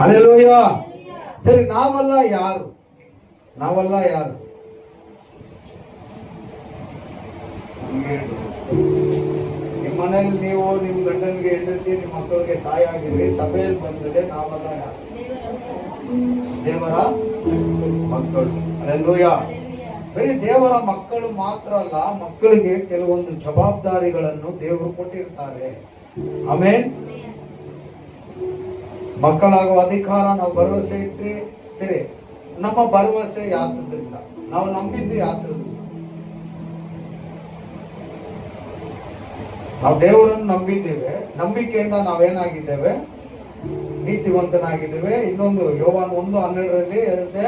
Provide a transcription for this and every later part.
Hallelujah. ಸರಿ, ನಾವೆಲ್ಲ ಯಾರು? ನಾವೆಲ್ಲ ಯಾರು? ನಿಮ್ಮ ಮನೇಲಿ ನೀವು ನಿಮ್ಮ ಗಂಡನಿಗೆ ಹೆಂಡತಿ, ನಿಮ್ಮ ಮಕ್ಕಳಿಗೆ ತಾಯಿ ಆಗಿರ್ಲಿ, ಸಭೆಯಲ್ಲಿ ಬಂದ್ಮೇಲೆ ನಾವೆಲ್ಲ ಯಾರು? ದೇವರ ಮಕ್ಕಳು. ಹಲ್ಲೆಲೂಯಾ. ಬರೀ ದೇವರ ಮಕ್ಕಳು ಮಾತ್ರ ಅಲ್ಲ, ಮಕ್ಕಳಿಗೆ ಕೆಲವೊಂದು ಜವಾಬ್ದಾರಿಗಳನ್ನು ದೇವರು ಕೊಟ್ಟಿರ್ತಾರೆ. ಆಮೇನ್. ಮಕ್ಕಳಾಗುವ ಅಧಿಕಾರ ನಾವು ಭರವಸೆ ಇಟ್ರಿ. ಸರಿ, ನಮ್ಮ ಭರವಸೆ ಯಾತ್ರದಿಂದ, ನಾವು ನಂಬಿದ್ದು ಯಾತ್ರದಿಂದ, ನಾವು ದೇವರನ್ನು ನಂಬಿದ್ದೇವೆ. ನಂಬಿಕೆಯಿಂದ ನಾವೇನಾಗಿದ್ದೇವೆ? ನೀತಿವಂತನಾಗಿದ್ದೇವೆ. ಇನ್ನೊಂದು ಯೋವಾನ್ 1:12 ಹೇಳಿದೆ,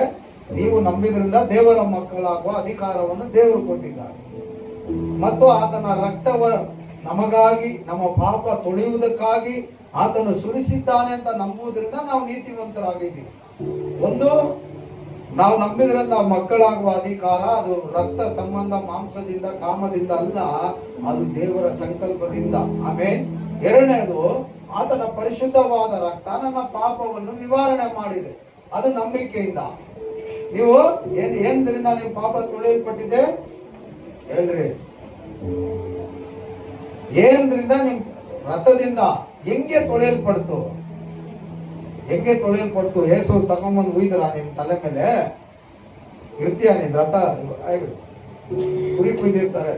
ನೀವು ನಂಬಿದ್ರಿಂದ ದೇವರ ಮಕ್ಕಳಾಗುವ ಅಧಿಕಾರವನ್ನು ದೇವರು ಕೊಟ್ಟಿದ್ದಾರೆ. ಮತ್ತು ಆತನ ರಕ್ತವ ನಮಗಾಗಿ, ನಮ್ಮ ಪಾಪ ತೊಳೆಯುವುದಕ್ಕಾಗಿ ಆತನು ಸುರಿಸಿದ್ದಾನೆ ಅಂತ ನಂಬುವುದರಿಂದ ನಾವು ನೀತಿವಂತರಾಗಿದ್ದೀವಿ. ಒಂದು, ನಾವು ನಂಬಿದ್ರಿಂದ ಮಕ್ಕಳಾಗುವ ಅಧಿಕಾರ, ಅದು ರಕ್ತ ಸಂಬಂಧ, ಮಾಂಸದಿಂದ, ಕಾಮದಿಂದ ಅಲ್ಲ, ಅದು ದೇವರ ಸಂಕಲ್ಪದಿಂದ. ಆಮೇನ್. ಎರಡನೇದು, ಆತನ ಪರಿಶುದ್ಧವಾದ ರಕ್ತ ನನ್ನ ಪಾಪವನ್ನು ನಿವಾರಣೆ ಮಾಡಿದೆ, ಅದು ನಂಬಿಕೆಯಿಂದ. ನೀವು ಏನ್ರಿಂದ ನಿಮ್ಮ ಪಾಪ ತೊಳೆಯಲ್ಪಟ್ಟಿದೆ ಹೇಳ್ರಿ? ಏನ್ರಿಂದ? ನಿಮ್ ರಥದಿಂದ. ಹೆಂಗೆ ತೊಳೆಯಲ್ಪಡ್ತು? ಹೆಂಗೆ ತೊಳೆಯಲ್ಪಡ್ತು? ಏಸು ತಗೊಂಬಂದು ಉಯ್ದ್ರ ನಿನ್ ತಲೆ ಮೇಲೆ ಇರ್ತೀಯ? ನಿನ್ ರಥ ಕುರಿ ಕುಯ್ದಿರ್ತಾರೆ,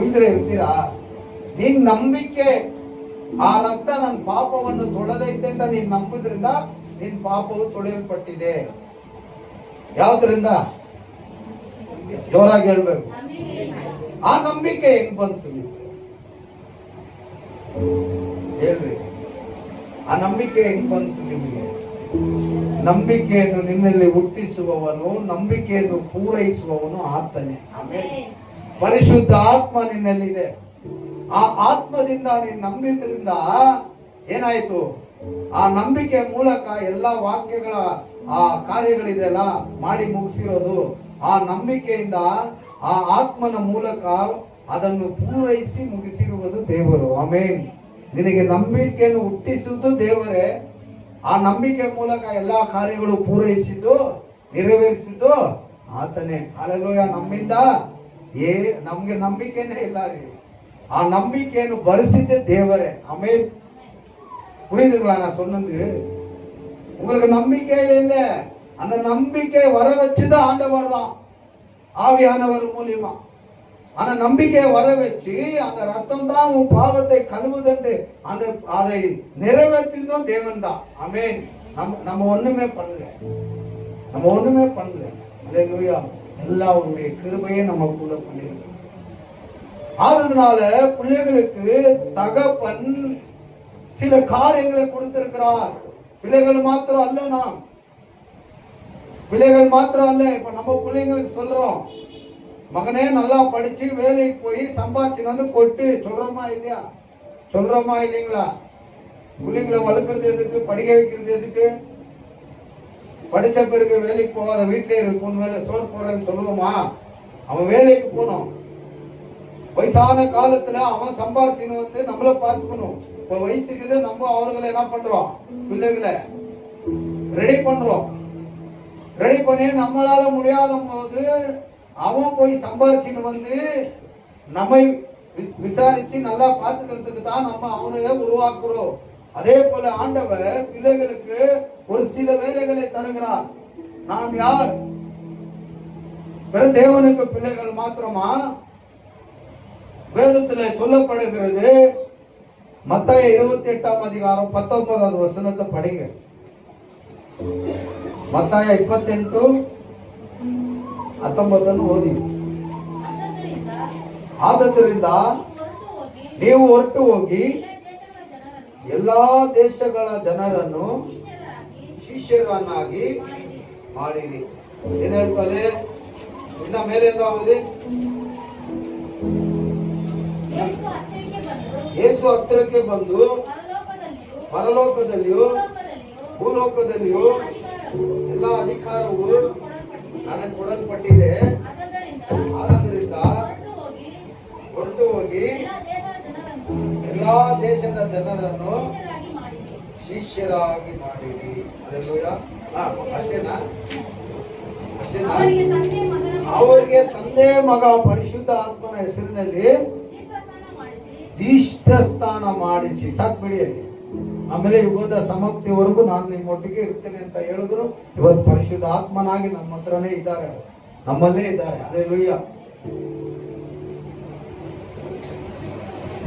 ಉಯ್ದ್ರೆ ಇರ್ತೀರಾ? ನಿನ್ ನಂಬಿಕೆ, ಆ ರಕ್ತ ನನ್ನ ಪಾಪವನ್ನು ತೊಳೆದೈತೆ ಅಂತ ನೀನ್ ನಂಬುದ್ರಿಂದ ನಿನ್ ಪಾಪವು ತೊಳೆಯಲ್ಪಟ್ಟಿದೆ. ಯಾವ್ದ್ರಿಂದ? ಜೋರಾಗಿ ಹೇಳ್ಬೇಕು. ಆ ನಂಬಿಕೆ ಹೆಂಗ್ ಬಂತು ನಿಮ್ಗೆ? ಹೇಳ್ರಿ, ಆ ನಂಬಿಕೆ ಹೆಂಗ್ ಬಂತು ನಿಮಗೆ? ನಂಬಿಕೆಯನ್ನು ನಿನ್ನಲ್ಲಿ ಹುಟ್ಟಿಸುವವನು, ನಂಬಿಕೆಯನ್ನು ಪೂರೈಸುವವನು ಆತನೇ. ಆಮೇಲೆ ಪರಿಶುದ್ಧ ಆತ್ಮ ನಿನ್ನಲ್ಲಿದೆ. ಆ ಆತ್ಮದಿಂದ ನೀನು ನಂಬಿದ್ರಿಂದ ಏನಾಯ್ತು? ಆ ನಂಬಿಕೆ ಮೂಲಕ ಎಲ್ಲ ವಾಕ್ಯಗಳ ಆ ಕಾರ್ಯಗಳಿದೆಲ್ಲ ಮಾಡಿ ಮುಗಿಸಿರೋದು ಆ ನಂಬಿಕೆಯಿಂದ, ಆ ಆತ್ಮನ ಮೂಲಕ ಅದನ್ನು ಪೂರೈಸಿ ಮುಗಿಸಿರುವುದು ದೇವರು. ಆಮೇನ್. ನಿನಗೆ ನಂಬಿಕೆಯನ್ನು ಹುಟ್ಟಿಸುವುದು ದೇವರೇ. ಆ ನಂಬಿಕೆ ಮೂಲಕ ಎಲ್ಲ ಕಾರ್ಯಗಳು ಪೂರೈಸಿದ್ದು, ನೆರವೇರಿಸಿದ್ದು ಆತನೇ. ಹಲ್ಲೆಲೂಯಾ. ನಮ್ಮಿಂದ ನಮ್ಗೆ ನಂಬಿಕೆನೇ ಇಲ್ಲ ರೀ. ಆ ನಂಬಿಕೆಯನ್ನು ಬರೆಸಿದ್ದೆ தேவரே. ஆமென். புரியுதுங்களா நான் சொன்னது? உங்களுக்கு நம்பிக்கை இல்லை, அந்த நம்பிக்கை வர வச்சது ஆண்டவர் தான், ஆவியானவர் மூலியமா. அந்த நம்பிக்கையை வர வச்சு அந்த ரத்தம் தான் உன் பாவத்தை கழுவுதென்று அந்த அதை நிறைவேற்றினதும் தேவன் தான். ஆமென். நம்ம ஒண்ணுமே பண்ணல, நம்ம ஒண்ணுமே பண்ணல. அல்லேலூயா. எல்லா அவருடைய கிருபையை நமக்குள்ள பண்ணிருக்கு. அதனால பிள்ளைகளுக்கு தகப்பன் சில காரியங்களை கொடுத்திருக்கிறார். பிள்ளைகள் மாத்திரம் அல்ல, நாம் பிள்ளைகள் மாத்திரம் அல்ல. இப்ப நம்ம பிள்ளைங்களுக்கு சொல்றோம், மகனே நல்லா படிச்சு வேலைக்கு போய் சம்பாதிச்சு வந்து கொட்டு சொல்றோமா இல்லையா? சொல்றோமா இல்லைங்களா? பிள்ளைங்களை வளர்க்கறது எதுக்கு? படிக்க வைக்கிறது எதுக்கு? படிச்ச பிறகு வேலைக்கு போகாத வீட்டிலே இருக்கும் வேலை சோறு போறேன்னு சொல்லுவோமா? அவன் வேலைக்கு போனோம். வயசான காலத்துல அவன் சம்பாதிச்சுன்னு வந்து நம்மள பார்த்துக்கணும். இப்ப வயசுக்கு நம்ம அவர்களை என்ன பண்றோம்? பிள்ளைகளை ரெடி பண்றோம். ரெடி பண்ணி நம்மளால முடியாத போது அவன் போய் சம்பாதிச்சுன்னு வந்து நம்மை விசாரிச்சு நல்லா பார்த்துக்கிறதுக்கு தான் நம்ம அவனையே உருவாக்குறோம். அதே போல ஆண்டவர் பிள்ளைகளுக்கு ஒரு சில வேலைகளை தருகிறார். நாம் யார்? வெறும் தேவனுக்கு பிள்ளைகள் மாத்திரமா? வேதத்தில் சொல்லப்படுகிறது. மத்தாய 28ஆம் அதிகாரம் 19வது வசனத்தை படிங்க. ಮತ್ತಾಯ 28:19 ಓದಿ. ಆದ್ದರಿಂದ ನೀವು ಹೊರಟು ಹೋಗಿ ಎಲ್ಲಾ ದೇಶಗಳ ಜನರನ್ನು ಶಿಷ್ಯರನ್ನಾಗಿ ಮಾಡಿರಿ. ಏನ್ ಹೇಳ್ತಾರೆ? ಇನ್ನ ಮೇಲಿಂದ ಓದಿ. ಯೇಸು ಹತ್ತಿರಕ್ಕೆ ಬಂದು ಪರಲೋಕದಲ್ಲಿಯೂ ಭೂಲೋಕದಲ್ಲಿಯೂ ಎಲ್ಲ ಅಧಿಕಾರವು ನನಗೆ ಕೊಡಲ್ಪಟ್ಟಿದೆ. ಆದ್ದರಿಂದ ಹೊರಟು ಹೋಗಿ ಎಲ್ಲಾ ದೇಶದ ಜನರನ್ನು ಶಿಷ್ಯರಾಗಿ ಮಾಡಿರಿ. ಹಲ್ಲೆಲೂಯಾ. ಅಷ್ಟೇನಾ? ಅವರಿಗೆ ತಂದೆ ಮಗ ಪರಿಶುದ್ಧ ಆತ್ಮನ ಹೆಸರಿನಲ್ಲಿ ದೀಕ್ಷ ಸ್ನಾನ ಮಾಡಿಸಿ. ಸಾಕು ಬಿಡಿ ಅಲ್ಲಿ. ಆಮೇಲೆ ಯುಗದ ಸಮಾಪ್ತಿವರೆಗೂ ನಾನು ನಿಮ್ಮೊಟ್ಟಿಗೆ ಇರ್ತೇನೆ ಅಂತ ಹೇಳಿದ್ರು. ಇವತ್ತು ಪರಿಶುದ್ಧ ಆತ್ಮನಾಗಿ ನಮ್ಮ ಹತ್ರನೇ ಇದ್ದಾರೆ, ನಮ್ಮಲ್ಲೇ ಇದ್ದಾರೆ. ಹಲ್ಲೆಲೂಯಾ.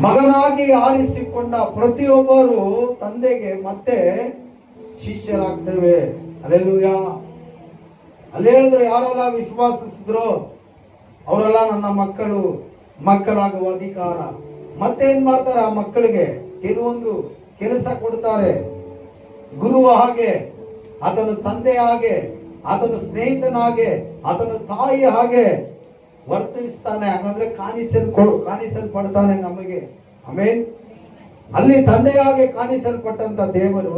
ಮಗನಾಗಿ ಆರಿಸಿಕೊಂಡ ಪ್ರತಿಯೊಬ್ಬರು ತಂದೆಗೆ ಮತ್ತೆ ಶಿಷ್ಯರಾಗ್ತೇವೆ. ಹಲ್ಲೆಲೂಯಾ. ಅಲ್ಲಿ ಹೇಳಿದ್ರೆ ಯಾರೆಲ್ಲ ವಿಶ್ವಾಸಿಸಿದ್ರು ಅವರೆಲ್ಲ ನನ್ನ ಮಕ್ಕಳು, ಮಕ್ಕಳಾಗುವ ಅಧಿಕಾರ. ಮತ್ತೆ ಏನ್ ಮಾಡ್ತಾರೆ? ಆ ಮಕ್ಕಳಿಗೆ ಕೆಲವೊಂದು ಕೆಲಸ ಕೊಡ್ತಾರೆ. ಗುರುವ ಹಾಗೆ, ಅದನ್ನು ತಂದೆ ಹಾಗೆ, ಅದನ್ನು ಸ್ನೇಹಿತನಾಗೆ, ಅದನ್ನು ತಾಯಿ ಹಾಗೆ ವರ್ತಿಸ್ತಾನೆ. ಹಾಗಂದ್ರೆ ಕಾಣಿಸಲ್ಪಡ್ತಾನೆ ನಮಗೆ. ಆಮೇನ್. ಅಲ್ಲಿ ತಂದೆಯಾಗಿ ಕಾಣಿಸಲ್ಪಟ್ಟಂತ ದೇವರು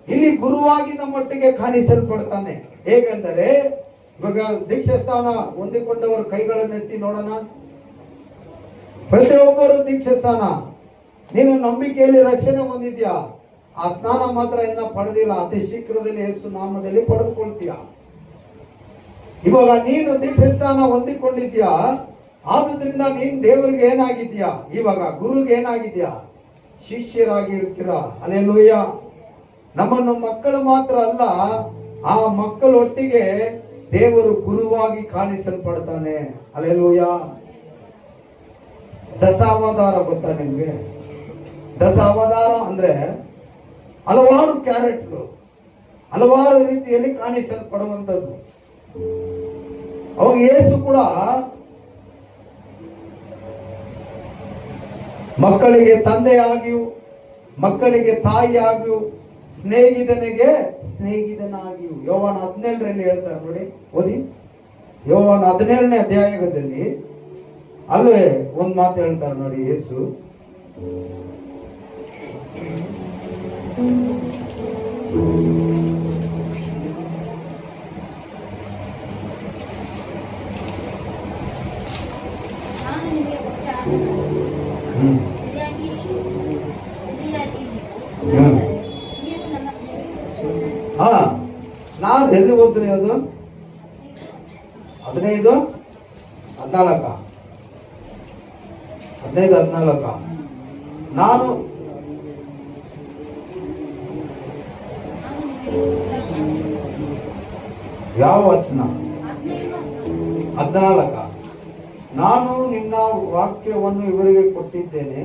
ಇಲ್ಲಿ ಗುರುವಾಗಿ ನಮ್ಮೊಟ್ಟಿಗೆ ಕಾಣಿಸಲ್ಪಡ್ತಾನೆ. ಹೇಗೆಂದರೆ ಇವಾಗ ದೀಕ್ಷಾ ಸ್ಥಾನ ಹೊಂದಿಕೊಂಡವರು ಕೈಗಳನ್ನೆತ್ತಿ ನೋಡೋಣ. ಪ್ರತಿಯೊಬ್ಬರು ದೀಕ್ಷಾ ಸ್ಥಾನ. ನೀನು ನಂಬಿಕೆಯಲ್ಲಿ ರಕ್ಷಣೆ ಹೊಂದಿದ್ಯಾ, ಆ ಸ್ನಾನ ಮಾತ್ರ ಇನ್ನ ಪಡೆದಿಲ್ಲ. ಅತಿ ಶೀಘ್ರದಲ್ಲಿ ಯೇಸು ನಾಮದಲ್ಲಿ ಪಡೆದುಕೊಳ್ತೀಯ. ಇವಾಗ ನೀನು ದೀಕ್ಷಾ ಸ್ಥಾನ ಹೊಂದಿಕೊಂಡಿದ್ಯಾ, ಆದ್ರಿಂದ ನೀನ್ ದೇವರಿಗೆ ಏನಾಗಿದ್ಯಾ? ಇವಾಗ ಗುರುಗೆ ಏನಾಗಿದ್ಯಾ? ಶಿಷ್ಯರಾಗಿರ್ತೀರಾ. ಹಲ್ಲೆಲೂಯಾ. ನಮ್ಮನ್ನು ಮಕ್ಕಳು ಮಾತ್ರ ಅಲ್ಲ, ಆ ಮಕ್ಕಳೊಟ್ಟಿಗೆ ದೇವರು ಗುರುವಾಗಿ ಕಾಣಿಸಲ್ಪಡ್ತಾನೆ. ಹಲ್ಲೆಲೂಯಾ. ದಶಾವತಾರ ಗೊತ್ತಾ ನಿಮ್ಗೆ? ದಶಾವತಾರ ಅಂದ್ರೆ ಹಲವಾರು ಕ್ಯಾರೆಕ್ಟರ್, ಹಲವಾರು ರೀತಿಯಲ್ಲಿ ಕಾಣಿಸಲ್ಪಡುವಂಥದ್ದು. ಅವಾಗ ಯೇಸು ಕೂಡ ಮಕ್ಕಳಿಗೆ ತಂದೆಯಾಗಿಯೂ, ಮಕ್ಕಳಿಗೆ ತಾಯಿಯಾಗಿಯೂ, ಸ್ನೇಹಿತನಾಗಿಯೂ. ಯೋಹಾನ 17 ಹೇಳ್ತಾರೆ ನೋಡಿ, ಓದಿ. ಯೋಹಾನ 17ನೇ ಅಧ್ಯಾಯದಲ್ಲಿ ಅಲ್ಲೇ ಒಂದು ಮಾತು ಹೇಳ್ತಾರೆ ನೋಡಿ ಯೇಸು. ನಾನು ಎಲ್ಲಿ ಓದ್ರಿ? ಅದು 15, 14 ನಾನು ಯಾವ ವಚನ? 14. ನಾನು ನಿನ್ನ ವಾಕ್ಯವನ್ನು ಇವರಿಗೆ ಕೊಟ್ಟಿದ್ದೇನೆ.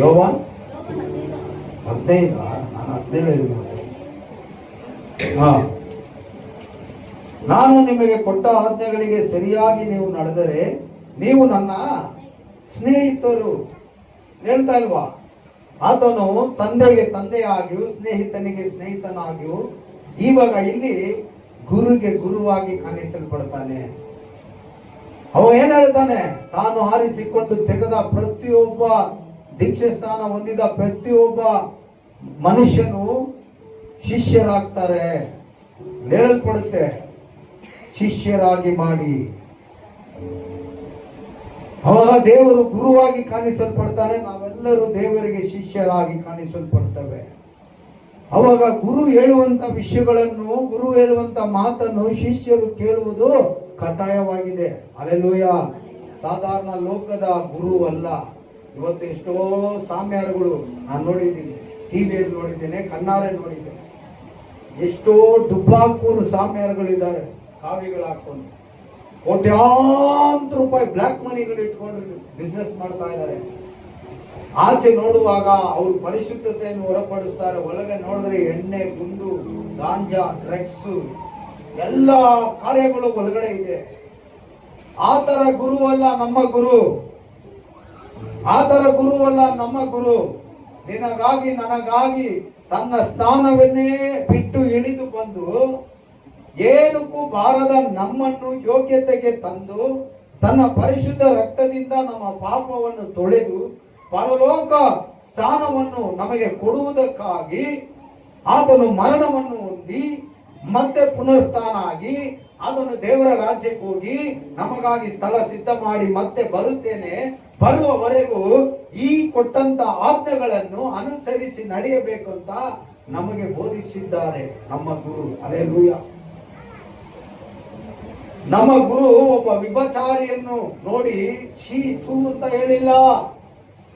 ಯೋವಾನ್ 15. ನಾನು 17 ಹೇಳ್ತೇನೆ. ನಾನು ನಿಮಗೆ ಕೊಟ್ಟ ಆಜ್ಞೆಗಳಿಗೆ ಸರಿಯಾಗಿ ನೀವು ನಡೆದರೆ ನೀವು ನನ್ನ ಸ್ನೇಹಿತರು. ಹೇಳ್ತಾ ಇಲ್ವಾ? ಆತನು ತಂದೆಗೆ ತಂದೆಯಾಗಿಯೂ ಸ್ನೇಹಿತನಿಗೆ ಸ್ನೇಹಿತನಾಗಿಯೂ ಇವಾಗ ಇಲ್ಲಿ ಗುರುಗೆ ಗುರುವಾಗಿ ಕಾಣಿಸಲ್ಪಡ್ತಾನೆ. ಅವ ಏನ್ ಹೇಳ್ತಾನೆ? ತಾನು ಆರಿಸಿಕೊಂಡು ತೆಗೆದ ಪ್ರತಿಯೊಬ್ಬ ದೀಕ್ಷೆ ಸ್ಥಾನ ಹೊಂದಿದ ಪ್ರತಿಯೊಬ್ಬ ಮನುಷ್ಯನು ಶಿಷ್ಯರಾಗ್ತಾರೆ. ಹೇಳಲ್ಪಡುತ್ತೆ, ಶಿಷ್ಯರಾಗಿ ಮಾಡಿ. ಅವಾಗ ದೇವರು ಗುರುವಾಗಿ ಕಾಣಿಸಲ್ಪಡ್ತಾನೆ. ನಾವೆಲ್ಲರೂ ದೇವರಿಗೆ ಶಿಷ್ಯರಾಗಿ ಕಾಣಿಸಲ್ಪಡ್ತೇವೆ. ಅವಾಗ ಗುರು ಹೇಳುವಂತ ವಿಷಯಗಳನ್ನು, ಗುರು ಹೇಳುವಂತ ಮಾತನ್ನು ಶಿಷ್ಯರು ಕೇಳುವುದು ಕಡ್ಡಾಯವಾಗಿದೆ. ಹಲ್ಲೆಲೂಯಾ. ಸಾಧಾರಣ ಲೋಕದ ಗುರು ಅಲ್ಲ. ಇವತ್ತು ಎಷ್ಟೋ ಸಾಮ್ಯಾರಗಳು ನಾನು ನೋಡಿದ್ದೀನಿ, ಟಿವಿಯಲ್ಲಿ ನೋಡಿದ್ದೇನೆ, ಕಣ್ಣಾರೆ ನೋಡಿದ್ದೇನೆ. ಎಷ್ಟೋ ಡುಬ್ಬಾಕೂರು ಸಾಮ್ಯಾರಗಳಿದ್ದಾರೆ, ಕಾವಿಗಳು ಹಾಕೊಂಡು ಕೋಟ್ಯಾಂತರ ರೂಪಾಯಿ ಬ್ಲ್ಯಾಕ್ ಮನಿಗಳು ಇಟ್ಕೊಂಡು ಬಿಸ್ನೆಸ್ ಮಾಡ್ತಾ ಇದ್ದಾರೆ. ಆಚೆ ನೋಡುವಾಗ ಅವರು ಪರಿಶುದ್ಧತೆಯನ್ನು ಹೊರಪಡಿಸ್ತಾರೆ, ಒಳಗೆ ನೋಡಿದ್ರೆ ಎಣ್ಣೆ, ಗುಂಡು, ಗಾಂಜಾ, ಡ್ರಗ್ಸ್ ಎಲ್ಲ ಕಾರ್ಯಗಳು ಒಳಗಡೆ ಇದೆ. ಆ ತರ ಗುರುವಲ್ಲ ನಮ್ಮ ಗುರು, ಆ ತರ ಗುರುವಲ್ಲ ನಮ್ಮ ಗುರು. ನಿನಗಾಗಿ ನನಗಾಗಿ ತನ್ನ ಸ್ಥಾನವನ್ನೇ ಬಿಟ್ಟು ಇಳಿದು ಬಂದು ಏನಕ್ಕೂ ಬಾರದ ನಮ್ಮನ್ನು ಯೋಗ್ಯತೆಗೆ ತಂದು ತನ್ನ ಪರಿಶುದ್ಧ ರಕ್ತದಿಂದ ನಮ್ಮ ಪಾಪವನ್ನು ತೊಳೆದು ಪರಲೋಕ ಸ್ಥಾನವನ್ನು ನಮಗೆ ಕೊಡುವುದಕ್ಕಾಗಿ ಆತನು ಮರಣವನ್ನು ಹೊಂದಿ ಮತ್ತೆ ಪುನರ್ಸ್ಥಾನ ಆಗಿ ಅದನ್ನು ದೇವರ ರಾಜ್ಯಕ್ಕೆ ಹೋಗಿ ನಮಗಾಗಿ ಸ್ಥಳ ಸಿದ್ಧ ಮಾಡಿ ಮತ್ತೆ ಬರುತ್ತೇನೆ, ಬರುವವರೆಗೂ ಈ ಕೊಟ್ಟಂತ ಆಜ್ಞೆಗಳನ್ನು ಅನುಸರಿಸಿ ನಡೆಯಬೇಕು ಅಂತ ನಮಗೆ ಬೋಧಿಸಿದ್ದಾರೆ ನಮ್ಮ ಗುರು. ಹಲ್ಲೆಲೂಯಾ. ನಮ್ಮ ಗುರು ಒಬ್ಬ ವಿಭಚಾರಿಯನ್ನು ನೋಡಿ ಛೀ ಥೂ ಅಂತ ಹೇಳಿಲ್ಲ.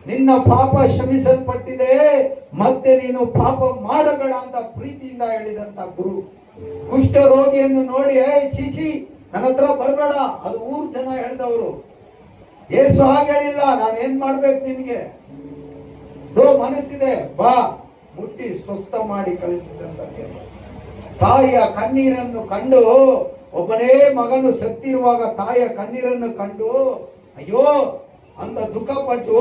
ನಿನ್ನ ಪಾಪ ಕ್ಷಮಿಸಲ್ಪಟ್ಟಿದೆ, ಮತ್ತೆ ನೀನು ಪಾಪ ಮಾಡಬೇಡ ಅಂತ ಪ್ರೀತಿಯಿಂದ ಹೇಳಿದಂತ ಗುರು. ಕುಷ್ಠ ರೋಗಿಯನ್ನು ನೋಡಿ ಚೀಚಿ ನನ್ನ ಹತ್ರ ಬರಬೇಡ, ಅದು ಊರ್ ಜನ ಹೇಳಿದವರು. ಯೇಸು ಹಾಗೆ ಹೇಳಿಲ್ಲ, ನಾನು ಏನ್ ಮಾಡ್ಬೇಕು ನಿನ್ಗೆ, ಮನಸ್ಸಿದೆ ಬಾ, ಮುಟ್ಟಿ ಸ್ವಸ್ಥ ಮಾಡಿ ಕಳಿಸಿದಂತ ದೇವರು. ತಾಯಿಯ ಕಣ್ಣೀರನ್ನು ಕಂಡು, ಒಬ್ಬನೇ ಮಗನು ಸತ್ತಿರುವಾಗ ತಾಯಿಯ ಕಣ್ಣೀರನ್ನು ಕಂಡು ಅಯ್ಯೋ ಅಂತ ದುಃಖಪಟ್ಟು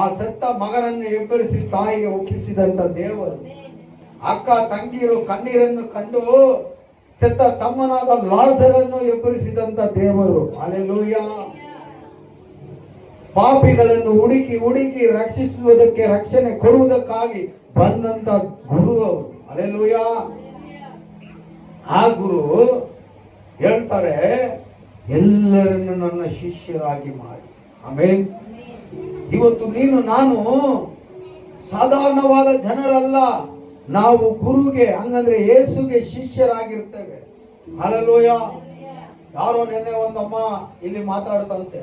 ಆ ಸತ್ತ ಮಗನನ್ನು ಎಬ್ಬರಿಸಿ ತಾಯಿಗೆ ಒಪ್ಪಿಸಿದಂತ ದೇವರು. ಅಕ್ಕ ತಂಗಿಯರು ಕಣ್ಣೀರನ್ನು ಕಂಡು ಸತ್ತ ತಮ್ಮನಾದ ಲಾಜರನ್ನು ಎಬ್ಬರಿಸಿದಂತ ದೇವರು. ಹಲ್ಲೆಲೂಯಾ. ಪಾಪಿಗಳನ್ನು ಹುಡುಕಿ ಹುಡುಕಿ ರಕ್ಷಿಸುವುದಕ್ಕೆ, ರಕ್ಷಣೆ ಕೊಡುವುದಕ್ಕಾಗಿ ಬಂದಂತ ಗುರು ಅವರು. ಹಲ್ಲೆಲೂಯಾ. ಆ ಗುರು ಹೇಳ್ತಾರೆ, ಎಲ್ಲರನ್ನು ನನ್ನ ಶಿಷ್ಯರಾಗಿ ಮಾಡಿ. ಆಮೇಲೆ ಇವತ್ತು ನೀನು ನಾನು ಸಾಧಾರಣವಾದ ಜನರಲ್ಲ, ನಾವು ಗುರುಗೆ, ಹಂಗಂದ್ರೆ ಯೇಸುಗೆ ಶಿಷ್ಯರಾಗಿರ್ತೇವೆ. ಹಲ್ಲೆಲೂಯಾ. ಯಾರೋ ನಿನ್ನೆ ಒಂದಮ್ಮ ಇಲ್ಲಿ ಮಾತಾಡ್ತಂತೆ,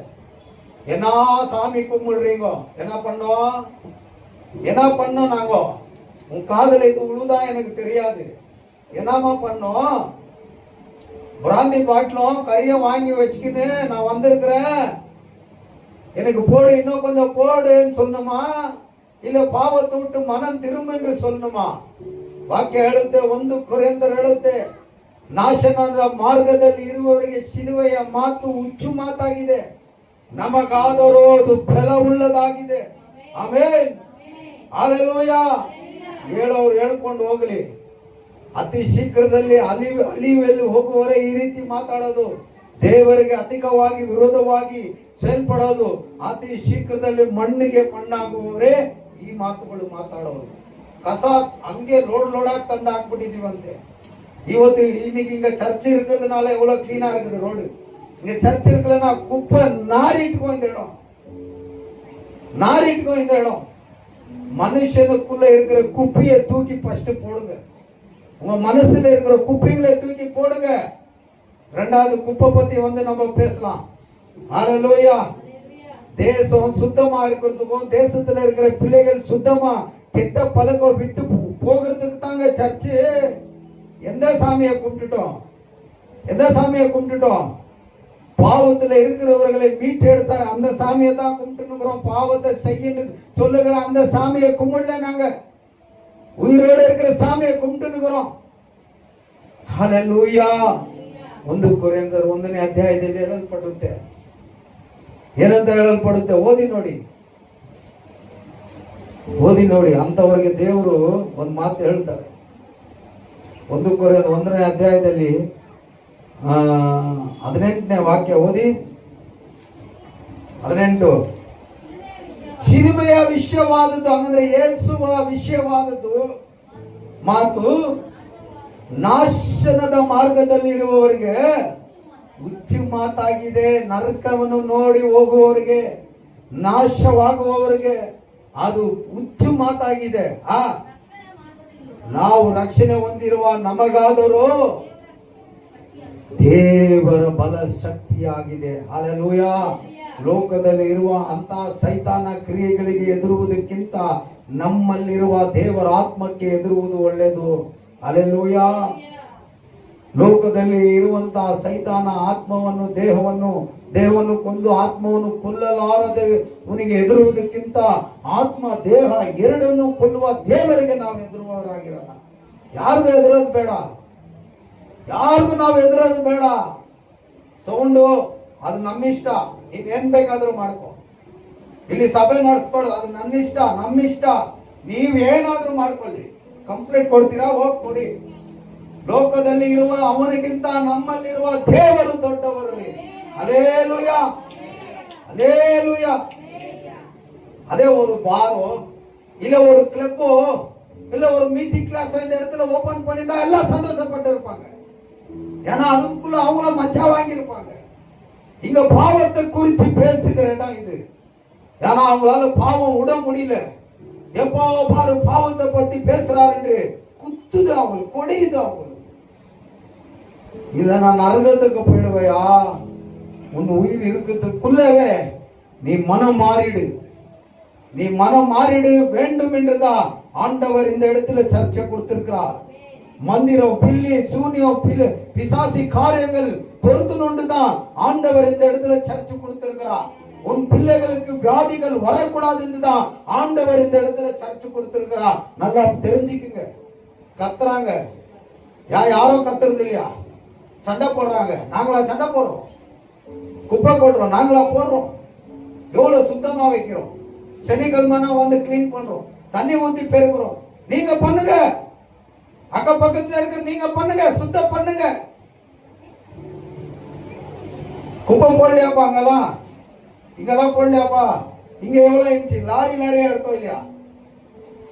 ಏನಾ சாமி கும்பிடுறீங்க, என்ன பண்ணோம், என்ன பண்ணோம் நாங்க, உன் காதல இது உழுதா எனக்கு தெரியாது, என்னமா பண்ணோம், பிராந்தி பாட்டிலும் கறியை வாங்கி வச்சுக்கின்னு நான் வந்திருக்கிறேன், எனக்கு போடு, இன்னும் கொஞ்சம் போடுன்னு சொல்லணுமா, ಇಲ್ಲ ಪಾವತ್ತು ಬಿಟ್ಟು ಮನನ್ ತಿರುಮೆಂದು சொல்லணுமா? ವಾಕ್ಯ ಹೇಳುತ್ತೆ, 1 ಕೊರಿಂಥರ್ ಹೇಳುತ್ತೆ, ನಾಶನದ ಮಾರ್ಗದಲ್ಲಿ ಇರುವವರಿಗೆ ಶಿಲುವೆಯ ಮಾತು ಹುಚ್ಚು ಮಾತಾಗಿದೆ, ನಮಗಾದರೂ ಅದು ಬಲವುಳ್ಳದಾಗಿದೆ. ಆಮೆನ್. ಹಲ್ಲೆಲೂಯಾ. ಹೇಳೋರು ಹೇಳ್ಕೊಂಡು ಹೋಗಲಿ. ಅತಿ ಶೀಘ್ರದಲ್ಲಿ ಅಳಿವೆಲ್ಲಿ ಹೋಗುವವರೇ ಈ ರೀತಿ ಮಾತಾಡೋದು, ದೇವರಿಗೆ ಅಧಿಕವಾಗಿ ವಿರೋಧವಾಗಿ செயல்ಪಡೋದು, ಅತಿ ಶೀಘ್ರದಲ್ಲಿ ಮಣ್ಣಿಗೆ ಮಣ್ಣಾಗುವವರೇ ಈ ಮಾತುಗಳು ಮಾತಾಡೋರು. ಕಸ ಹಂಗೆ ಲೋಡಾಗಿ ತಂದು ಹಾಕ್ಬಿಟ್ಟಿದೀವಂತೆ. ಇವತ್ತು இன்னைக்கு இங்க சர்ச் இருக்கிறதுனால எவ்வளவு கிளீனா இருக்குது ரோடு. இங்க சர்ச் இருக்கலன்னா குப்பை நாரிட்டுக்கும் இந்த இடம், நாரிட்டுக்கும் இந்த இடம். மனுஷனுக்குள்ள இருக்கிற குப்பையை தூக்கி ஃபர்ஸ்ட் போடுங்க. உங்க மனசுல இருக்கிற குப்பைகளை தூக்கி போடுங்க. ரெண்டாவது குப்பை பத்தி நம்ம பேசலாம். ஹல்லேலூயா. தேசம் சுத்தமா இருக்கிறதுக்கும், தேசத்துல இருக்கிற பிள்ளைகள் சுத்தமா கெட்ட பழக்கம் விட்டு போகிறதுக்கு தாங்க சர்ச்சு. எந்த சாமியை கும்பிட்டுட்டோம், எந்த சாமியை கும்பிட்டுட்டோம்? பாவத்துல இருக்கிறவர்களை மீட்டு எடுத்தாரு அந்த சாமியை தான் கும்பிட்டுக்கிறோம். பாவத்தை செய்யன்னு சொல்லுகிற அந்த சாமியை கும்பிடல, நாங்க உயிரோடு இருக்கிற சாமியை கும்பிட்டுக்கிறோம். ಹಲ್ಲೆಲೂಯಾ. 1 ಕೊರಿಂಥರ್ 1ನೇ ಅಧ್ಯಾಯದಲ್ಲಿ ಹೇಳಲ್ಪಡುತ್ತೆ, ಏನಂತ ಹೇಳಲ್ಪಡುತ್ತೆ? ಓದಿ ನೋಡಿ, ಓದಿ ನೋಡಿ. ಅಂತವರಿಗೆ ದೇವರು ಒಂದು ಮಾತು ಹೇಳ್ತಾರೆ. 1 ಕೊರಿಂಥರ್ 1ನೇ ಅಧ್ಯಾಯದಲ್ಲಿ 18ನೇ ವಾಕ್ಯ ಓದಿ. 18. ಶಿಲುಬೆಯ ವಿಷಯವಾದದ್ದು, ಹಂಗಂದ್ರೆ ಯೇಸುವ ವಿಷಯವಾದದ್ದು ಮಾತು ನಾಶನದ ಮಾರ್ಗದಲ್ಲಿರುವವರಿಗೆ ಹುಚ್ಚು ಮಾತಾಗಿದೆ. ನರಕವನ್ನು ನೋಡಿ ಹೋಗುವವರಿಗೆ, ನಾಶವಾಗುವವರಿಗೆ ಅದು ಹುಚ್ಚು ಮಾತಾಗಿದೆ. ನಾವು ರಕ್ಷಣೆ ಹೊಂದಿರುವ ನಮಗಾದರೂ ದೇವರ ಬಲ ಶಕ್ತಿಯಾಗಿದೆ. ಹಲ್ಲೆಲೂಯಾ. ಲೋಕದಲ್ಲಿ ಇರುವ ಅಂತ ಸೈತಾನ ಕ್ರಿಯೆಗಳಿಗೆ ಎದುರುವುದಕ್ಕಿಂತ ನಮ್ಮಲ್ಲಿರುವ ದೇವರ ಆತ್ಮಕ್ಕೆ ಎದುರುವುದು ಒಳ್ಳೆಯದು. ಹಲ್ಲೆಲೂಯಾ. ಲೋಕದಲ್ಲಿ ಇರುವಂತಹ ಸೈತಾನ ಆತ್ಮವನ್ನು, ದೇಹವನ್ನು ಕೊಂದು ಆತ್ಮವನ್ನು ಕೊಲ್ಲಲಾರದೆ ಅವನಿಗೆ ಎದುರುವುದಕ್ಕಿಂತ ಆತ್ಮ ದೇಹ ಎರಡನ್ನು ಕೊಲ್ಲುವ ದೇವರಿಗೆ ನಾವು ಎದುರುವವರಾಗಿರೋಣ. ಯಾರಿಗೂ ಎದುರೋದು ಬೇಡ, ಯಾರಿಗೂ ನಾವು ಎದುರೋದು ಬೇಡ. ಸೌಂಡು ಅದು ನಮ್ಮಿಷ್ಟ, ನೀವೇನ್ ಬೇಕಾದ್ರೂ ಮಾಡ್ಕೊ. ಇಲ್ಲಿ ಸಭೆ ನಡೆಸ್ಬಾರ್ದು, ಅದು ನನ್ನ ಇಷ್ಟ, ನಮ್ಮಿಷ್ಟ. ನೀವೇನಾದ್ರೂ ಮಾಡ್ಕೊಳ್ಳಿ. ಕಂಪ್ಲೇಂಟ್ ಕೊಡ್ತೀರಾ, ಹೋಗಿ ಕೊಡಿ. ಲೋಕದಲ್ಲಿ ಇರುವ ಅವನಿಗಿಂತ ನಮ್ಮಲ್ಲಿರುವ ದೇವರು ದೊಡ್ಡವರಲ್ಲಿ. Hallelujah, hallelujah. அதே ஒரு பாரோ இல்ல ஒரு கிளப்போ இல்ல ஒரு மியூசிக் கிளாஸ் இந்த இடத்துல ஓபன் பண்ணினா எல்லாம் சந்தோஷப்பட்டு இருப்பாங்க. ஏன்னா அதுக்குள்ள அவங்கள மச்சா வாங்கி இருப்பாங்க. இங்க பாவத்தை குறித்து பேசுகிற இடம் இது. ஏன்னா அவங்களால பாவம் விட முடியல. எப்போ பாரு பாவத்தை பத்தி பேசுறாரு என்று குத்துது அவங்களுக்கு, கொடியுது அவங்களுக்கு. இல்ல நான் நரகத்துக்கு போயிடுவையா, உன் உயிர் இருக்கிறதுக்குள்ளவே நீ மனம் மாறிடு, நீ மனம் மாறிடு வேண்டும் என்றுதான் ஆண்டவர் இந்த இடத்துல சர்ச்சை கொடுத்திருக்கிறார். மந்திரம், பில்லி, சூனியம், பிசாசி காரியங்கள் பொறுத்துனொண்டுதான் ஆண்டவர் இந்த இடத்துல சர்ச்சை கொடுத்திருக்கிறார். உன் பிள்ளைகளுக்கு வியாதிகள் வரக்கூடாது என்றுதான் ஆண்டவர் இந்த இடத்துல சர்ச்சை கொடுத்திருக்கிறார். நல்லா தெரிஞ்சுக்குங்க. கத்துறாங்க, யாரோ கத்துறது இல்லையா, சண்டை போடுறாங்க, நாங்களா சண்டை போடுறோம், குப்பை போடுறோம், நாங்களா போடுறோம், எவ்வளவு சுத்தமா வைக்கிறோம், சனிக்கிழமைனா வந்து கிளீன் பண்றோம், தண்ணி ஊத்தி பெருக்கிறோம். நீங்க பண்ணுங்க, அக்க பக்கத்துல இருக்க நீங்க பண்ணுங்க, சுத்தம் பண்ணுங்க. குப்பை போடலையாப்பா, அங்கெல்லாம் இங்கெல்லாம் போடலையாப்பா, இங்க எவ்வளவு இருந்துச்சு, லாரியா எடுத்தோம் இல்லையா,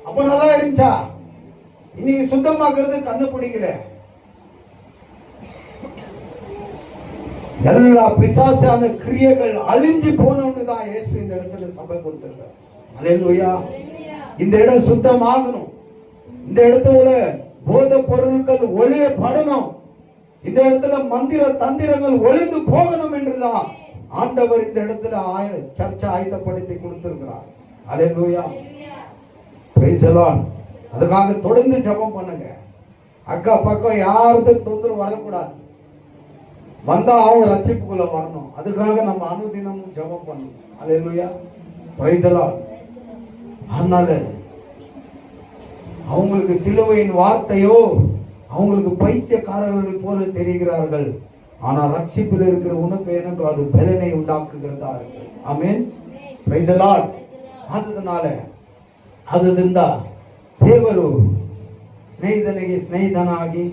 அப்ப நல்லா இருந்துச்சா? இன்னைக்கு சுத்தமாக்குறது கண்ணு பிடிக்கல. எல்லா பிசாசான கிரியைகள் அழிஞ்சு போனோம்னு தான் இயேசு இந்த இடத்துல சபை கொடுத்திருக்கார். அல்லேலூயா. இந்த இடம் சுத்தமாகணும், இந்த இடத்துல போதை பொருட்கள் ஒழியப்படணும், இந்த இடத்துல மந்திர தந்திரங்கள் ஒழிந்து போகணும் என்றுதான் ஆண்டவர் இந்த இடத்துல சர்ச்சை ஆயத்தப்படுத்தி கொடுத்திருக்கிறார். அல்லேலூயா. Praise the Lord. அதுக்காக தொடர்ந்து ஜெபம் பண்ணுங்க. அக்கா பக்கம் யாருக்கும் தொந்தரவு வரக்கூடாது, வந்தா அவங்க ரட்சிப்புக்குள்ள வரணும். அதுக்காக நம்ம அனுதினமும் ஜெபம் பண்ணணும். அல்லேலூயா. Praise the Lord. அதனால அவங்களுக்கு சிலுவையின் வார்த்தையோ அவங்களுக்கு பைத்தியக்காரர்கள் போல தெரிகிறார்கள். ஆனா ரட்சிப்பில் இருக்கிற உனக்கு எனக்கு அது பலனை உண்டாக்குகிறதா இருக்கு. ஆமென். Price the Lord. ಆದದನಾಲ ಅದರಿಂದ ದೇವರು ಸ್ನೇಹಿತನಿಗೆ ಸ್ನೇಹಿತನಾಗಿ,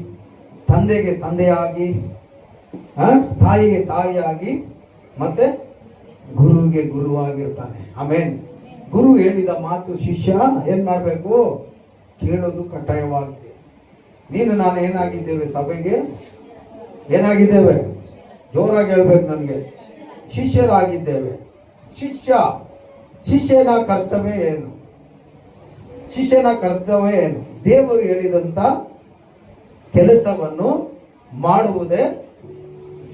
ತಂದೆಗೆ ತಂದೆಯಾಗಿ, ತಾಯಿಗೆ ತಾಯಿಯಾಗಿ, ಮತ್ತೆ ಗುರುವಿಗೆ ಗುರುವಾಗಿರ್ತಾನೆ. ಆಮೇನ್. ಗುರು ಹೇಳಿದ ಮಾತು ಶಿಷ್ಯ ಏನ್ ಮಾಡಬೇಕು? ಕೇಳೋದು ಕಡ್ಡಾಯವಾಗಿದೆ. ನೀನು ನಾನು ಏನಾಗಿದ್ದೇವೆ? ಸಭೆಗೆ ಏನಾಗಿದ್ದೇವೆ? ಜೋರಾಗಿ ಹೇಳ್ಬೇಕು ನನಗೆ. ಶಿಷ್ಯರಾಗಿದ್ದೇವೆ. ಶಿಷ್ಯನ ಕರ್ತವ್ಯ ಏನು? ಶಿಷ್ಯನ ಕರ್ತವ್ಯ ಏನು? ದೇವರು ಹೇಳಿದಂತ ಕೆಲಸವನ್ನು ಮಾಡುವುದೇ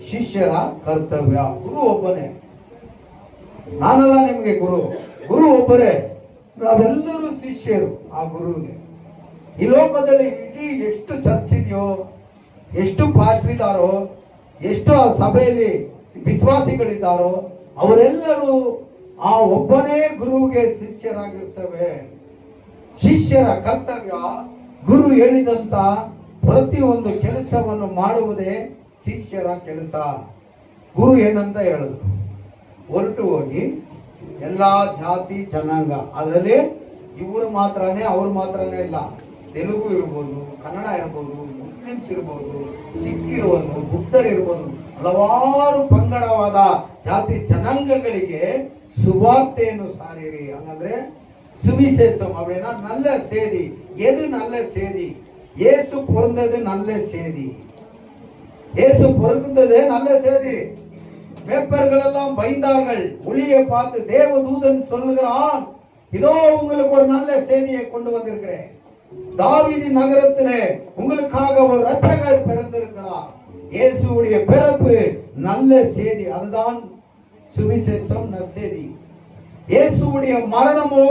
ಶಿಷ್ಯರ ಕರ್ತವ್ಯ. ಗುರು ಒಬ್ಬನೇ, ನಾನಲ್ಲ ನಿಮಗೆ ಗುರು, ಗುರು ಒಬ್ಬರೇ. ನಾವೆಲ್ಲರೂ ಶಿಷ್ಯರು ಆ ಗುರುವಿಗೆ. ಈ ಲೋಕದಲ್ಲಿ ಇಡೀ ಎಷ್ಟು ಚರ್ಚ್ ಇದೆಯೋ, ಎಷ್ಟು ಪಾಸ್ಟರ್ ಇದ್ದಾರೋ, ಎಷ್ಟು ಆ ಸಭೆಯಲ್ಲಿ ವಿಶ್ವಾಸಿಗಳಿದ್ದಾರೋ, ಅವರೆಲ್ಲರೂ ಆ ಒಬ್ಬನೇ ಗುರುವಿಗೆ ಶಿಷ್ಯರಾಗಿರ್ತವೆ. ಶಿಷ್ಯರ ಕರ್ತವ್ಯ ಗುರು ಹೇಳಿದಂತ ಪ್ರತಿಯೊಂದು ಕೆಲಸವನ್ನು ಮಾಡುವುದೇ ಶಿಷ್ಯರ ಕೆಲಸ. ಗುರು ಏನಂತ ಹೇಳಿದ್ರು? ಹೊರಟು ಹೋಗಿ ಎಲ್ಲ ಜಾತಿ ಜನಾಂಗ, ಅದರಲ್ಲಿ ಇವರು ಮಾತ್ರನೇ ಅವ್ರು ಮಾತ್ರನೇ ಇಲ್ಲ, ತೆಲುಗು ಇರ್ಬೋದು, ಕನ್ನಡ ಇರ್ಬೋದು, ಮುಸ್ಲಿಮ್ಸ್ ಇರ್ಬೋದು, ಸಿಖ್ ಇರ್ಬೋದು, ಬುದ್ಧರು ಇರ್ಬೋದು, ಹಲವಾರು ಪಂಗಡವಾದ ಜಾತಿ ಜನಾಂಗಗಳಿಗೆ ಸುವಾರ್ತೆಯನ್ನು ಸಾರಿರಿ. ಹಂಗಂದ್ರೆ சுவிசேஷம் அப்படின்னா நல்ல செய்தி. எது நல்ல செய்தி? இயேசு பிறந்தது நல்ல செய்தி. இயேசு பிறந்தது நல்ல செய்தி. மேப்பர்கள் எல்லாம் பயந்தார்கள். ஒளியை பார்த்து தேவதூதன் சொல்லுகிறான், இதோ உங்களுக்கு ஒரு நல்ல செய்தியை கொண்டு வந்திருக்கிறேன். தாவீது நகரத்திலே உங்களுக்காக ஒரு இரட்சகர் பிறந்திருக்கிறார். இயேசுவுடைய பிறப்பு நல்ல செய்தி. அதுதான் சுவிசேஷம், நற்செய்தி. இயேசுவுடைய மரணமோ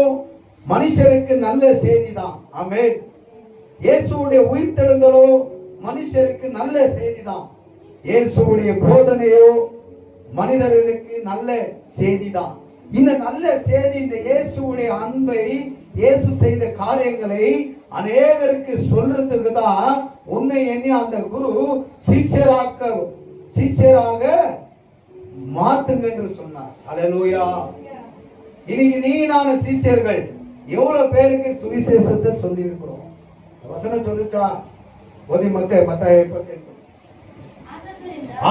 மனுஷருக்கு நல்ல செய்தி தான். ஆமென். இயேசுவுடைய உயிர்த்தெழுந்தலோ மனுஷருக்கு நல்ல செய்தி தான். இயேசுவுடைய போதனையோ மனிதர்களுக்கு நல்ல செய்தி தான். இந்த நல்ல செய்தி, இந்த இயேசுவுடைய அன்பை, இயேசு செய்த காரியங்களை அநேகருக்கு சொல்றதுக்கு தான் உன்னை எண்ணி அந்த குரு சிஷ்யராக மாத்துங்க என்று சொன்னார். அல்லேலூயா. இன்னைக்கு நீ நான் சிஷ்யர்கள் எவ்வளவு பேருக்கு சுவிசேஷத்தை சொல்லி இருக்கிறோம்? வசனம் சொல்லுச்சா? ஓதி மத்தாಯ 28.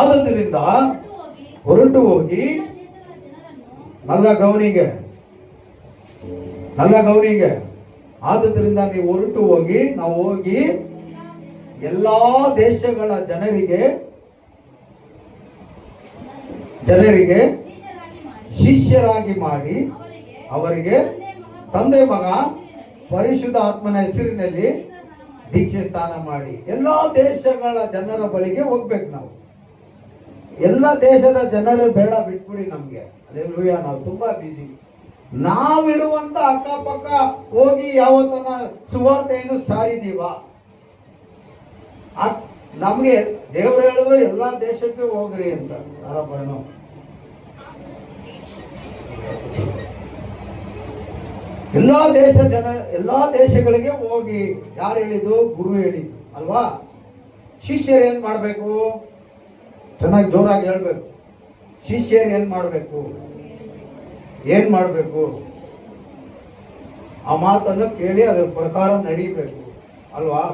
ಆದದರಿಂದ ಹೊರಟು ಹೋಗಿ, நல்ல கவனிங்க, ಆದದರಿಂದ ನೀವು ಹೊರಟು ಹೋಗಿ, ನಾವು ಹೋಗಿ ಎಲ್ಲಾ ದೇಶಗಳ ಜನರಿಗೆ ಶಿಷ್ಯರಾಗಿ ಮಾಡಿ ಅವರಿಗೆ ತಂದೆ ಮಗ ಪರಿಶುದ್ಧ ಆತ್ಮನ ಹೆಸರಿನಲ್ಲಿ ದೀಕ್ಷೆ ಸ್ನಾನ ಮಾಡಿ. ಎಲ್ಲಾ ದೇಶಗಳ ಜನರ ಬಳಿಗೆ ಹೋಗ್ಬೇಕು ನಾವು. ಎಲ್ಲ ದೇಶದ ಜನರು ಬೇಡ, ಬಿಟ್ಬಿಡಿ ನಮ್ಗೆ. ಅಲ್ಲೆಲ್ಲೂಯ್ಯ, ನಾವು ತುಂಬಾ ಬಿಸಿ. ನಾವಿರುವಂತ ಅಕ್ಕಪಕ್ಕ ಹೋಗಿ ಯಾವತ್ತನ ಸುವಾರ್ತೆಯನ್ನು ಸಾರಿದೀವ? ನಮ್ಗೆ ದೇವರು ಹೇಳಿದ್ರು ಎಲ್ಲಾ ದೇಶಕ್ಕೆ ಹೋಗ್ರಿ ಅಂತ. ಯಾರಪ್ಪನೋ ಎಲ್ಲಾ ದೇಶಗಳಿಗೆ ಹೋಗಿ. ಯಾರು ಹೇಳಿದ್ದು? ಗುರು ಹೇಳಿದ್ದು ಅಲ್ವಾ? ಶಿಷ್ಯರು ಏನ್ ಮಾಡ್ಬೇಕು? ಚೆನ್ನಾಗಿ ಜೋರಾಗಿ ಹೇಳ್ಬೇಕು. ಶಿಷ್ಯರು ಏನ್ ಮಾಡ್ಬೇಕು? ಆ ಮಾತನ್ನು ಕೇಳಿ ಅದರ ಪ್ರಕಾರ ನಡಿಬೇಕು ಅಲ್ವಾ?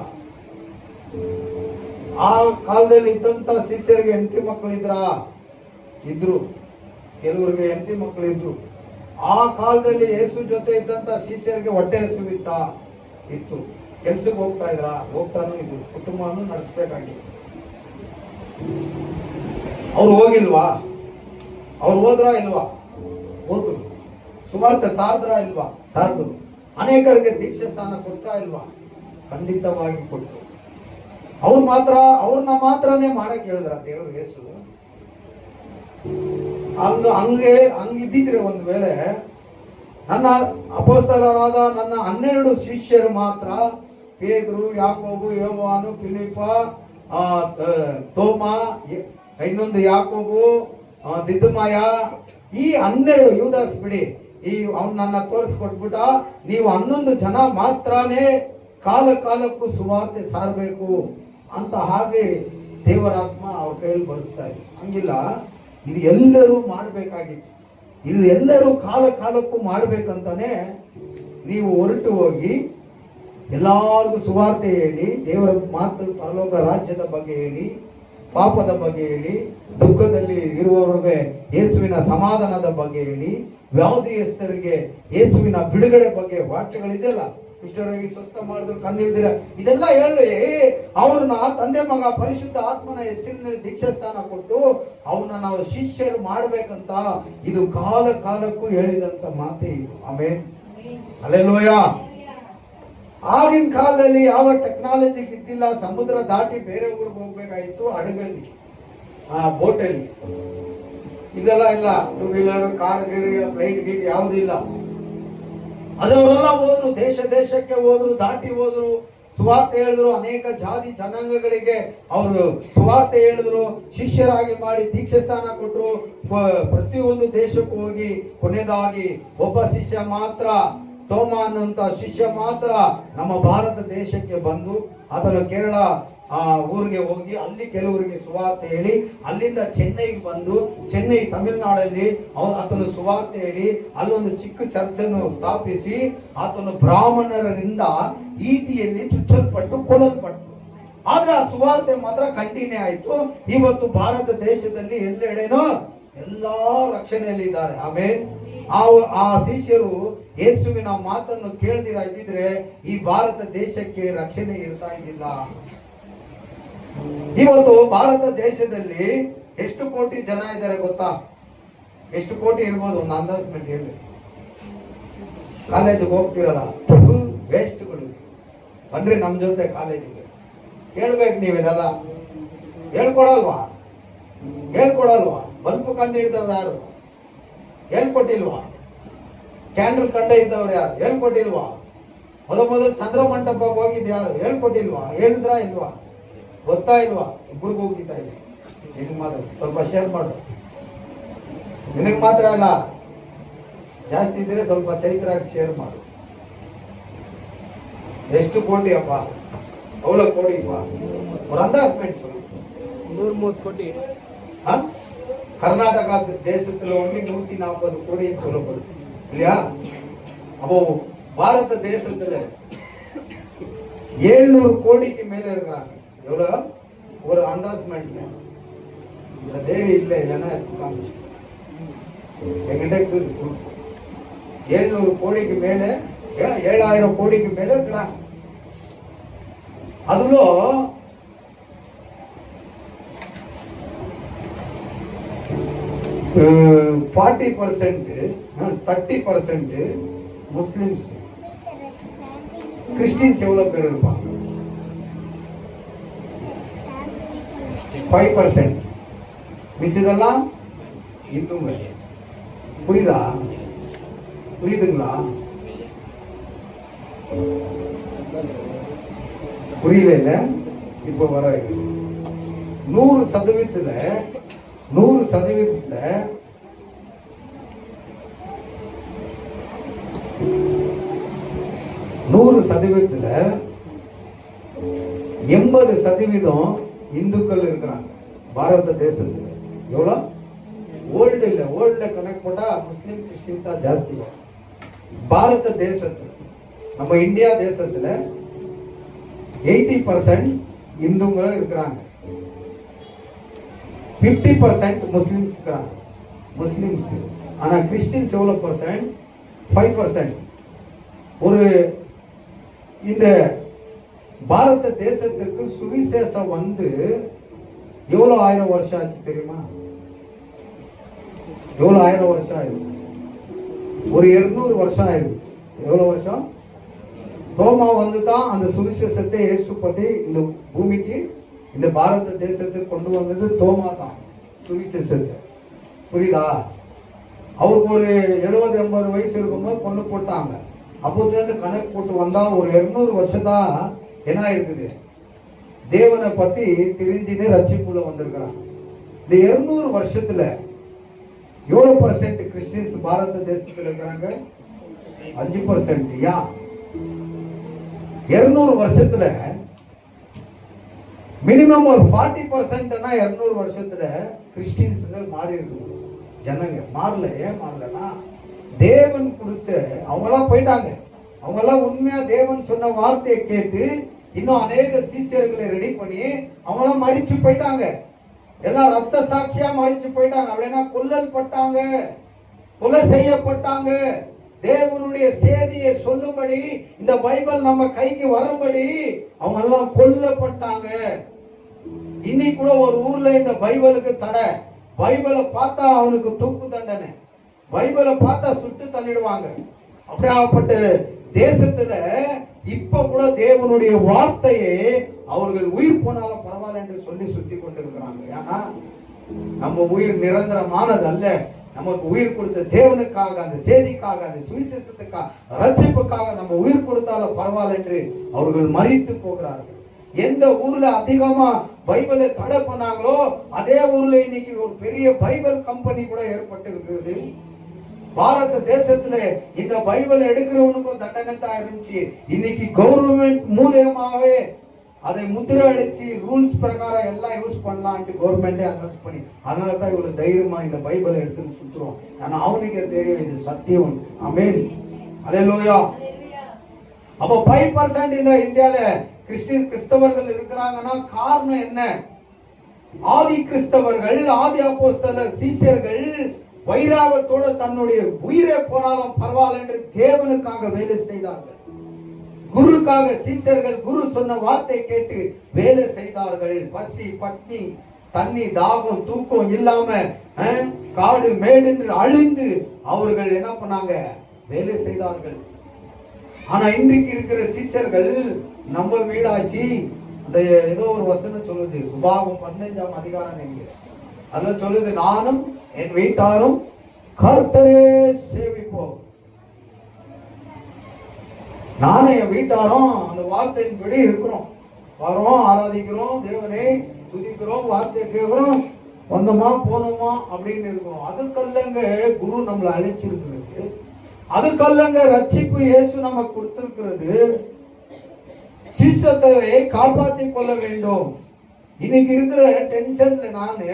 ಆ ಕಾಲದಲ್ಲಿ ಇದ್ದಂತ ಶಿಷ್ಯರಿಗೆ ಹೆಂಡತಿ ಮಕ್ಕಳಿದ್ರ? ಇದ್ರು. ಕೆಲವರಿಗೆ ಹೆಂಡತಿ ಮಕ್ಕಳು ಇದ್ರು. ಆ ಕಾಲದಲ್ಲಿ ಯೇಸು ಜೊತೆ ಇದ್ದಂತ ಶಿಷ್ಯರಿಗೆ ಹೊಟ್ಟೆ ಇತ್ತು. ಕೆಲ್ಸಕ್ಕೆ ಹೋಗ್ತಾನೂ ಇದ್ರು. ಕುಟುಂಬವನ್ನು ನಡೆಸಬೇಕಾಗಿತ್ತು. ಅವ್ರು ಹೋಗಿಲ್ವಾ? ಅವ್ರು ಹೋದ್ರಾ ಇಲ್ವಾ? ಹೋದ್ರು. ಸುವಾರ್ತೆ ಸಾರ್ದ್ರ ಇಲ್ವಾ? ಸಾರ್ದ್ರು. ಅನೇಕರಿಗೆ ದೀಕ್ಷೆ ಸ್ಥಾನ ಕೊಟ್ರಾ ಇಲ್ವಾ? ಖಂಡಿತವಾಗಿ ಕೊಟ್ರು. ಅವ್ರನ್ನ ಮಾತ್ರನೇ ಮಾಡಕ್ ಹೇಳಿದ್ರ ದೇವರು ಯೇಸು? ಹಂಗಿದ್ದಿದ್ರೆ ಒಂದು ವೇಳೆ ನನ್ನ ಅಪೊಸ್ತಲರಾದ ನನ್ನ 12 ಶಿಷ್ಯರು ಮಾತ್ರ, ಪೇದ್ರು, ಯಾಕೋಬು, ಯೋವಾನು, ಫಿಲಿಪ, ತೋಮ, ಇನ್ನೊಂದು ಯಾಕೋಬು, ದಿದುಮಯ, ಈ 12 ಯೂದಾಸ್ ಬಿಡಿ, ಅವ್ನು ನನ್ನ ತೋರಿಸ್ಕೊಟ್ಬಿಟ್ಟ. ನೀವು 11 ಜನ ಮಾತ್ರನೇ ಕಾಲಕ್ಕೂ ಸುವಾರ್ತೆ ಸಾರಬೇಕು ಅಂತ. ಹಾಗೆ ದೇವರಾತ್ಮ ಅವ್ರ ಕೈಯಲ್ಲಿ ಬರೆಸ್ತಾ ಇದ್ರು. ಹಂಗಿಲ್ಲ, ಇದು ಎಲ್ಲರೂ ಮಾಡಬೇಕಾಗಿತ್ತು. ಇದು ಎಲ್ಲರೂ ಕಾಲಕ್ಕೂ ಮಾಡಬೇಕಂತಾನೆ ನೀವು ಹೊರಟು ಹೋಗಿ ಎಲ್ಲರಿಗೂ ಸುವಾರ್ತೆ ಹೇಳಿ, ದೇವರ ಮಾತು, ಪರಲೋಕ ರಾಜ್ಯದ ಬಗ್ಗೆ ಹೇಳಿ, ಪಾಪದ ಬಗ್ಗೆ ಹೇಳಿ, ದುಃಖದಲ್ಲಿ ಇರುವವರಿಗೆ ಯೇಸುವಿನ ಸಮಾಧಾನದ ಬಗ್ಗೆ ಹೇಳಿ, ವ್ಯಾಧಿಯಸ್ಥರಿಗೆ ಯೇಸುವಿನ ಬಿಡುಗಡೆ ಬಗ್ಗೆ ವಾಕ್ಯಗಳಿದೆಯಲ್ಲ, ಕುಷ್ಠರೋಗಿ ಸ್ವಸ್ಥ ಮಾಡಿದ್ರು, ಕಣ್ಣಿಲ್ದಿರ, ಇದೆಲ್ಲ ಹೇಳಿ ಅವ್ರನ್ನ ತಂದೆ ಮಗ ಪರಿಶುದ್ಧ ಆತ್ಮನ ಹೆಸರಿನಲ್ಲಿ ದೀಕ್ಷಾ ಸ್ಥಾನ ಕೊಟ್ಟು ಅವ್ರನ್ನ ನಾವು ಶಿಷ್ಯರು ಮಾಡ್ಬೇಕಂತ ಇದು ಕಾಲಕ್ಕೂ ಹೇಳಿದಂತ ಮಾತೇ ಇದು. ಆಮೇಲೆ ಹಲ್ಲೆಲೂಯ. ಆಗಿನ ಕಾಲದಲ್ಲಿ ಯಾವ ಟೆಕ್ನಾಲಜಿ ಇದ್ದಿಲ್ಲ. ಸಮುದ್ರ ದಾಟಿ ಬೇರೆ ಊರಿಗೆ ಹೋಗ್ಬೇಕಾಗಿತ್ತು ಹಡಗಲ್ಲಿ, ಬೋಟಲ್ಲಿ. ಇದೆಲ್ಲ ಇಲ್ಲ. 2 ವೀಲರ್, ಕಾರ್ ಗೀರ್, ಫ್ಲೈಟ್ ಗೀಟ್ ಯಾವುದೂ ಇಲ್ಲ. ಅದರವರೆಲ್ಲ ಹೋದ್ರು, ದೇಶಕ್ಕೆ ಹೋದ್ರು, ದಾಟಿ ಹೋದ್ರು, ಸುವಾರ್ತೆ ಹೇಳಿದ್ರು. ಅನೇಕ ಜಾತಿ ಜನಾಂಗಗಳಿಗೆ ಅವರು ಸುವಾರ್ತೆ ಹೇಳಿದ್ರು, ಶಿಷ್ಯರಾಗಿ ಮಾಡಿ ದೀಕ್ಷೆ ಸ್ಥಾನ ಕೊಟ್ಟರು. ಪ್ರತಿಯೊಂದು ದೇಶಕ್ಕೂ ಹೋಗಿ ಕೊನೆಯದಾಗಿ ಒಬ್ಬ ಶಿಷ್ಯ ಮಾತ್ರ, ತೋಮ ಅನ್ನುವಂಥ ಶಿಷ್ಯ ಮಾತ್ರ ನಮ್ಮ ಭಾರತ ದೇಶಕ್ಕೆ ಬಂದು ಆತನು ಕೇರಳ ಊರಿಗೆ ಹೋಗಿ ಅಲ್ಲಿ ಕೆಲವರಿಗೆ ಸುವಾರ್ತೆ ಹೇಳಿ, ಅಲ್ಲಿಂದ ಚೆನ್ನೈಗೆ ಬಂದು, ಚೆನ್ನೈ ತಮಿಳುನಾಡಲ್ಲಿ ಆತನು ಸುವಾರ್ತೆ ಹೇಳಿ ಅಲ್ಲೊಂದು ಚಿಕ್ಕ ಚರ್ಚನ್ನು ಸ್ಥಾಪಿಸಿ ಆತನು ಬ್ರಾಹ್ಮಣರಿಂದ ಈಟಿಯಲ್ಲಿ ಚುಚ್ಚಲ್ಪಟ್ಟು ಕೊಲ್ಲಲ್ಪಟ್ಟು. ಆದ್ರೆ ಆ ಸುವಾರ್ತೆ ಮಾತ್ರ ಕಂಟಿನ್ಯೂ ಆಯ್ತು. ಇವತ್ತು ಭಾರತ ದೇಶದಲ್ಲಿ ಎಲ್ಲೆಡೆನೋ ಎಲ್ಲಾ ರಕ್ಷಣೆಯಲ್ಲಿದ್ದಾರೆ. ಆಮೇಲೆ ಆ ಶಿಷ್ಯರು ಯೇಸುವಿನ ಮಾತನ್ನು ಕೇಳ್ದಿರ ಇದ್ದಿದ್ರೆ ಈ ಭಾರತ ದೇಶಕ್ಕೆ ರಕ್ಷಣೆ ಇರ್ತಾ ಇದ್ದಿಲ್ಲ. ಇವತ್ತು ಭಾರತ ದೇಶದಲ್ಲಿ ಎಷ್ಟು ಕೋಟಿ ಜನ ಇದ್ದಾರೆ ಗೊತ್ತಾ? ಎಷ್ಟು ಕೋಟಿ ಇರ್ಬೋದು? ಒಂದು ಅಂದಾಜ್ಮೆಂಟ್ ಹೇಳಿ. ಕಾಲೇಜಿಗೆ ಹೋಗ್ತಿರಲ್ಲ, ವೇಸ್ಟ್ಗಳು, ಬನ್ರಿ ನಮ್ಮ ಜೊತೆ ಕಾಲೇಜಿಗೆ. ಕೇಳ್ಬೇಕು ನೀವು ಇದೆಲ್ಲ. ಹೇಳ್ಕೊಡಲ್ವಾ? ಬಲ್ಪ್ ಕಂಡು ಹಿಡಿದವ್ರು ಯಾರು? ಹೇಳ್ಕೊಟ್ಟಿಲ್ವಾ? ಕ್ಯಾಂಡಲ್ ಕಂಡು ಹಿಡಿದವ್ರು ಯಾರು? ಹೇಳ್ಕೊಟ್ಟಿಲ್ವಾ? ಮೊದಲು ಚಂದ್ರಮಂಟಪಕ್ಕೆ ಹೋಗಿದ್ದು ಯಾರು? ಹೇಳ್ಕೊಟ್ಟಿಲ್ವಾ? ಹೇಳಿದ್ರಾ ಇಲ್ವಾ? ಗೊತ್ತಾ ಇಲ್ವಾ? ಇಬ್ಬರಿಗೂ ಹೋಗಿತ್ತಾ ಇದೆ. ನಿನಗೆ ಮಾತ್ರ ಸ್ವಲ್ಪ ಶೇರ್ ಮಾಡು. ನಿನಗೆ ಮಾತ್ರ ಅಲ್ಲ, ಜಾಸ್ತಿ ಇದ್ರೆ ಸ್ವಲ್ಪ ಚೈತ್ರಾಗಿ ಶೇರ್ ಮಾಡು. ಎಷ್ಟು ಕೋಟಿ ಅಪ್ಪ? ಅವಳ ಕೋಟಿಪ್ಪ. ஒரு அந்தாஸ்மெண்ட் சொல்லு. 130 கோடி. கர்நாடகா தேசத்துல ஒண்ணு 140 கோடின்னு சொல்லப்படுது இல்லையா? அப்போ பாரத தேசத்துல 700 கோடிக்கு மேல இருக்கிறாங்க. எவ்வளவு? ஒரு அந்தாஸ்மெண்ட்ல இந்த டேரி இல்லைன்னா எடுத்து காமிச்சு என்கிட்ட 700 கோடிக்கு மேல 7000 கோடிக்கு மேல இருக்கிறாங்க. அதுல 40%, 30% முஸ்லிம்ஸ். கிறிஸ்டின்ஸ் எவ்வளவு பேர் இருப்பாங்க? 5%. மிச்சதெல்லாம் இந்துங்க. புரியுதா? புரியுதுங்களா? புரியல இல்ல? இப்ப வர 100% 100% 80% இந்துக்கள் இருக்கிறாங்க பாரத தேசத்துல. எவ்வளோ? வேர்ல்டுல கனெக்ட் பண்ணா முஸ்லிம் கிறிஸ்டின் தான் ஜாஸ்தி வரும். பாரத தேசத்துல, நம்ம இந்தியா தேசத்துல 80% இந்துங்களும் இருக்கிறாங்க, 50% முஸ்லிம்ஸ் இருக்கிறாங்க. முஸ்லிம்ஸ். ஆனா கிறிஸ்டின்ஸ் எவ்வளவு பர்சன்ட்? 5%. ஒரு இந்த பாரத தேசத்திற்கு சுவிசேஷம் வந்து எவ்வளவு 1000 வருஷம் ஆச்சு தெரியுமா? எவ்வளவு 1000 வருஷம் ஆயிருக்கு? ஒரு 200 வருஷம் ஆயிருக்கு. எவ்வளவு வருஷம்? தோமா வந்து தான் அந்த சுவிசேஷத்தை இயேசு பத்தி இந்த பூமிக்கு, இந்த பாரத தேசத்துக்கு கொண்டு வந்தது தோமா தான், சுவிசேஷத்தை. புரியுதா? அவருக்கு ஒரு 70-80 வயசு இருக்கும்போது கொண்டு போட்டாங்க. அப்போதுலேருந்து கணக்கு போட்டு வந்தா ஒரு 200 வருஷம் தான் என்ன இருக்குது, தேவனை பத்தி தெரிஞ்சுன்னு ரட்சிப்புல வந்திருக்கிறாங்க. இந்த 200 வருஷத்துல எவ்வளவு பர்சன்ட் கிறிஸ்டின்ஸ் பாரத தேசத்துல இருக்கிறாங்க? 5%. யா 200 வருஷத்துல மினிமம் ஒரு 40%னா 200 வருஷத்துல கிறிஸ்டின்ஸுங்க மாறி இருக்கணும். ஜனங்க மாறல. ஏன் மாறலன்னா தேவன் கொடுத்த, அவங்கெல்லாம் போயிட்டாங்க. அவங்கெல்லாம் உண்மையா தேவன் சொன்ன வார்த்தையை கேட்டு இன்னும் அநேக சீஷர்களை ரெடி பண்ணி அவங்கெல்லாம் மரிச்சு போயிட்டாங்க. எல்லாம் ரத்த சாட்சியா மரிச்சு போயிட்டாங்க. அப்படின்னா கொல்லல் பட்டாங்க, கொலை செய்யப்பட்டாங்க. தேவனுடைய செய்தியை சொல்லும்படி, இந்த பைபிள் நம்ம கைக்கு வரும்படி அவங்க எல்லாம் கொல்லப்பட்டாங்க. இன்னைக்கு கூட ஒரு ஊர்ல இந்த பைபிளுக்கு தடை. பைபிளை பார்த்தா அவனுக்கு தூக்கு தண்டனை, பைபிளை பார்த்தா சுட்டு தள்ளிடுவாங்க. அப்படியாப்பட்ட தேசத்துல இப்ப கூட தேவனுடைய வார்த்தையை அவர்கள் உயிர் போனாலும் பரவாயில்ல என்று சொல்லி சுத்தி கொண்டிருக்கிறாங்க. ஏன்னா நம்ம உயிர் நிரந்தரமானது அல்ல. நமக்கு உயிர் கொடுத்த தேவனுக்காக, அந்த செய்திக்காக, அந்த சுவிசேஷத்துக்காக, ரட்சிப்புக்காக நம்ம உயிர் கொடுத்தாலும் பரவாயில்ல என்று அவர்கள் மரித்து போகிறார்கள். எந்த ஊர்ல அதிகமா பைபிளை தடை பண்ணாங்களோ அதே ஊர்ல இன்னைக்கு ஒரு பெரிய பைபிள் கம்பெனி கூட ஏற்பட்டு இருக்கிறது. பாரத தேசத்துல இந்த பைபிள் எடுக்கிறவனுக்கும் தண்டனை தான் இருந்துச்சு. இன்னைக்கு கவர்மெண்ட் மூலியமாவே அதை முத்திரை அடிச்சு ரூல்ஸ் பிரகாரம் எல்லாம் யூஸ் பண்ணலான்ட்டு கவர்மெண்டே அனௌன்ஸ் பண்ணி, அதனால தான் இவ்வளவு தைரியமா இந்த பைபிளை எடுத்துன்னு சுத்துறோம். ஆனா அவனுக்கே தெரியும் இது சத்தியம். ஆமென், அல்லேலூயா. அப்போ 5% இந்த இந்தியால கிறிஸ்தவர்கள் இருக்கிறாங்கன்னா காரணம் என்ன? ஆதி கிறிஸ்தவர்கள், ஆதி அப்போஸ்தலர், சீஷர்கள் வைராகத்தோட தன்னுடைய உயிரே போனாலும் பரவாயில்ல என்று தேவனுக்காக வேலை செய்தார்கள். குருக்காக சீஷர்கள் குரு சொன்ன வார்த்தை கேட்டு வேலை செய்தார்கள். பசி பட்னி தண்ணி தாகம் தூக்கம் இல்லாம காடு மேடு என்று அழிந்து அவர்கள் என்ன பண்ணாங்க? வேலை செய்தார்கள். ஆனா இன்றைக்கு இருக்கிற சீஷர்கள் நம்ம வீடாச்சு. அந்த ஏதோ ஒரு வசனம் சொல்லுது, உபாகம் 15ஆம் அதிகாரம் நினைக்கிறேன். அதுல சொல்லுது, நானும் என் வீட்டாரும் கர்த்தரே சேவிப்போம். நானும் என் வீட்டாரும் அந்த வார்த்தையின்படி இருக்கிறோம். வரோம், ஆராதிக்கிறோம், தேவனை துதிக்கிறோம், வார்த்தையை கேட்கிறோம், வந்தோமா போனோமா அப்படின்னு இருக்கிறோம். அதுக்கல்லங்க குரு நம்மளை அழைச்சிருக்கிறது. அதுக்கல்லங்க ரட்சிப்பு இயேசு நமக்கு கொடுத்திருக்கிறது. சிஷ்யத்தை காப்பாற்றி கொள்ள வேண்டும். இன்னைக்கு இருக்கிற டென்ஷன்ல நானு,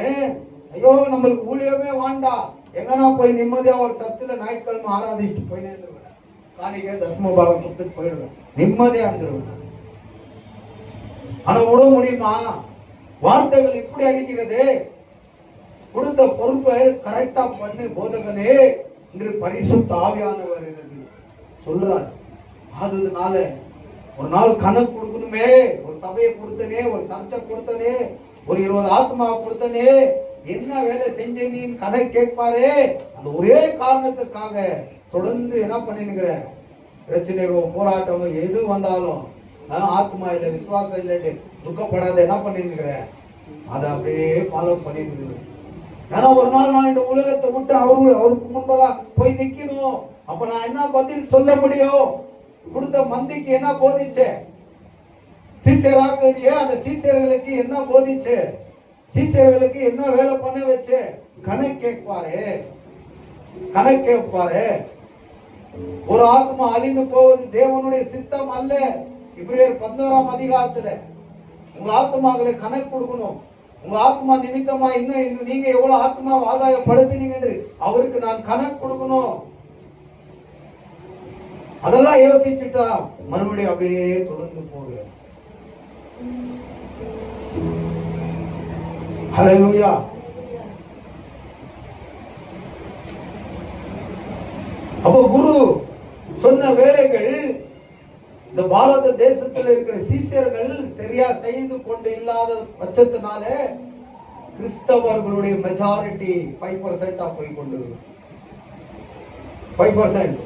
ஐயோ நம்மளுக்கு ஊழியமே வாண்டா, எங்கன்னா போய் நிம்மதியா ஒரு சர்ச்சில் ஞாயிற்றுக்கிழமை ஆராதிச்சுட்டு போய் நேர்ந்துருவேன், காணிக்கை தசம பாகம் கொடுத்துட்டு போயிடுவேன், நிம்மதியா இருந்துருவேன். ஆனா விட முடியுமா? வார்த்தைகள் இப்படி அடிக்கிறது. கொடுத்த பொறுப்பை கரெக்டா பண்ணு போதகனே என்று பரிசுத்த ஆவியானவர் எனக்கு சொல்றாரு. அதனால ஒரு நாள் கணக்கு கொடுக்கணுமே, ஒரு சபையை கொடுத்தனே, ஒரு சர்ச்சை கொடுத்தனே, ஒரு 20 ஆத்மா கொடுத்தனே, என்ன வேலை செஞ்ச நீ கணக்கு கேட்பாரே. அந்த ஒரே காரணத்துக்காக தொடர்ந்து என்ன பண்ணினுக்கிற, பிரச்சனைகளோ போராட்டமோ எது வந்தாலும் ஆத்மா இல்லை விசுவாசம் இல்லைன்னு துக்கப்படாத என்ன பண்ணிருக்கிற, அதை அப்படியே ஃபாலோ பண்ணிருக்கிற. ஏன்னா ஒரு நாள் நான் இந்த உலகத்தை விட்டு அவருக்கு முன்பதான் போய் நிக்கணும். அப்ப நான் என்ன பதில் சொல்ல முடியும்? கொடுத்த மந்திக்கு என்ன போதிச்சே? சீசராக்கிய அந்த சீசர்களுக்கு என்ன போதிச்சே? சீசர்களுக்கு என்ன வேலை பண்ண வச்சே? கணக்கு கேட்பாரு. ஒரு ஆத்மா அழிந்து போவது தேவனுடைய சித்தம் அல்ல. இப்ரேயர் 11ஆம் அதிகாரத்துல உங்க ஆத்மாக்களை கணக்கு கொடுக்கணும். உங்க ஆத்மா நிமித்தமா இன்னும் நீங்க எவ்வளவு ஆத்மா ஆதாயப்படுத்தினீங்க என்று அவருக்கு நான் கணக்கு கொடுக்கணும். அதெல்லாம் யோசிச்சுட்டா மறுபடியும் அப்படியே தொடர்ந்து போகிறேன். ஹல்லேலூயா. அப்போ குரு சொன்ன வேலைகள் இந்த பாரத தேசத்தில் இருக்கிற சீசர்கள் சரியா செய்து கொண்டு இல்லாத பட்சத்தினால கிறிஸ்தவர்களுடைய மெஜாரிட்டி 5% போய் கொண்டிருக்கு. 5%.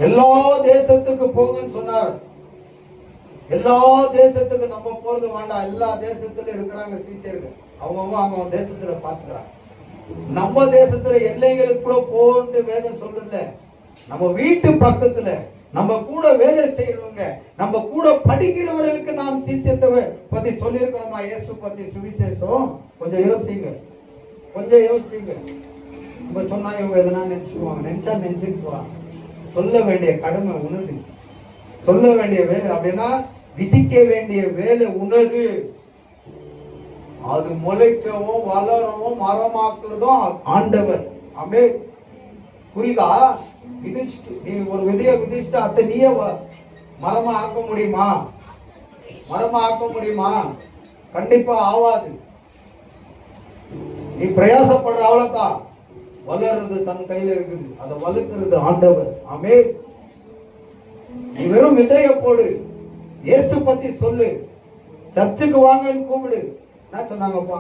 எல்லா தேசத்துக்கு போங்கன்னு சொன்னார். எல்லா தேசத்துக்கு நம்ம போறது வேண்டாம். எல்லா தேசத்துல இருக்கிறாங்க சீசர்கள், அவங்க தேசத்துல பாத்துக்கிறாங்க. நம்ம தேசத்துல எல்லைகளுக்கு கூட போன்னு வேதம் சொல்றதுல, நம்ம வீட்டு பக்கத்துல நம்ம கூட வேலை செய்யறவங்க, நம்ம கூட படிக்கிறவர்களுக்கு நாம் சீசத்தை பத்தி சொல்லியிருக்கிறோமா? இயேசு பத்தி சுவிசேஷம் கொஞ்சம் யோசிங்க. நம்ம சொன்னா இவங்க எதனா நினைச்சுக்குவாங்க. நினைச்சிட்டு போறாங்க. சொல்ல வேண்டிய கடமை உனது, சொல்ல வேண்டிய வேலை அப்படின்னா விதிக்க வேண்டிய வேலை உனது. அது முளைக்கவும் வளரவும் மரமாக்குறதும் ஆண்டவர். ஆமே, புரியுதா? விதிச்சுட்டு நீ ஒரு விதைய விதிச்சுட்டு அத்தை நீயே மரமா ஆக்க முடியுமா? கண்டிப்பா ஆவாது. நீ பிரயாசப்படுற அவ்வளவுதான். வளர்றது தன் கையில இருக்குது, அதை வளர்க்கிறது ஆண்டவர். ஆமே, நீ வெறும் விதைய போடு, இயேசு பத்தி சொல்லு, சர்ச்சுக்கு வாங்கன்னு கூப்பிடு. என்ன சொன்னாங்கப்பா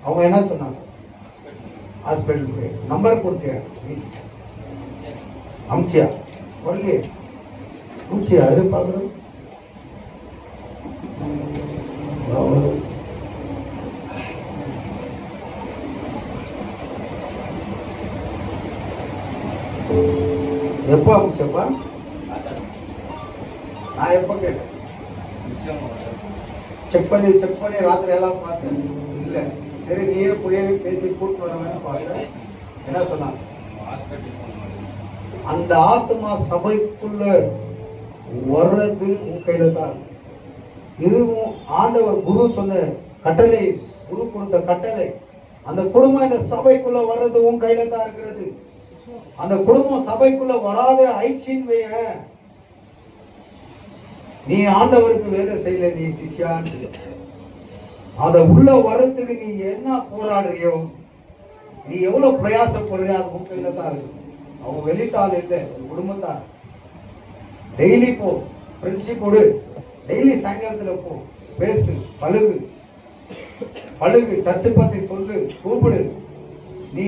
அவங்க என்ன சொன்னாங்க? ஹாஸ்பிட்டல் போய் நம்பர் கொடுத்தியா? அமிச்சியா? வரலையே. அமிச்சியா? இரு பார்க்குறேன். எப்போ அமிச்சப்பா? நான் எப்போ கேட்டேன்? செக் பண்ணி ராத்திரி எல்லாம் பார்த்தேன். இல்லை, சரி நீயே போய் பேசி கூட்டு வரவேன்னு பார்த்தேன். என்ன சொன்னாங்க? அந்த ஆத்மா சபைக்குள்ள வர்றது உன் கையில தான். இதுவும் ஆண்டவர் குரு சொன்ன கட்டளை, குரு கொடுத்த கட்டளை. அந்த குடும்பம் இந்த சபைக்குள்ள வர்றது உன் கையில தான் இருக்கிறது. அந்த குடும்பம் சபைக்குள்ள வராத ஆயிடுச்சின்னு வைய, நீ ஆண்டவருக்கு வேலை செய்யல, நீ சிஷ்யான்னு. அத உள்ள வர்றதுக்கு நீ என்ன போராடுறியோ, நீ எவ்வளவு பிரயாசப்படுறியோ, அது உன் கையில தான் இருக்கு. அவங்க வெளித்தாள் இல்லை, குடும்பத்தார். டெய்லி போ, ஃப்ரெண்ட்ஷிப் கொடு, டெய்லி சாயங்காலத்துல போ, பேசு, பழகு, சர்ச்சை பத்தி சொல்லு, கூப்பிடு. நீ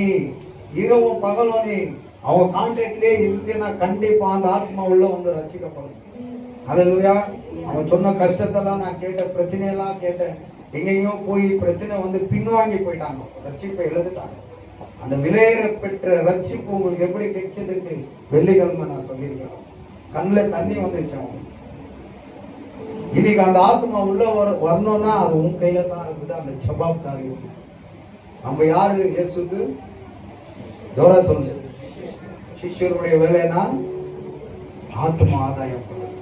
இரவும் பகலும் நீ அவங்க கான்டாக்ட்லயே இருந்தேன்னா கண்டிப்பா அந்த ஆத்மா உள்ள வந்து ரட்சிக்கப்படும். ஹல்லேலூயா. அவன் சொன்ன கஷ்டத்தெல்லாம் நான் கேட்டேன், பிரச்சனையெல்லாம் கேட்டேன். எங்கெங்கயோ போய் பிரச்சனை வந்து பின்வாங்கி போயிட்டாங்க, ரட்சிப்பை எழுதுட்டாங்க. அந்த விலையேற பெற்ற ரட்சிப்பு உங்களுக்கு எப்படி கிடைச்சதுன்னு வெள்ளிக்கிழமை நான் சொல்லியிருக்கிறேன். கண்ணில் தண்ணி வந்துச்சு அவங்க. இன்னைக்கு அந்த ஆத்மா உள்ள வரணும்னா அது உன் கையில தான் இருக்குது. அந்த ஜவாப்தாரி நம்ம யாரு? இயேசுக்கு ஜோரா சொல்லு. சிஷ்யருடைய வேலைனா ஆத்மா ஆதாயம் பண்ணுறது,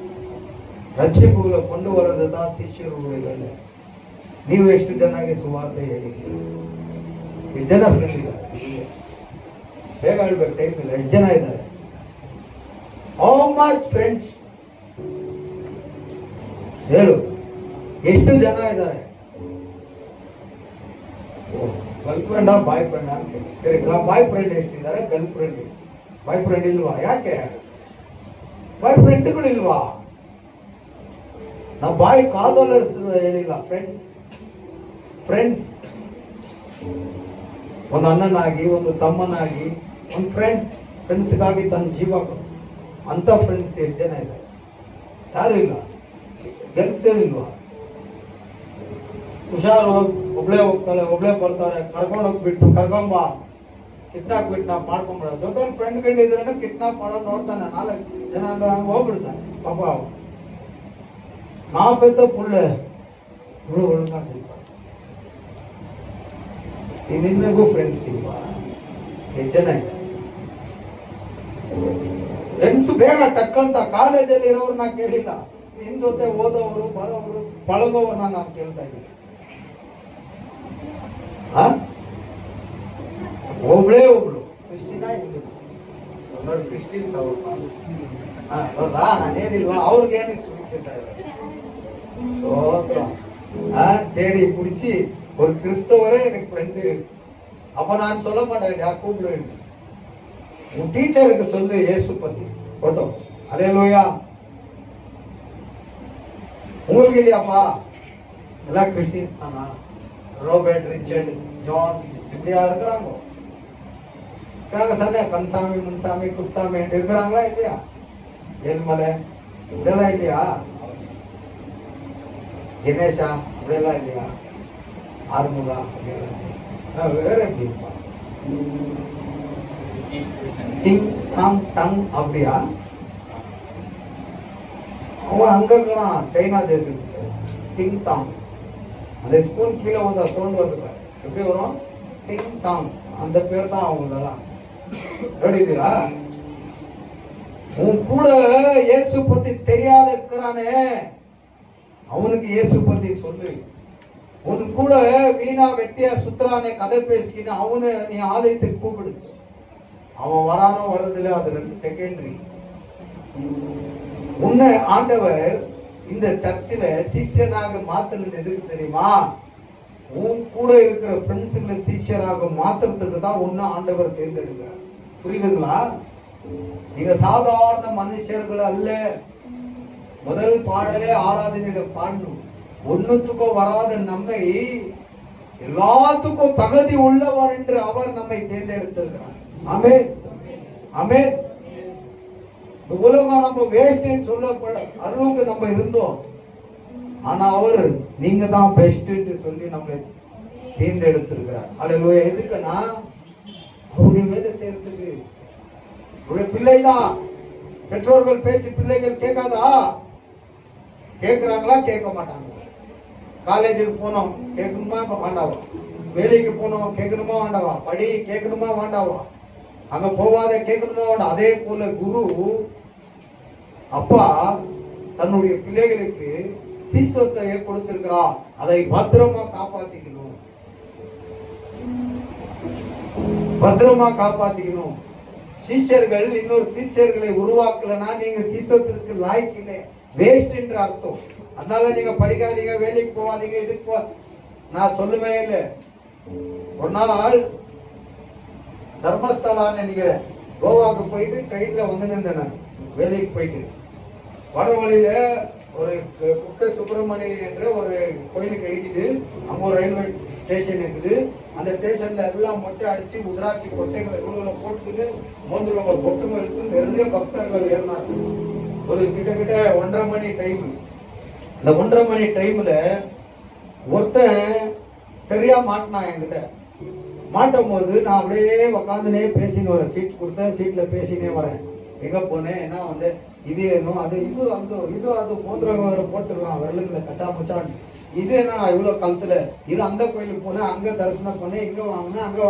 ರಕ್ಷೆಪುಗಳ ಕೊಂಡು ಬರೋದ ಶಿಷ್ಯರುಗಳ ಮೇಲೆ. ನೀವು ಎಷ್ಟು ಚೆನ್ನಾಗಿ ಸುವಾರ್ತೆ ಹೇಳಿದ್ದೀರಿ. ಎಷ್ಟು ಜನ ಫ್ರೆಂಡ್ ಇದ್ದಾರೆ ನಿಮಗೆ? ಬೇಗ ಹೇಳ್ಬೇಕು, ಟೈಮ್ ಇಲ್ಲ. ಎಷ್ಟು ಜನ ಇದ್ದಾರೆ? ಹೌ ಮಚ್ ಫ್ರೆಂಡ್ಸ್ ಹೇಳು, ಎಷ್ಟು ಜನ ಇದ್ದಾರೆ? ಗರ್ಲ್ ಫ್ರೆಂಡಾ ಬಾಯ್ ಫ್ರೆಂಡಾ ಅಂತ ಹೇಳಿ. ಸರಿ, ಬಾಯ್ ಫ್ರೆಂಡ್ ಎಷ್ಟಿದ್ದಾರೆ? ಗರ್ಲ್ ಫ್ರೆಂಡ್ ಎಷ್ಟು? ಬಾಯ್ ಫ್ರೆಂಡ್ ಇಲ್ವಾ? ಯಾಕೆ ಬಾಯ್ ಫ್ರೆಂಡ್ಗಳು ಇಲ್ವಾ? ನಾವು ಬಾಯ್ ಕಾದಲರ್ಸ್ ಹೇಳಿಲ್ಲ, ಫ್ರೆಂಡ್ಸ್. ಫ್ರೆಂಡ್ಸ್ ಒಂದು ಅಣ್ಣನಾಗಿ, ಒಂದು ತಮ್ಮನಾಗಿ, ಒಂದು ಫ್ರೆಂಡ್ಸ್ಗಾಗಿ ತನ್ನ ಜೀವ ಕೊಟ್ಟು ಅಂತ ಫ್ರೆಂಡ್ಸ್ ಎಷ್ಟು ಜನ ಇದ್ದಾರೆ? ಯಾರು ಇಲ್ಲ. ಗೆಲ್ಸೇನಿಲ್ವಾ? ಹುಷಾರು, ಒಬ್ಳೆ ಹೋಗ್ತಾಳೆ, ಒಬ್ಳೆ ಬರ್ತಾರೆ, ಕರ್ಕೊಂಡು ಹೋಗ್ಬಿಟ್ಟು ಕರ್ಕೊಂಬ, ಕಿಡ್ನಾಪ್ ಮಾಡ್ಕೊಂಬಿಡೋ. ಜೊತೆ ಫ್ರೆಂಡ್ ಕಂಡಿದ್ರೆ ಕಿಡ್ನಾಪ್ ಮಾಡೋದು ನೋಡ್ತಾನೆ, 4 ಜನ ಅಂತ ಹೋಗ್ಬಿಡ್ತಾನೆ ಪಾಪ. ನಾವು ಬೆದ್ದ ಪುಳ್ಳೆ ಒಳಗಾಗ್ಬಿಡ್ತಾರೆ. ನಿನ್ನಗೂ ಫ್ರೆಂಡ್ಸ್ ಇಲ್ವಾ? ಎಷ್ಟು ಜನ ಇದ್ದಾರೆ ಫ್ರೆಂಡ್ಸ್? ಬೇಗ ಟಕ್ಕಂತ ಕಾಲೇಜಲ್ಲಿ ಇರೋರು ಕೇಳಿಲ್ಲ, ನಿನ್ ಜೊತೆ ಓದೋವರು, ಬರೋವರು, ಪಳಗೋವ್ರನ್ನ ನಾನು ಕೇಳ್ತಾ ಇದ್ದೀನಿ. ಒಬ್ಳು ಕ್ರಿಸ್ಟಿನ ಹಿಂದೂ ನೋಡಿ, ಕ್ರಿಸ್ಟಿಯನ್ಸ್ ಅವರು ನೋಡ್ದಾ, ನಾನೇನಿಲ್ವಾ ಅವ್ರಿಗೇನಕ್ಕೆ ವಿಶೇಷ ಇಲ್ಲ. சோத்ர தேடி பிடிச்சி ஒரு கிறிஸ்தவரே எனக்கு ஃப்ரெண்டு. அப்ப நான் சொல்ல மாட்டேன், கூப்பிடுவேன். உன் டீச்சருக்கு சொல்லு இயேசு பத்தி போட்டோ. அல்லேலூயா. உங்களுக்கு இல்லையாப்பா? எல்லாம் கிறிஸ்டியன்ஸ் தானா? ரோபர்ட், ரிச்சர்ட், ஜான் இப்படியா இருக்கிறாங்க? சொன்ன கன்சாமி, முன்சாமி, குட்சாமி இருக்கிறாங்களா இல்லையா? ஏழ்மலை இப்படியெல்லாம் இல்லையா? கணேஷா இப்படியெல்லாம் இல்லையா? ஆறுமுகா அப்படியெல்லாம் இல்லையா? வேற எப்படி இருப்பான்? டிங் டாங் டங் அப்படியா? அவன் அங்க இருக்கிறான், சைனா தேசத்துக்கு. டிங் டாங், அந்த ஸ்பூன் கீழே வந்தா சவுண்ட் வந்து பாரு, எப்படி வரும்? டிங் டாங். அந்த பேர் தான் அவங்களதெல்லாம். எப்படிதா? உன் கூட இயேசு பத்தி தெரியாத இருக்கிறானே, அவனுக்கு இயேசு பத்தி சொல்லு. உன் கூட வீணா வெட்டியா சுத்துறானே, கதை பேசிக்கிட்டு அவனு நீ ஆலயத்துக்கு கூப்பிடு. அவன் வரானோ வர்றதில்ல, அது 2 செகண்டரி. உன்னை ஆண்டவர் இந்த சர்ச்சில் சீஷனாக மாத்தினது எதுக்கு தெரியுமா? உன் கூட இருக்கிற ஃப்ரெண்ட்ஸுங்களை சீஷராக மாத்துறதுக்கு தான் உன்னை ஆண்டவர் தேர்ந்தெடுக்கிறார். புரியுதுங்களா? நீங்க சாதாரண மனுஷர்கள் அல்ல. முதல் பாடலே ஆராதனையில பாடணும். ஒன்னுத்துக்கும் வராத நம்மை எல்லாத்துக்கும் தகுதி உள்ளவர் என்று அவர் நம்மை தேர்ந்தெடுத்திருக்கிறார். ஆமென், ஆமென். இந்த உலகம் நம்ம வேஸ்ட்னு சொல்ல அளவுக்கு நம்ம இருந்தோம். ஆனா அவர் நீங்க தான் பெஸ்ட்னு சொல்லி நம்மளை தேர்ந்தெடுத்திருக்கிறார். அல்லேலூயா. எதுக்குன்னா அவருடைய வேலை செய்யறதுக்கு. அவருடைய பிள்ளை தான். பெற்றோர்கள் பேச்சு பிள்ளைகள் கேட்காதா? கேட்குறாங்களா? கேட்க மாட்டாங்களா? காலேஜுக்கு போனோம், கேட்கணுமா வேண்டாவா? வேலைக்கு போனோம், கேட்கணுமா வேண்டாவா? படி கேட்கணுமா வேண்டாவா? அங்க போவாத கேட்கணுமா வேண்டாம்? அதே போல குரு அப்பா தன்னுடைய பிள்ளைகளுக்கு சீசத்தை கொடுத்திருக்கிறா. அதை பத்திரமா காப்பாத்திக்கணும், பத்திரமா காப்பாத்திக்கணும். சீஷர்கள் இன்னொரு சீஷர்களை உருவாக்கலன்னா நீங்க சீசத்திற்கு லாய்க்கு இல்லை, வேஸ்ட் என்று அர்த்தம். அதனால நீங்க படிக்காதீங்க, வேலைக்கு போவாதீங்க, இதுக்கு நான் சொல்லுவே இல்லை. ஒரு நாள் தர்மஸ்தலான்னு நினைக்கிறேன், கோவாக்கு போயிட்டு ட்ரெயின்ல வந்து நின்றேன். வேலைக்கு போயிட்டு வர வழியில ஒரு குக்கை சுப்பிரமணி என்ற ஒரு கோயிலுக்கு அடிக்குது. அங்க ஒரு ரயில்வே ஸ்டேஷன் இருக்குது. அந்த ஸ்டேஷன்ல எல்லாம் மொட்டை அடிச்சு உதிராட்சி கொட்டைகளை இவ்வளவு போட்டுக்கிட்டு மோந்துருவங்க பொட்டுங்க எடுத்து நிறைய பக்தர்கள் ஏறினார்கள். ஒரு கிட்டத்தட்ட 1:30 மணி டைம். அந்த 1:30 மணி டைம்ல ஒருத்தன் சரியா மாட்டினான் என்கிட்ட. மாட்டும் போது நான் அப்படியே உக்காந்துனே பேசின்னு வரேன். சீட் கொடுத்தேன், சீட்ல பேசினே வரேன். எங்க போனேன் என்ன வந்து இது ஏனும் அது இது அந்த இது அது போன்றவரை போட்டுக்கிறான் விரலுக்குள்ள கச்சா முச்சான்னு. இது என்னன்னா இவ்வளோ கழுத்துல இது அந்த கோயிலுக்கு போனேன், அங்க தரிசனம் பண்ணேன், இங்க வாங்கினேன், அங்க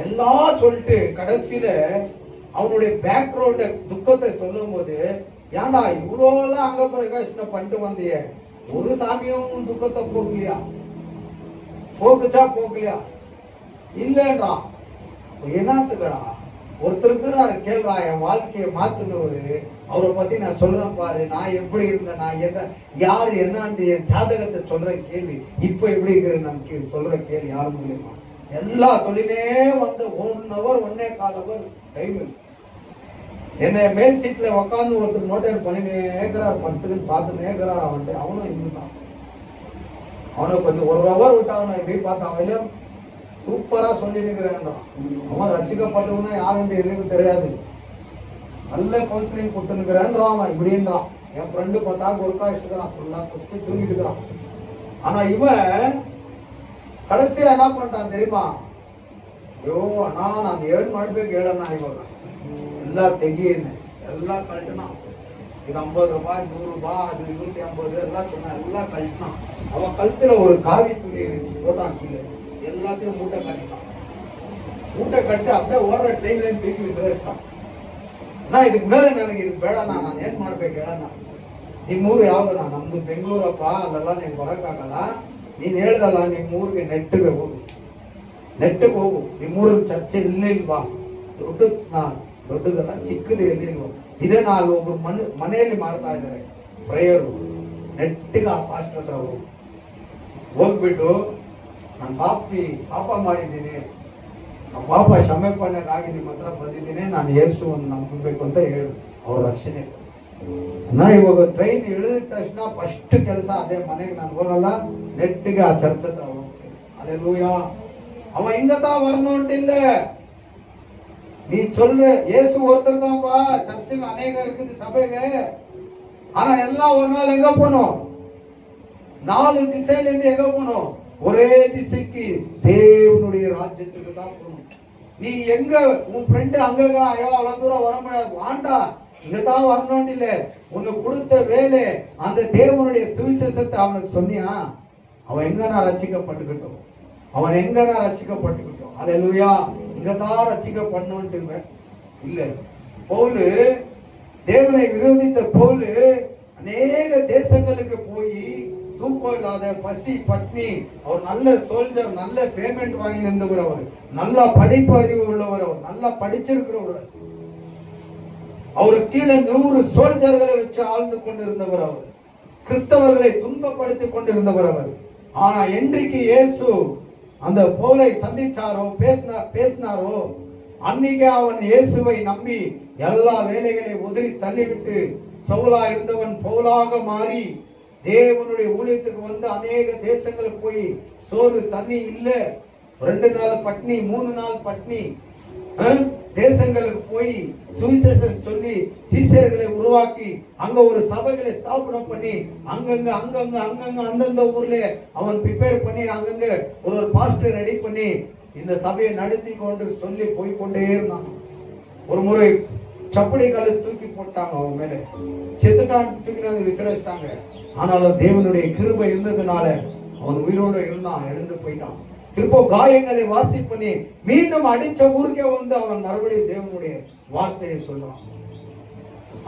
எல்லாம் சொல்லிட்டு கடைசியில அவனுடைய பேக்ரவுண்ட துக்கத்தை சொல்லும் போது, ஏன்டா இவ்வளோலாம் அங்க பிரகாசனை பண்ணிட்டு வந்தியே, ஒரு சாமியும் துக்கத்தை போக்கலையா? போக்குச்சா போக்கலையா? இல்லைன்றான். என்னத்துக்கடா? ஒருத்தர் இருக்கிறாரு, கேள்றா, என் வாழ்க்கையை மாத்தினவரு, அவரை பத்தி நான் சொல்றேன் பாரு, நான் எப்படி இருந்தேன், நான் என்ன யாரு என்னான்ட்டு என் ஜாதகத்தை சொல்றேன் கேள்வி, இப்போ எப்படி இருக்கிறேன் நான் சொல்றேன் கேள்வி, யாரு மூலியமா எல்லாம் சொல்லினே வந்து 1 hour 1.25 hour டைம். என்னை மேல் சீட்ல உட்காந்து ஒருத்தர் நோட்டேட் பண்ணினே இருக்கிறார், படுத்துக்குன்னு பார்த்துனே இருக்கிறார். அவனும் இந்து தான். அவனை கொஞ்சம் 1 hour விட்டான். எப்படி பார்த்தான் இல்லையா? சூப்பரா சொல்லினுக்கிறேன்றான். அவன் ரசிக்கப்பட்டவனா யாருன்னு எனக்கு தெரியாது, நல்ல கவுன்சிலிங் கொடுத்துனுக்கிறேன்றான். அவன் இப்படின்றான். என் ஃப்ரெண்டு பார்த்தா ஒருக்கா இஷ்டுக்கிறான், ஃபுல்லா குடிச்சிட்டு தூங்கிட்டு இருக்கிறான். ஆனா இவன் கடைசியா என்ன பண்ணிட்டான் தெரியுமா? ஐயோ அண்ணா நான் ஏன் ಮಾಡ್ಬೇಕು ಹೇಳಣ್ಣ, ಇವಾಗ ಎಲ್ಲ ತೆಗೀನೆ ಎಲ್ಲ ಕಳ್ಟನ. இது 50 ரூபாய் 100 ரூபாய் அது 250 எல்லாம் சொன்னா எல்லாம் கழட்டினான். அவன் கழுத்துல ஒரு காவி துணி இருந்துச்சு, போட்டான் கீழே, எல்லாத்தையும் மூட்டை கட்டிட்டான். மூட்டை கட்டி அப்படியே ஓடுற ட்ரெயின்ல தூக்கி விசிறிட்டான். நான் இதுக்கு மேல ನನಗೆ ಇದು ಬೇಡಣ್ಣ, ನಾನು ಏನ್ ಮಾಡ್ಬೇಕು ಹೇಳಣ್ಣ, ನಿಮ್ಮೂರು ಯಾವ್ದಣ್ಣ? ನಮ್ದು ಬೆಂಗಳೂರಪ್ಪ, ಅಲ್ಲೆಲ್ಲ ನೀನು ಬರೋಕ್ಕಾಗಲ್ಲ. ನೀನು ಹೇಳ್ದಲ್ಲ ನಿಮ್ಮೂರಿಗೆ ನೆಟ್ಟಿಗೆ ಹೋಗು, ನೆಟ್ಟಿಗೆ ಹೋಗು. ನಿಮ್ಮೂರಲ್ಲಿ ಚರ್ಚೆ ಇಲ್ಲಿಲ್ವಾ? ದೊಡ್ಡದಲ್ಲ ಚಿಕ್ಕದು ಎಲ್ಲಿಲ್ವಾ? ಇದೇ ನಾನು ಒಬ್ರು ಮನೆಯಲ್ಲಿ ಮಾಡ್ತಾ ಇದ್ದಾರೆ ಪ್ರೇಯರು. ನೆಟ್ಟಿಗೆ ಆ ಪಾಸ್ಟರ್ ಹತ್ರ ಹೋಗ್ಬಿಟ್ಟು ನಾನು ಪಾಪ ಮಾಡಿದ್ದೀನಿ, ಆ ಪಾಪ ಕ್ಷಮೆಪಣೆಗಾಗಿ ನಿಮ್ಮ ಹತ್ರ ಬಂದಿದ್ದೀನಿ, ನಾನು ಯೇಸುವನ್ನು ನಂಬಬೇಕು ಅಂತ ಹೇಳು, ಅವ್ರ ರಕ್ಷಣೆ. ನಾ ಇವಾಗ ಟ್ರೈನ್ ಇಳಿದ ತಕ್ಷಣ ಫಸ್ಟ್ ಕೆಲಸ ಅದೇ, ಮನೆಗೆ ನಾನು ಹೋಗಲ್ಲ, ನೆಟ್ಟಿಗೆ ಆ ಚರ್ಚ್ ಹತ್ರ ಹೋಗ್ತೀನಿ. அல்லேலூயா. அவன் இங்கதான் வரணும்ட்டு இல்ல, நீ சொல்ற இயேசு ஒருத்தர் தான்ப்பா. சர்ச்சுக்கு அநேகம் இருக்குது சபைங்க, ஆனா எல்லாம் ஒரு நாள் எங்க போகணும்? 4 திசையில இருந்து எங்க போகணும்? ஒரே திசைக்கு, தேவனுடைய ராஜ்யத்துக்கு தான் போகணும். நீ எங்க உன் ஃப்ரெண்டு அங்க ஐயோ அவ்வளவு தூரம் வர முடியாது, வாண்டா இங்கதான் வரணும்னு இல்ல. உனக்கு கொடுத்த வேலை அந்த தேவனுடைய சுவிசேஷத்தை அவனுக்கு சொன்னியா, அவன் எங்கன்னா ரட்சிக்கப்பட்டுக்கிட்டோம், அவன் எங்கன்னா ரட்சிக்கப்பட்டுக்கிட்டோம். அல்லேலூயா. இங்கதான் ரட்சிக்கப்படணும்ட்டு இல்ல. பவுல், தேவனை விரோதித்த பவுல் அநேக தேசங்களுக்கு போய் தூக்கம் இல்லாத, பசி பட்னி, அவர் நல்ல சோல்ஜர், நல்ல பேமெண்ட் வாங்கி நின்றவர், அவர் நல்ல படிப்பறிவு உள்ளவர், அவர் நல்லா படிச்சிருக்கிறவர், அவருக்கு கீழே 100 சோல்ஜர்களை வச்சு ஆழ்ந்து கொண்டிருந்தவர், அவர் கிறிஸ்தவர்களை துன்பப்படுத்தி கொண்டிருந்தவர் அவர். ஆனா என்றைக்கு இயேசு அந்த பவுலை சந்திச்சாரோ, பேசினாரோ, அன்னைக்கு அவன் இயேசுவை நம்பி எல்லா வேலைகளை உதறி தள்ளிவிட்டு சவுலா இருந்தவன் பவுலாக மாறி தேவனுடைய ஊழியத்துக்கு வந்து அநேக தேசங்களுக்கு போய், சோறு தண்ணி இல்ல, 2 நாள் பட்னி 3 நாள் பட்னி, தேசங்களுக்கு போய் சுவிசேஷம் சொல்லி சீஷர்களை உருவாக்கி அங்க ஒரு சபைகளை ஸ்தாபனம் பண்ணி அங்கங்க அந்தந்த ஊர்ல அவன் ப்ரிப்பேர் பண்ணி அங்கங்க ஒரு பாஸ்டர் ரெடி பண்ணி இந்த சபையை நடத்தி கொண்டு சொல்லி போய்கொண்டே இருந்தான். ஒரு முறை சப்படி காலை தூக்கி போட்டாங்க, அவன் மேல செத்துட்டான், தூக்கி வந்து விசிரிச்சிட்டாங்க. ஆனாலும் தேவனுடைய கிருபை இருந்ததுனால அவன் உயிரோடு இருந்தான், எழுந்து போயிட்டான். திருப்ப காயங்களை வாசி பண்ணி மீண்டும் அடிச்ச ஊருக்கே வந்து அவன் மறுபடியும் தேவனுடைய வார்த்தையை சொல்றான்.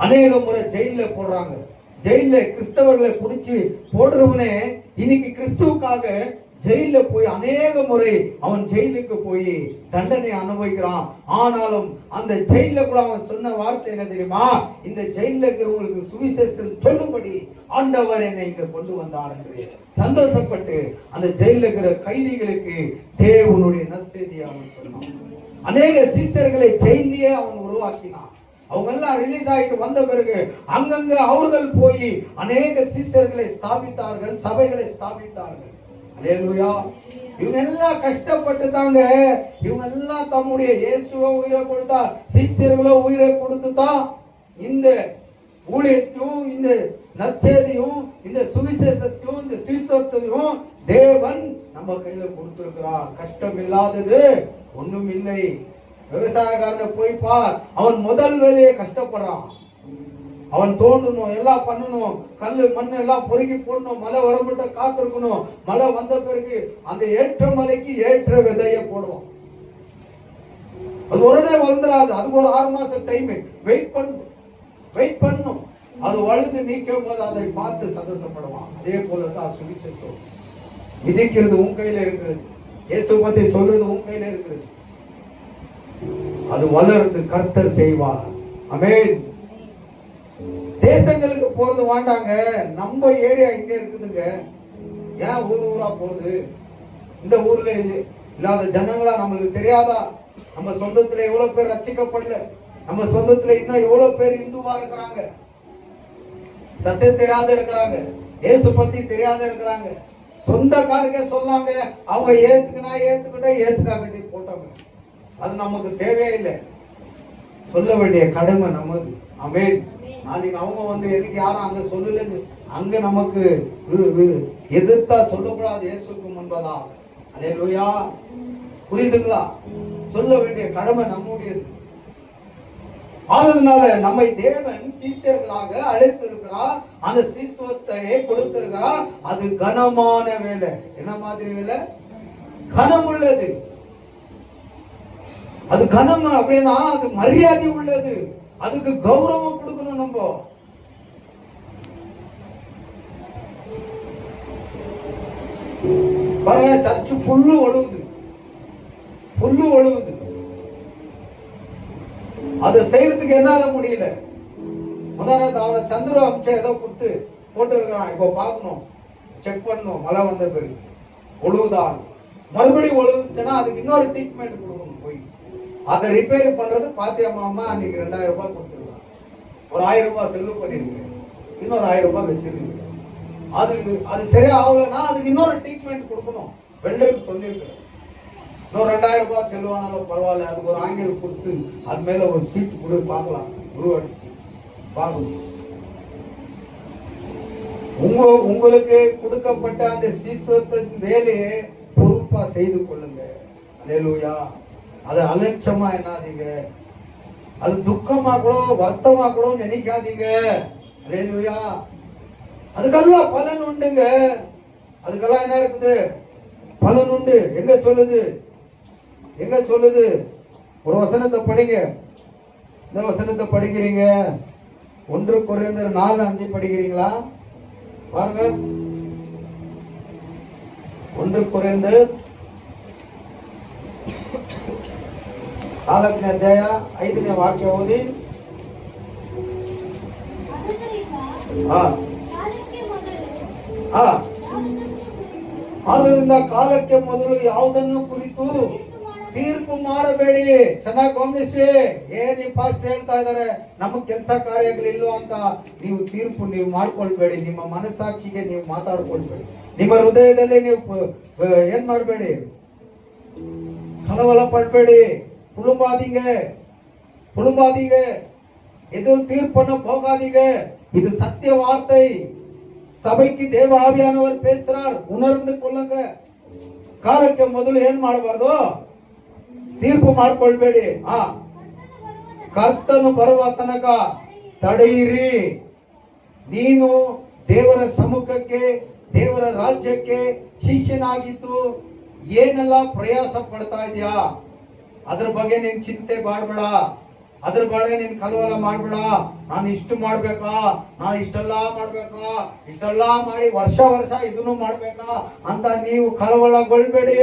அநேக முறை ஜெயில போடுறாங்க. ஜெயில கிறிஸ்தவர்களை பிடிச்சி போடுறவனே இன்னைக்கு கிறிஸ்துவுக்காக ஜெயில போய் அநேக முறை அவன் ஜெயிலுக்கு போய் தண்டனை அனுபவிக்கிறான். ஆனாலும் அந்த ஜெயில கூட அவன் சொன்ன வார்த்தை என்ன தெரியுமா? இந்த ஜெயில இருக்கிறவங்களுக்கு சுவிசேஷம் சொல்லும்படி ஆண்டவர் என்னை இங்க கொண்டு வந்தார் என்று சந்தோஷப்பட்டு அந்த ஜெயில இருக்கிற கைதிகளுக்கு தேவனுடைய நற்செய்தியை அவன் சொன்னான். அநேக சீஷர்களை ஜெயிலே அவன் உருவாக்கினான். அவங்க எல்லாம் ரிலீஸ் ஆயிட்டு வந்த பிறகு அங்கங்க அவர்கள் போய் அநேக சீஷர்களை ஸ்தாபித்தார்கள், சபைகளை ஸ்தாபித்தார்கள். அல்லேலூயா. இவங்க எல்லாம் கஷ்டப்பட்டு தாங்க, இவங்க எல்லாம் தம்முடைய இயேசுவை உயிரை கொடுத்தா, சீஷர்களோ உயிரை கொடுத்து தான் இந்த ஊழியத்தையும் இந்த நற்செய்தியும் இந்த சுவிசேஷத்தையும் இந்த சுவிசேஷத்தையும் தேவன் நம்ம கையில கொடுத்திருக்கிறார். கஷ்டம் இல்லாதது ஒண்ணும் இல்லை. விவசாயக்காரனை போய் பார், அவன் முதல் வேலையை கஷ்டப்படுறான். அவன் தோண்டணும், எல்லாம் பண்ணணும், கல்லு மண்ணு எல்லாம் பொறுக்கி போடணும், மழை வரம்பிட்ட காத்திருக்கணும், மழை வந்த பிறகு அந்த ஏற்ற மலைக்கு ஏற்ற விதைய போடுவோம். அது உடனே வளர்ந்துடாது, அதுக்கு ஒரு 6 மாசம் டைம் வெயிட் பண்ணும். அது வளர்ந்து நீக்கும் போது அதை பார்த்து சந்தோஷப்படுவான். அதே போலதான் சுவிசேஷம். விதைக்கிறது உன் கையில இருக்கிறது, இயேசு பத்தி சொல்றது உன் கையில இருக்கிறது. அது வளர்ந்து கர்த்தர் செய்வார். ஆமென். தேசங்களுக்கு போறது வாண்டாங்க, நம்ம ஏரியா இங்க இருக்குதுங்க, ஏன் ஊரா போறது? இந்த ஊர்ல இல்லாத ஜனங்களா நம்மளுக்கு தெரியாதா? நம்ம சொந்தத்துல எவ்வளவு பேர் ரட்சிக்கப்படல, நம்ம சொந்தத்துல இன்னும் எவ்வளவு பேர் இந்துவா இருக்கிறாங்க, சத்தியம் தெரியாத இருக்கிறாங்க, இயேசு பத்தி தெரியாத இருக்கிறாங்க, சொந்தக்காரங்க சொல்லாங்க, அவங்க ஏத்துக்காட்டி போட்டாங்க. அது நமக்கு தேவையில்லை. சொல்ல வேண்டிய கடமை நமது. ஆமென். நாளைக்கு அவங்க எனக்கு யாரும் அங்க சொல்லலன்னு அங்க நமக்கு எதிர்த்தா சொல்லக்கூடாது. இயேசுக்கு முன்பதாக. அல்லேலூயா. புரியுதுங்களா? சொல்ல வேண்டிய கடமை நம்முடையது. அதனால நம்மை தேவன் சீஷர்களாக அழைத்திருக்கிறார். அந்த சீசுவத்தை கொடுத்திருக்கிறார். அது கனமான வேலை. என்ன மாதிரி வேலை? கனம் உள்ளது. அது கனம் அப்படின்னா அது மரியாதை உள்ளது. அதுக்கு கௌரவம் கொடுக்கணும். நம்ம பாருங்க, சர்ச்சு ஃபுல்லு ஒழுகுது. அதை செய்யறதுக்கு என்னால முடியல. முதல்ல அவனை சந்திர அம்சம் ஏதோ கொடுத்து போட்டு இருக்கான். இப்போ பார்க்கணும், செக் பண்ணணும். மழை வந்த பிறகு ஒழுகுதான். மறுபடியும் ஒழுகுச்சுன்னா அதுக்கு இன்னொரு ட்ரீட்மெண்ட் கொடுக்கணும். போய் அதை ரிப்பேர் பண்றது பாத்தியம்மா அன்னைக்கு 2000 ரூபாய் கொடுத்துருக்கான். ஒரு 1000 ரூபாய் செலவு பண்ணிருக்கிறேன். இன்னொரு 1000 ரூபாய் வச்சிருக்கிறேன். அது சரியா ஆகலைன்னா அதுக்கு இன்னொரு ட்ரீட்மெண்ட் கொடுக்கணும். வெள்ளருக்கு சொல்லியிருக்கிறேன். இன்னொரு 2000 ரூபாய் செலவானாலும் பரவாயில்ல. அதுக்கு ஒரு ஆங்கிலம் கொடுத்து அது மேல ஒரு சீட்டு கூட பார்க்கலாம். உருவடிச்சு பார்க்கணும். உங்களுக்கு கொடுக்கப்பட்ட அந்த சீசுவத்தின் வேலையை பொறுப்பா செய்து கொள்ளுங்க. அல்லேலூயா. அது அலட்சமா என்னாதீங்க. அது துக்கமா கூட வருத்தமா கூட நினைக்காதீங்க. அல்லேலூயா. அதுக்கெல்லாம் பலன் உண்டுங்க. அதுக்கெல்லாம் என்ன இருக்குது? பலன் உண்டு. எங்க சொல்லுது? ஒரு வசனத்தை படிங்க. இந்த வசனத்தை படிக்கிறீங்க. 1 கொரிந்தியர் 4:5 படிக்கிறீங்களா? பாருங்க. 1 கொரிந்தியர் 4ನೇ ಅಧ್ಯಾಯ 5ನೇ ವಾಕ್ಯ ಓದಿ. ಆದ್ದರಿಂದ ಕಾಲಕ್ಕೆ ಮೊದಲು ಯಾವುದನ್ನು ಕುರಿತು ತೀರ್ಪು ಮಾಡಬೇಡಿ. ಚೆನ್ನಾಗಿ ಗಮನಿಸಿ. ಏನ್ ಈ ಪಾಸ್ಟ್ ಹೇಳ್ತಾ ಇದಾರೆ, ನಮಗ್ ಕೆಲಸ ಕಾರ್ಯಗಳಿಲ್ಲೋ ಅಂತ ನೀವು ಮಾಡ್ಕೊಳ್ಬೇಡಿ. ನಿಮ್ಮ ಮನಸ್ಸಾಕ್ಷಿಗೆ ನೀವು ಮಾತಾಡ್ಕೊಳ್ಬೇಡಿ. ನಿಮ್ಮ ಹೃದಯದಲ್ಲಿ ನೀವು ಏನ್ ಮಾಡಬೇಡಿ, ಕಳವಳ ಪಡ್ಬೇಡಿ. புழும்பாதீங்க. எதுவும் தீர்ப்பன போகாதீங்க. இது சத்திய வார்த்தை. சபைக்கு தேவ ஆவியானவர் பேசுறார். உணர்ந்து கொள்ளுங்க. ಕಾಲಕ್ಕೆ ಮೊದಲು ಏನ್ ಮಾಡಬಾರ್ದು? ತೀರ್ಪು ಮಾಡ್ಕೊಳ್ಬೇಡಿ. ಕರ್ತನು ಬರುವ ತನಕ ತಡೆಯಿರಿ. ನೀನು ದೇವರ ಸಮ್ಮುಖಕ್ಕೆ, ದೇವರ ರಾಜ್ಯಕ್ಕೆ ಶಿಷ್ಯನಾಗಿದ್ದು ಏನೆಲ್ಲ ಪ್ರಯಾಸ ಪಡ್ತಾ ಇದೆಯಾ, ಅದ್ರ ಬಗ್ಗೆ ನೀನ್ ಚಿಂತೆ ಮಾಡಬೇಡ. ಅದ್ರ ಬಗ್ಗೆ ನೀನ್ ಕಲವಲ ಮಾಡಬೇಡ. ನಾನು ಇಷ್ಟು ಮಾಡ್ಬೇಕಾ, ನಾನು ಇಷ್ಟೆಲ್ಲ ಮಾಡ್ಬೇಕಾ, ಇಷ್ಟೆಲ್ಲ ಮಾಡಿ ವರ್ಷ ಇದನ್ನು ಮಾಡ್ಬೇಕಾ ಅಂತ ನೀವು ಕಳವಳಗೊಳ್ಬೇಡಿ.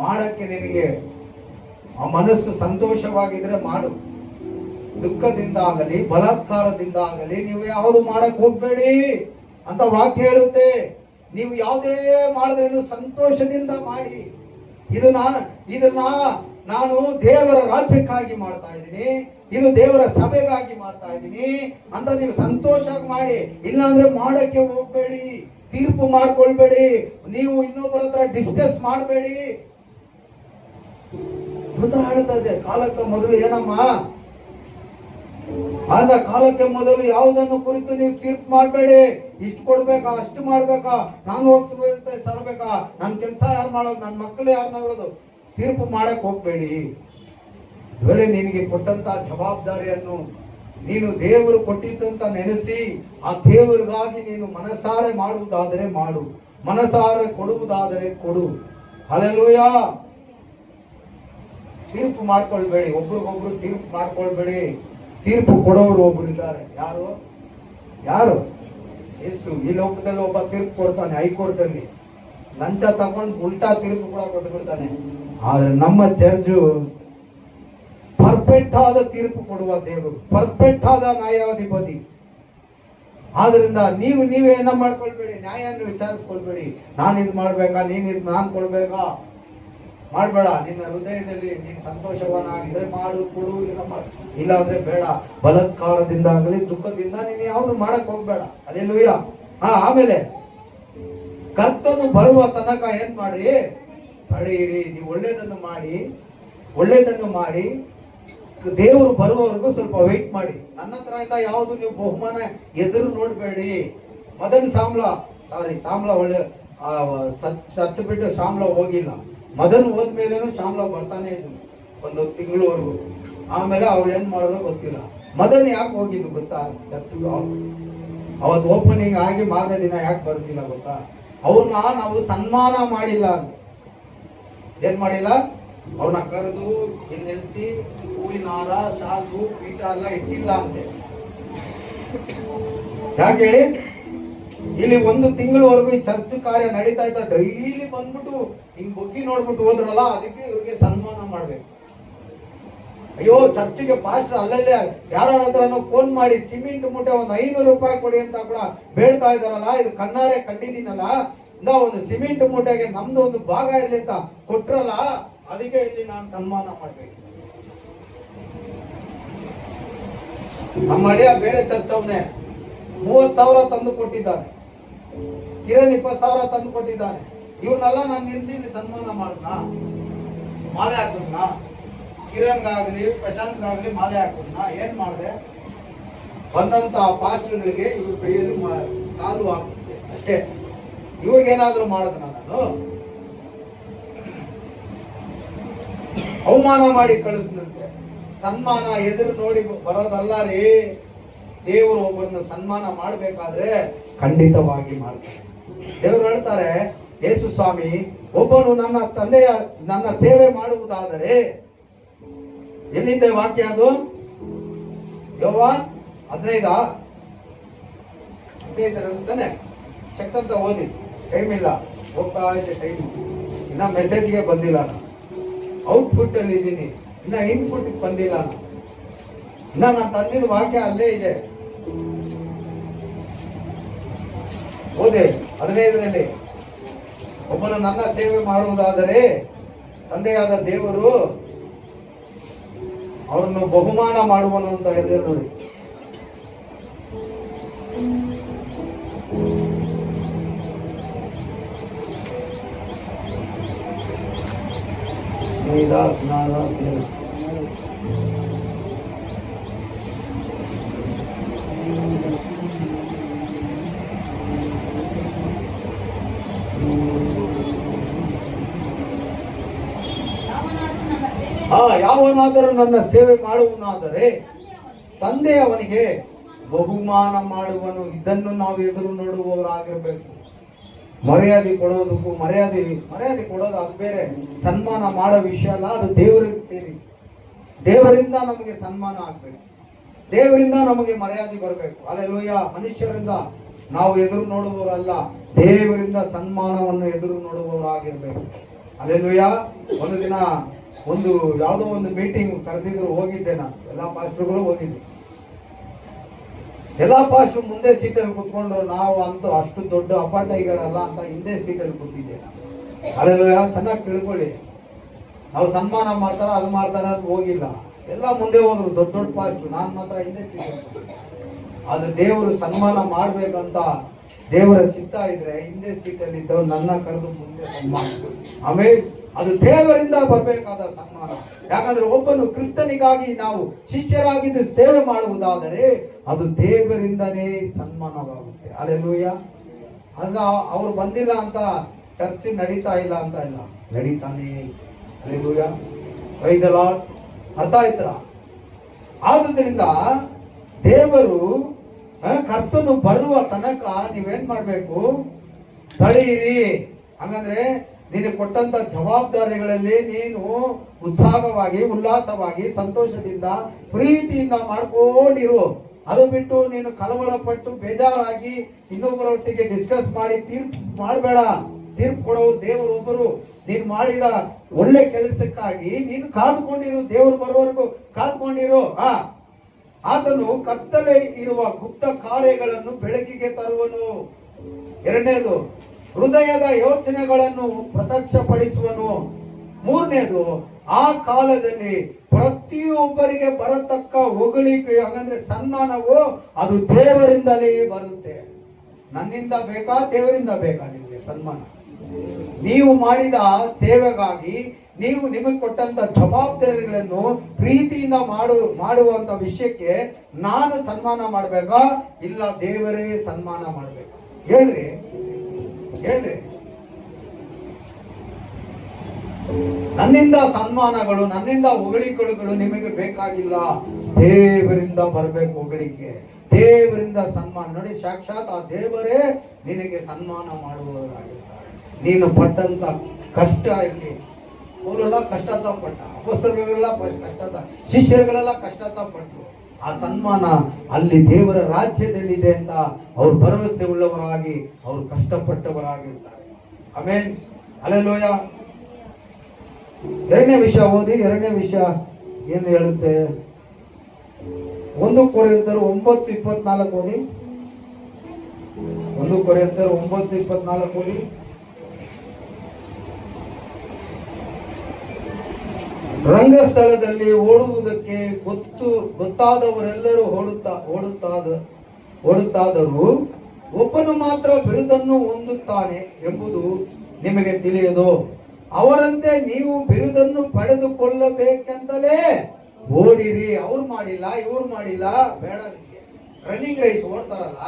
ಮಾಡಕ್ಕೆ ನಿನಗೆ ಆ ಮನಸ್ಸು ಸಂತೋಷವಾಗಿದ್ರೆ ಮಾಡು. ದುಃಖದಿಂದ ಆಗಲಿ ಬಲಾತ್ಕಾರದಿಂದ ಆಗಲಿ ನೀವು ಯಾವುದು ಮಾಡಕ್ ಹೋಗ್ಬೇಡಿ ಅಂತ ವಾಕ್ಯ ಹೇಳುತ್ತೆ. ನೀವು ಯಾವುದೇ ಮಾಡಿದ್ರೂ ಸಂತೋಷದಿಂದ ಮಾಡಿ. ಇದನ್ನ ನಾನು ದೇವರ ರಾಜ್ಯಕ್ಕಾಗಿ ಮಾಡ್ತಾ ಇದ್ದೀನಿ, ಇದು ದೇವರ ಸಭೆಗಾಗಿ ಮಾಡ್ತಾ ಇದ್ದೀನಿ ಅಂತ ನೀವು ಸಂತೋಷವಾಗಿ ಮಾಡಿ. ಇಲ್ಲಾಂದ್ರೆ ಮಾಡಕ್ಕೆ ಹೋಗ್ಬೇಡಿ. ತೀರ್ಪು ಮಾಡ್ಕೊಳ್ಬೇಡಿ. ನೀವು ಇನ್ನೊಬ್ಬರ ಹತ್ರ ಡಿಸ್ಕಸ್ ಮಾಡಬೇಡಿ. ಹೇಳ್ತದೆ ಕಾಲಕ್ಕೆ ಮೊದಲು ಏನಮ್ಮ, ಆದ ಕಾಲಕ್ಕೆ ಮೊದಲು ಯಾವುದನ್ನು ಕುರಿತು ನೀವು ತೀರ್ಪು ಮಾಡಬೇಡಿ. ಇಷ್ಟು ಕೊಡ್ಬೇಕಾ, ಅಷ್ಟು ಮಾಡ್ಬೇಕಾ, ನಾನು ಹೋಗ್ಸ್ಬೇಕು ಸರಬೇಕಾ, ನನ್ನ ಕೆಲಸ ಯಾರು ಮಾಡೋದು, ನನ್ನ ಮಕ್ಕಳು ಯಾರು ನೋಡೋದು, ತೀರ್ಪು ಮಾಡಕ್ ಹೋಗ್ಬೇಡಿ. ವೇಳೆ ನಿನಗೆ ಕೊಟ್ಟಂತ ಜವಾಬ್ದಾರಿಯನ್ನು ನೀನು ದೇವರು ಕೊಟ್ಟಿದ್ದಂತ ನೆನೆಸಿ ಆ ದೇವರಿಗಾಗಿ ನೀನು ಮನಸಾರೆ ಮಾಡುವುದಾದರೆ ಮಾಡು, ಮನಸಾರೆ ಕೊಡುವುದಾದರೆ ಕೊಡು. ಹಲ್ಲೆಲೂಯಾ. ತೀರ್ಪು ಮಾಡ್ಕೊಳ್ಬೇಡಿ. ಒಬ್ರಿಗೊಬ್ರು ತೀರ್ಪು ಮಾಡ್ಕೊಳ್ಬೇಡಿ. ತೀರ್ಪು ಕೊಡೋರು ಒಬ್ರು ಇದ್ದಾರೆ. ಯಾರು? ಯೇಸು. ಈ ಲೋಕದಲ್ಲಿ ಒಬ್ಬ ತೀರ್ಪು ಕೊಡ್ತಾನೆ, ಹೈಕೋರ್ಟ್ ಅಲ್ಲಿ ಲಂಚ ತಗೊಂಡು ಉಲ್ಟಾ ತೀರ್ಪು ಕೂಡ ಕೊಟ್ಟು ಬಿಡ್ತಾನೆ. ಆದ್ರೆ ನಮ್ಮ ಚರ್ಚು ಪರ್ಫೆಕ್ಟ್ ಆದ ತೀರ್ಪು ಕೊಡುವ ದೇವರು, ಪರ್ಫೆಕ್ಟ್ ಆದ ನ್ಯಾಯಾಧಿಪತಿ. ಆದ್ರಿಂದ ನೀವೇನ ಮಾಡ್ಕೊಳ್ಬೇಡಿ, ನ್ಯಾಯವನ್ನು ವಿಚಾರಿಸ್ಕೊಳ್ಬೇಡಿ. ನಾನು ಇದು ಮಾಡ್ಬೇಕಾ, ನಾನು ಕೊಡ್ಬೇಕಾ, ಮಾಡಬೇಡ. ನಿನ್ನ ಹೃದಯದಲ್ಲಿ ನೀನು ಸಂತೋಷವನ್ನಾಗಿದ್ರೆ ಮಾಡು, ಕೊಡು, ಇಲ್ಲ ಅಂದ್ರೆ ಬೇಡ. ಬಲಾತ್ಕಾರದಿಂದ ಆಗಲಿ ದುಃಖದಿಂದ ನೀನು ಯಾವುದು ಮಾಡಕ್ ಹೋಗ್ಬೇಡ. ಹಲ್ಲೆಲೂಯಾ. ಆಮೇಲೆ ಕರ್ತನು ಬರುವ ತನಕ ಏನ್ ಮಾಡಿ, ತಡೆಯಿರಿ. ನೀವು ಒಳ್ಳೇದನ್ನು ಮಾಡಿ ದೇವರು ಬರುವವರೆಗೂ ಸ್ವಲ್ಪ ವೆಯ್ಟ್ ಮಾಡಿ. ನನ್ನ ಹತ್ರ ಇಂದ ಯಾವುದು ನೀವು ಬಹುಮಾನ ಎದುರು ನೋಡಬೇಡಿ. ಮದನ್ ಸಾಂಬಳ ಒಳ್ಳೆ ಚರ್ಚ್ ಬಿಟ್ಟು ಶಾಮ್ಲ ಹೋಗಿಲ್ಲ. ಮದನ್ ಹೋದ್ಮೇಲೆ ಶಾಮ್ಲ ಬರ್ತಾನೆ ಇದ್ರು ಒಂದು ತಿಂಗಳವರೆಗೂ. ಆಮೇಲೆ ಅವ್ರು ಏನ್ ಮಾಡಿದ್ರು ಗೊತ್ತಿಲ್ಲ. ಮದನ್ ಯಾಕೆ ಹೋಗಿದ್ದು ಗೊತ್ತಾ? ಚರ್ಚ್ಗೆ ಅವತ್ತು ಓಪನಿಂಗ್ ಆಗಿ ಮಾರನೇ ದಿನ ಯಾಕೆ ಬರ್ತಿಲ್ಲ ಗೊತ್ತಾ? ಅವ್ರನ್ನ ನಾವು ಸನ್ಮಾನ ಮಾಡಿಲ್ಲ ಅಂತ. ಏನ್ ಮಾಡಿಲ್ಲ? ಅವ್ರನ್ನ ಕರೆದು ಇಲ್ಲಿ ನೆಲೆಸಿ ಹೂವಿನ ಹಾರ, ಶಾಲು, ಪೀಠ ಎಲ್ಲ ಇಟ್ಟಿಲ್ಲ ಅಂತೆ. ಯಾಕೆ ಹೇಳಿ? ಇಲ್ಲಿ ಒಂದು ತಿಂಗಳವರೆಗೂ ಈ ಚರ್ಚ್ ಕಾರ್ಯ ನಡೀತಾ ಇದ್ದ. ಡೈಲಿ ಬಂದ್ಬಿಟ್ಟು ಹಿಂಗ್ ಬುಗ್ಗಿ ನೋಡ್ಬಿಟ್ಟು ಹೋದ್ರಲ್ಲ, ಅದಕ್ಕೆ ಇವ್ರಿಗೆ ಸನ್ಮಾನ ಮಾಡ್ಬೇಕು. ಅಯ್ಯೋ, ಚರ್ಚಿಗೆ ಪಾಸ್ಟರ್ ಅಲ್ಲಲ್ಲೇ ಯಾರ ಹತ್ರನೋ ಫೋನ್ ಮಾಡಿ ಸಿಮೆಂಟ್ ಮೂಟೆ ಒಂದು 500 ರೂಪಾಯಿ ಕೊಡಿ ಅಂತ ಕೂಡ ಬೇಡ್ತಾ ಇದಾರಲ್ಲ. ಇದು ಕಣ್ಣಾರೆ ಕಂಡಿದ್ದೀನಲ್ಲ, ಒಂದು ಸಿಮೆಂಟ್ ಮೂಟೆಗೆ ನಮ್ದು ಒಂದು ಭಾಗ ಇರ್ಲಿ ಅಂತ ಕೊಟ್ರಲ್ಲ, ಅದಕ್ಕೆ ಇಲ್ಲಿ ನಾನು ಸನ್ಮಾನ ಮಾಡ್ಬೇಕು. ನಮ್ಮ ಅಳಿಯ ಬೇರೆ ಚರ್ಚ್ ಅವನೇ 30,000 ತಂದು ಕೊಟ್ಟಿದ್ದಾನೆ. ಕಿರಣ್ 20,000 ತಂದು ಕೊಟ್ಟಿದ್ದಾನೆ. ಇವ್ರನ್ನೆಲ್ಲ ನಾನು ನಿಲ್ಸಿ ಇಲ್ಲಿ ಸನ್ಮಾನ ಮಾಡಿದ್ನಾ? ಮಾಲೆ ಹಾಕಿದ್ನಾ? ಕಿರಣ್ಗಾಗ್ಲಿ ಪ್ರಶಾಂತ್ಗಾಗ್ಲಿ ಮಾಲೆ ಹಾಕಿದ್ನಾ? ಏನ್ ಮಾಡಿದೆ? ಬಂದಂತ ಪಾಸ್ಟರ್ಗಳಿಗೆ ಇವ್ರ ಕೈಯಲ್ಲಿ ಸಾಲು ಹಾಕಿಸಿದೆ ಅಷ್ಟೇ. ಇವ್ರಿಗೇನಾದ್ರೂ ಮಾಡಿದ್ನ ನಾನು? ಅವಮಾನ ಮಾಡಿ ಕಳಿಸಿದಂತೆ. ಸನ್ಮಾನ ಎದುರು ನೋಡಿ ಬರೋದಲ್ಲ ರೀ. ದೇವರು ಒಬ್ಬರನ್ನು ಸನ್ಮಾನ ಮಾಡಬೇಕಾದ್ರೆ ಖಂಡಿತವಾಗಿ ಮಾಡ್ತಾರೆ. ದೇವರು ಹೇಳ್ತಾರೆ, ಯೇಸು ಸ್ವಾಮಿ, ಒಬ್ಬನು ನನ್ನ ಸೇವೆ ಮಾಡುವುದಾದರೆ, ಎಲ್ಲಿದೆ ವಾಕ್ಯ ಅದು? ಯೋವಾನ್ 15 ತಾನೆ? ಚೆಕ್ ಅಂತ ಓದಿ. ಟೈಮ್ ಇಲ್ಲ, ಹೋಗ್ತಾ ಇದೆ ಟೈಮು. ಇನ್ನ ಮೆಸೇಜ್ಗೆ ಬಂದಿಲ್ಲ ನಾನು. ಔಟ್ಫುಟ್ ಅಲ್ಲಿ ಇದ್ದೀನಿ, ಇನ್ನ ಇನ್ಫುಟ್ ಬಂದಿಲ್ಲ ನಾನು. ಇನ್ನ ನಾನು ತಂದಿದ್ದ ವಾಕ್ಯ ಅಲ್ಲೇ ಇದೆ. ಓದಿ 15ರಲ್ಲಿ. ಒಬ್ಬನು ನನ್ನ ಸೇವೆ ಮಾಡುವುದಾದರೆ ತಂದೆಯಾದ ದೇವರು ಅವರನ್ನು ಬಹುಮಾನ ಮಾಡುವನು ಅಂತ ಹೇಳಿದೆ ನೋಡಿ. ಯಾವನಾದರೂ ನನ್ನ ಸೇವೆ ಮಾಡುವನಾದರೆ ತಂದೆ ಅವನಿಗೆ ಬಹುಮಾನ ಮಾಡುವನು. ಇದನ್ನು ನಾವು ಎದುರು ನೋಡುವವರಾಗಿರ್ಬೇಕು. ಮರ್ಯಾದೆ ಕೊಡೋದಕ್ಕೂ ಮರ್ಯಾದೆ ಕೊಡೋದು ಅದು ಬೇರೆ. ಸನ್ಮಾನ ಮಾಡೋ ವಿಷಯ ಅಲ್ಲ, ಅದು ದೇವರಿಗೆ ಸೇರಿ. ದೇವರಿಂದ ನಮಗೆ ಸನ್ಮಾನ ಆಗ್ಬೇಕು, ದೇವರಿಂದ ನಮಗೆ ಮರ್ಯಾದೆ ಬರಬೇಕು. ಅಲ್ಲೆಲ್ಲೂಯ್ಯ. ಮನುಷ್ಯರಿಂದ ನಾವು ಎದುರು ನೋಡುವವರಲ್ಲ, ದೇವರಿಂದ ಸನ್ಮಾನವನ್ನು ಎದುರು ನೋಡುವವರಾಗಿರ್ಬೇಕು. ಅಲ್ಲೆಲ್ಲೂಯ್ಯ. ಒಂದು ದಿನ ಯಾವುದೋ ಒಂದು ಮೀಟಿಂಗ್ ಕರೆದಿದ್ರು, ಹೋಗಿದ್ದೆ ನಾನು. ಎಲ್ಲ ಪಾಸ್ಟರ್ಗಳು ಹೋಗಿದ್ವಿ. ಎಲ್ಲ ಪಾಸ್ಟರ್ ಮುಂದೆ ಸೀಟಲ್ಲಿ ಕೂತ್ಕೊಂಡ್ರು. ನಾವು ಅಂತೂ ಅಷ್ಟು ದೊಡ್ಡ ಅಪಾಟೈಗರ್ ಅಲ್ಲ ಅಂತ ಹಿಂದೆ ಸೀಟಲ್ಲಿ ಕೂತಿದ್ದೆ ನಾನು. ಅಲ್ಲೆಲ್ಲೂಯ್ಯ. ಚೆನ್ನಾಗಿ ತಿಳ್ಕೊಳ್ಳಿ, ನಾವು ಸನ್ಮಾನ ಮಾಡ್ತಾರ ಅದು ಮಾಡ್ತಾರ ಅಂತ ಹೋಗಿಲ್ಲ. ಎಲ್ಲ ಮುಂದೆ ಹೋದ್ರು ದೊಡ್ಡ ಪಾಸ್ಟರ್. ನಾನು ಮಾತ್ರ ಹಿಂದೆ ಸೀಟಲ್ಲಿ ಕೂತಿದ್ದೆ. ಆದ್ರೆ ದೇವರು ಸನ್ಮಾನ ಮಾಡ್ಬೇಕಂತ ದೇವರ ಚಿತ್ತ ಇದ್ರೆ ಹಿಂದೆ ಸೀಟಲ್ಲಿ ಇದ್ದವ್ರು ನನ್ನ ಕರೆದು ಮುಂದೆ ಸನ್ಮಾನ. ಆಮೇಲೆ ಅದು ದೇವರಿಂದ ಬರಬೇಕಾದ ಸನ್ಮಾನ. ಯಾಕಂದ್ರೆ ಒಬ್ಬನು ಕ್ರಿಸ್ತನಿಗಾಗಿ ನಾವು ಶಿಷ್ಯರಾಗಿದ್ದು ಸೇವೆ ಮಾಡುವುದಾದರೆ ಅದು ದೇವರಿಂದನೇ ಸನ್ಮಾನವಾಗುತ್ತೆ. ಅಲ್ಲೆಲ್ಲೂಯ್ಯ. ಅದ ಅವ್ರು ಬಂದಿಲ್ಲ ಅಂತ ಚರ್ಚ್ ನಡೀತಾ ಇಲ್ಲ ಅಂತ ಇಲ್ಲ, ನಡೀತಾನೇ. ಅಲ್ಲೆಲ್ಲೂಯ್ಯ. Praise the Lord. ಅರ್ಥ ಆಯ್ತರ? ಆದುದರಿಂದ ದೇವರು ಕರ್ತನು ಬರುವ ತನಕ ನೀವೇನ್ ಮಾಡ್ಬೇಕು? ತಡೆಯಿರಿ. ಹಂಗಂದ್ರೆ ನಿನಗೆ ಕೊಟ್ಟಂತ ಜವಾಬ್ದಾರಿಗಳಲ್ಲಿ ನೀನು ಉತ್ಸಾಹವಾಗಿ, ಉಲ್ಲಾಸವಾಗಿ, ಸಂತೋಷದಿಂದ, ಪ್ರೀತಿಯಿಂದ ಮಾಡ್ಕೊಂಡಿರು. ಅದು ಬಿಟ್ಟು ನೀನು ಕಳವಳ ಪಟ್ಟು ಬೇಜಾರಾಗಿ ಇನ್ನೊಬ್ಬರೊಟ್ಟಿಗೆ ಡಿಸ್ಕಸ್ ಮಾಡಿ ತೀರ್ಪು ಮಾಡಬೇಡ. ತೀರ್ಪು ಕೊಡೋರು ದೇವರು ಒಬ್ಬರು. ನೀನು ಮಾಡಿದ ಒಳ್ಳೆ ಕೆಲಸಕ್ಕಾಗಿ ನೀನು ಕಾದುಕೊಂಡಿರು. ದೇವರು ಬರುವವರೆಗೂ ಕಾದುಕೊಂಡಿರು. ಆತನು ಕತ್ತಲೆ ಇರುವ ಗುಪ್ತ ಕಾರ್ಯಗಳನ್ನು ಬೆಳಕಿಗೆ ತರುವನು. ಎರಡನೇದು, ಹೃದಯದ ಯೋಚನೆಗಳನ್ನು ಪ್ರತ್ಯಕ್ಷಪಡಿಸುವನು. ಮೂರನೇದು, ಆ ಕಾಲದಲ್ಲಿ ಪ್ರತಿಯೊಬ್ಬರಿಗೆ ಬರತಕ್ಕ ಹೊಗಳಿಕೆ, ಹಾಗಂದ್ರೆ ಸನ್ಮಾನವು ಅದು ದೇವರಿಂದಲೇ ಬರುತ್ತೆ. ನನ್ನಿಂದ ಬೇಕಾ ದೇವರಿಂದ ಬೇಕಾ ನಿಮಗೆ ಸನ್ಮಾನ? ನೀವು ಮಾಡಿದ ಸೇವೆಗಾಗಿ ನೀವು ನಿಮಗೆ ಕೊಟ್ಟಂತ ಜವಾಬ್ದಾರಿಗಳನ್ನು ಪ್ರೀತಿಯಿಂದ ಮಾಡುವಂತ ವಿಷಯಕ್ಕೆ ನಾನು ಸನ್ಮಾನ ಮಾಡಬೇಕಾ ಇಲ್ಲ ದೇವರೇ ಸನ್ಮಾನ ಮಾಡಬೇಕಾ? ಹೇಳ್ರಿ ಹೇಳ್ರಿ. ನನ್ನಿಂದ ಸನ್ಮಾನಗಳು, ನನ್ನಿಂದ ಹೊಗಳಿಕೆಗಳು ನಿಮಗೆ ಬೇಕಾಗಿಲ್ಲ. ದೇವರಿಂದ ಬರಬೇಕು ಹೊಗಳಿಕೆ, ದೇವರಿಂದ ಸನ್ಮಾನ. ನೋಡಿ, ಸಾಕ್ಷಾತ್ ಆ ದೇವರೇ ನಿನಗೆ ಸನ್ಮಾನ ಮಾಡುವವರಾಗಿರ್ತಾರೆ. ನೀನು ಪಟ್ಟಂತ ಕಷ್ಟ ಇಲ್ಲಿ, ಅವರೆಲ್ಲ ಕಷ್ಟತ ಪಟ್ಟ, ಅಪೊಸ್ತಲರೆಲ್ಲ ಕಷ್ಟತ, ಶಿಷ್ಯರುಗಳೆಲ್ಲ ಕಷ್ಟತ ಪಟ್ಟರು. ಆ ಸನ್ಮಾನ ಅಲ್ಲಿ ದೇವರ ರಾಜ್ಯದಲ್ಲಿದೆ ಅಂತ ಅವ್ರು ಭರವಸೆ ಉಳ್ಳವರಾಗಿ ಅವರು ಕಷ್ಟಪಟ್ಟವರಾಗಿರ್ತಾರೆ. ಆಮೇನ್, ಹಲ್ಲೆಲೂಯ. ಎರಡನೇ ವಿಷಯ ಓದಿ. ಎರಡನೇ ವಿಷಯ ಏನು ಹೇಳುತ್ತೆ? 1 ಕೊರಿಂಥರು 9:24 ಓದಿ. 1 ಕೊರಿಂಥರು 9:24 ಓದಿ. ರಂಗಸ್ಥಳದಲ್ಲಿ ಓಡುವುದಕ್ಕೆ ಗೊತ್ತಾದವರೆಲ್ಲರೂ ಓಡುತ್ತಾದರೂ ಒಬ್ಬನು ಮಾತ್ರ ಬಿರುದನ್ನು ಹೊಂದುತ್ತಾನೆ ಎಂಬುದು ನಿಮಗೆ ತಿಳಿಯದು. ಅವರಂತೆ ನೀವು ಬಿರುದನ್ನು ಪಡೆದುಕೊಳ್ಳಬೇಕಂತಲೇ ಓಡಿರಿ. ಅವ್ರು ಮಾಡಿಲ್ಲ, ಇವ್ರು ಮಾಡಿಲ್ಲ, ಬೇಡ. ನಿಮಗೆ ರನ್ನಿಂಗ್ ರೈಸ್ ಓಡ್ತಾರಲ್ಲ,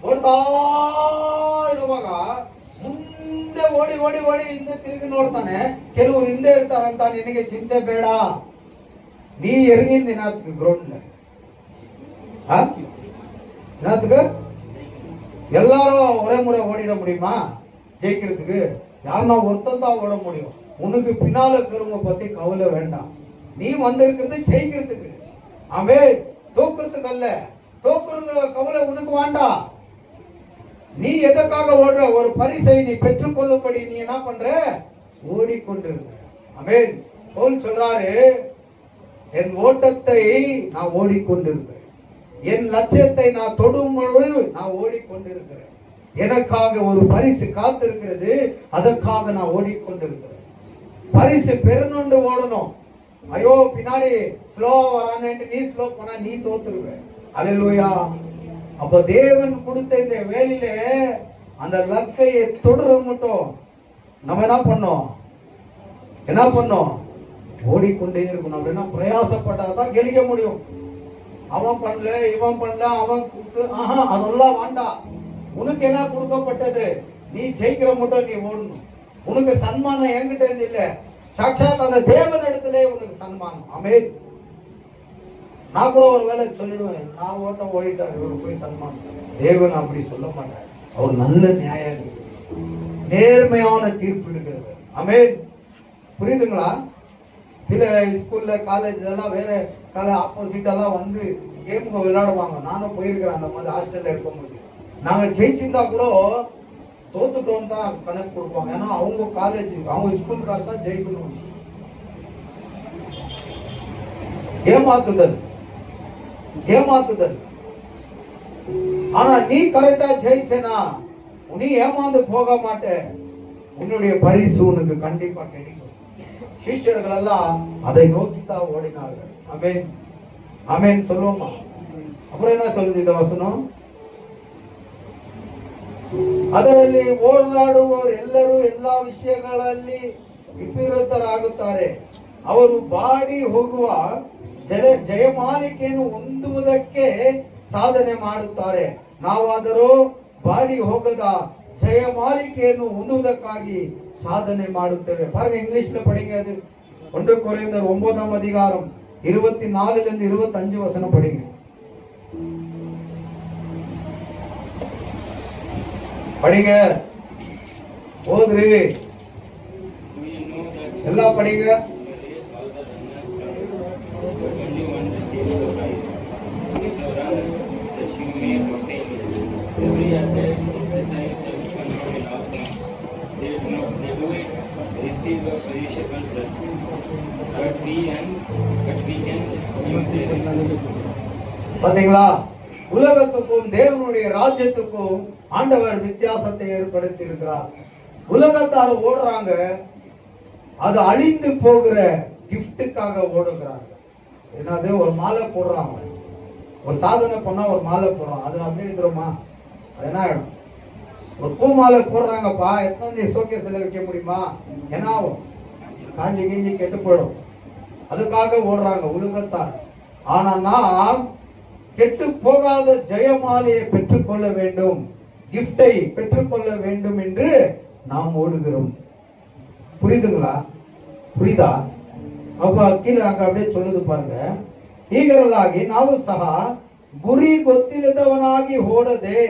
ಓಡ್ತಾ ಇರುವಾಗ ಮುಂದೆ ಓಡಿ ಓಡಿ ಓಡಿ ಹಿಂದೆ ತಿರುಗಿ ನೋಡ್ತಾನೆ. ಕೆಲವ್ರು ಹಿಂದೆ ಇರ್ತಾರಂತ ನಿನಗೆ ಚಿಂತೆ ಬೇಡ. ನೀ ಎರಗಿಂದ ದಿನಾತ್ಗೆ ಗ್ರೌಂಡ್ எல்லாரும் ஒரே முறை ஓடிட முடியுமா? ஜெயிக்கிறதுக்கு யாருன்னா ஒருத்தன் தான் ஓட முடியும். உனக்கு பின்னால இருக்கிறவங்க பத்தி கவலை வேண்டாம். நீ வந்திருக்கிறது ஜெயிக்கிறதுக்கு. ஆமே, தோக்குறதுக்கு அல்ல. தோக்குற கவலை உனக்கு வேண்டாம். நீ எதற்காக ஓடுற? ஒரு பரிசை நீ பெற்றுக்கொள்ளும்படி நீ என்ன பண்ற? ஓடிக்கொண்டிருக்கிற. ஆமென். பவுல் சொல்றாரு, என் ஓட்டத்தை நான் ஓடிக்கொண்டிருக்கிறேன், என் லட்சியத்தை நான் தொடும் பொழுது நான் ஓடிக்கொண்டிருக்கிறேன். எனக்காக ஒரு பரிசு காத்திருக்கிறது, அதற்காக நான் ஓடிக்கொண்டிருக்கிறேன். பரிசு பெறணும்னு ஓடணும். ஐயோ பின்னாடி ஸ்லோவா வரானேன்னு நீ ஸ்லோ போனா நீ தோத்துருவே. அல்லேலூயா. அப்ப தேவன் கொடுத்த இந்த வேலையில அந்த லக்கையை தொடர மட்டும் நம்ம என்ன பண்ணோம்? ஓடிக்கொண்டே இருக்கணும். அப்படின்னா பிரயாசப்பட்டாதான் கெலிக்க முடியும். அவன் பண்ணல, இவன் பண்ணல, அவன் அதெல்லாம் வேண்டாம். உனக்கு என்ன கொடுக்கப்பட்டது? நீ ஜெயிக்கிற மட்டும் நீ ஓடணும். உனக்கு சன்மானம் என்கிட்ட இருந்து இல்ல, சாட்சாத் அந்த தேவன் இடத்துல உனக்கு சன்மானம். ஆமென். நான் கூட ஒரு வேலை சொல்லிடுவேன், நான் ஓட்டம் ஓடிட்டார், இவர் போய் சன்மானம். தேவன் அப்படி சொல்ல மாட்டார். அவர் நல்ல நியாயாதிபதி, நேர்மையான தீர்ப்பு எடுக்கிறவர். ஆமென். புரியுதுங்களா? சில ஸ்கூல்ல காலேஜ்ல எல்லாம் வேற ஆப்போசிட் எல்லாம் வந்து கேமுக்கு விளையாடுவாங்க. நானும் போயிருக்கிறேன். அந்த மாதிரி ஹாஸ்டல்ல இருக்கும்போது நாங்க ஜெயிச்சிருந்தா கூட தோத்துட்டோம் தான் கணக்கு கொடுப்பாங்க. ஏன்னா அவங்க காலேஜ், அவங்க ஸ்கூலுக்கார தான் ஜெயிக்கணும். ஏமாத்துதல். ஆனா நீ கரெக்டா ஜெயிச்சனா நீ ஏமாந்து போக மாட்ட. உன்னுடைய பரிசு உனக்கு கண்டிப்பா கிடைக்கும். சிஷ்யர்கள் எல்லாம் அதை நோக்கித்தான் ஓடினார்கள். ஆமென், ஆமென் சொல்லுவோமா? அப்புறம் என்ன சொல்லுது இந்த வசனம்? ಅದರಲ್ಲಿ ಹೋರಾಡುವವರು ಎಲ್ಲರೂ ಎಲ್ಲಾ ವಿಷಯಗಳಲ್ಲಿ ವಿಪರೀತರಾಗುತ್ತಾರೆ. ಅವರು ಬಾಡಿ ಹೋಗುವ ಜಯಮಾಲಿಕೆಯನ್ನು ಹೊಂದುವುದಕ್ಕೆ ಸಾಧನೆ ಮಾಡುತ್ತಾರೆ. ನಾವಾದರೂ ಬಾಡಿ ಹೋಗದ ஜெயமாலிக்கைಯನ್ನು ಹೊಂದುವುದಕ್ಕಾಗಿ சாதனை ಮಾಡುತ್ತೇವೆ. பாருங்க, இங்கிலீஷ்ல படிங்க. அது 1 கொரிந்தியர் 9ஆம் அதிகாரம் 24 இருந்து 25 வசனம் படிங்க. படிங்க, ஓதுரு, எல்லாம் படிங்க. பாத்தீங்களா? உலகத்துக்கும் தேவனுடைய ராஜ்யத்துக்கும் ஆண்டவர் வித்தியாசத்தை ஏற்படுத்தி இருக்கிறார். உலகத்தார் ஓடுறாங்க, அது அழிந்து போகிற கிஃப்டுக்காக ஓடுகிறார்கள். என்னது? ஒரு மாலை போடுறாங்க, ஒரு சாதனை பண்ணா ஒரு மாலை போடுறான், அது அப்படியே இருந்துருமா? அது என்ன ஆயிடும்? ஒரு பூ மாலை போடுறாங்கப்பா, எத்தனை வந்து ஷோகேஸ்ல வைக்க முடியுமா? என்னாவும் காஞ்சி கீஞ்சி கெட்டு போயிடும். அதுக்காக ஓடுறாங்க உலகத்தார். ஆனா நாம் கெட்டு போகாத ஜெயமாலையை பெற்றுக்கொள்ள வேண்டும், கிஃப்டை பெற்றுக்கொள்ள வேண்டும் என்று நாம் ஓடுகிறோம். புரியுதுங்களா? புரியுதಾ? ಅಪ್ಪ ಅಕ್ಕಿನ அப்படியே சொல்லுது பாருங்க. ಹೀಗಿರಲಾಗಿ ನಾವು ಸಹ ಗುರಿ ಗೊತ್ತಿಲ್ಲದವನಾಗಿ ಓಡದೆ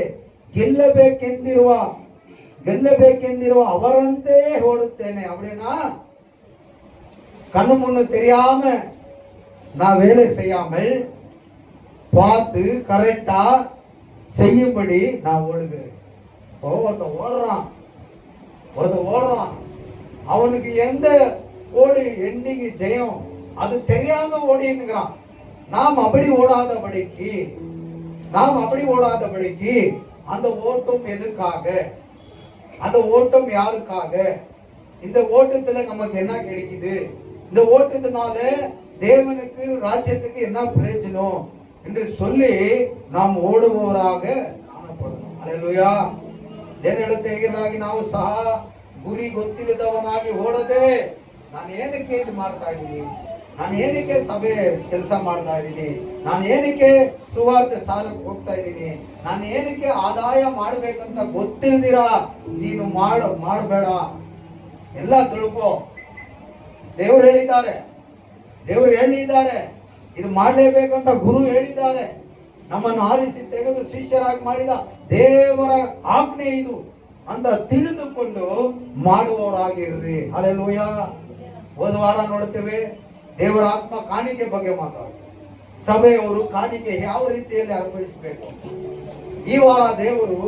ಗೆಲ್ಲಬೇಕೆಂದಿರುವ ಅವರಂತೆ ஓடுತ್ತೇನೆ. அப்படின்னா கண்ணு முன்னு தெரியாம நான் வேலை செய்யாமல் பார்த்து கரெக்டா செய்யும்படி நான் ஓடுகிறேன். ஒருத்தன் ஓடுறான், அவனுக்கு எந்த ஓடு எண்டிங் ஜெயம் அது தெரியாம ஓடினுக்கிறான். நாம் அப்படி ஓடாதபடிக்கு அந்த ஓட்டம் எதுக்காக, அந்த ஓட்டம் யாருக்காக, இந்த ஓட்டத்துல நமக்கு என்ன கிடைக்குது, இந்த ஓட்டத்தினால தேவனுக்கு ராஜ்யத்துக்கு என்ன பிரயோஜனம் என்று சொல்லி நாம் ಓಡುವವರಾಗ ಕಾಣಪಡணும். அல்லேலೂಯಾ. ದೇವರೊಳಗೆ ನಾವು ಸಹ ಗುರಿ ಗೊತ್ತಿಲ್ಲದವನಾಗಿ ಓಡದೆ, ನಾನು ಏನಕ್ಕೆ ಇದು ಮಾಡ್ತಾ ಇದ್ದೀನಿ, ನಾನು ಏನಕ್ಕೆ ಸಭೆ ಕೆಲಸ ಮಾಡ್ತಾ ಇದ್ದೀನಿ, ನಾನು ಏನಕ್ಕೆ ಸುವಾರ್ತೆ ಸಾರಕ್ಕೆ ಹೋಗ್ತಾ ಇದ್ದೀನಿ, ನಾನು ಏನಕ್ಕೆ ಆದಾಯ ಮಾಡ್ಬೇಕಂತ ಗೊತ್ತಿಲ್ದಿರ ನೀನು ಮಾಡಬೇಡ. ಎಲ್ಲ ತಿಳ್ಕೋ. ದೇವರು ಹೇಳಿದ್ದಾರೆ, ಇದು ಮಾಡಲೇಬೇಕಂತ ಗುರು ಹೇಳಿದ್ದಾರೆ. ನಮ್ಮನ್ನು ಆರಿಸಿ ತೆಗೆದು ಶಿಷ್ಯರಾಗಿ ಮಾಡಿದ ದೇವರ ಆಜ್ಞೆ ಇದು ಅಂತ ತಿಳಿದುಕೊಂಡು ಮಾಡುವವರಾಗಿರ್ರಿ. ಹಲ್ಲೆಲೂಯಾ. ಹೋದ ವಾರ ನೋಡುತ್ತೇವೆ, ದೇವರ ಆತ್ಮ ಕಾಣಿಕೆ ಬಗ್ಗೆ ಮಾತಾಡ್ತಾರೆ. ಸಭೆಯವರು ಕಾಣಿಕೆ ಯಾವ ರೀತಿಯಲ್ಲಿ ಅರ್ಪಿಸಬೇಕು. ಈ ವಾರ ದೇವರು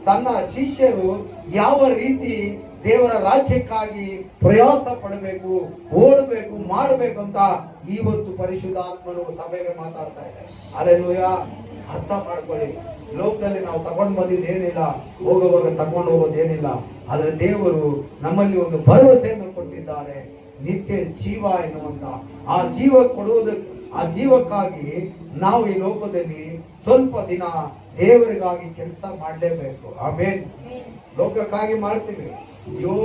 ತನ್ನ ಶಿಷ್ಯರು ಯಾವ ರೀತಿ ದೇವರ ರಾಜ್ಯಕ್ಕಾಗಿ ಪ್ರಯಾಸ ಪಡಬೇಕು, ಓಡಬೇಕು, ಮಾಡಬೇಕು ಅಂತ ಇವತ್ತು ಪರಿಶುದ್ಧಾತ್ಮರು ಸಭೆಗೆ ಮಾತಾಡ್ತಾ ಇದ್ದಾರೆ. ಹಲ್ಲೆಲೂಯಾ. ಅರ್ಥ ಮಾಡ್ಕೊಳ್ಳಿ. ಲೋಕದಲ್ಲಿ ನಾವು ತಗೊಂಡು ಬಂದಿದ್ದೇನಿಲ್ಲ, ಹೋಗುವಾಗ ತಗೊಂಡು ಹೋಗೋದೇನಿಲ್ಲ. ಆದರೆ ದೇವರು ನಮ್ಮಲ್ಲಿ ಒಂದು ಭರವಸೆಯನ್ನು ಕೊಟ್ಟಿದ್ದಾರೆ, ನಿತ್ಯ ಜೀವ ಎನ್ನುವಂತ. ಆ ಜೀವಕ್ಕಾಗಿ ನಾವು ಈ ಲೋಕದಲ್ಲಿ ಸ್ವಲ್ಪ ದಿನ ದೇವರಿಗಾಗಿ ಕೆಲಸ ಮಾಡಲೇಬೇಕು. ಆಮೇನ್. ಲೋಕಕ್ಕಾಗಿ ಮಾಡ್ತೀವಿ, ಅಯ್ಯೋ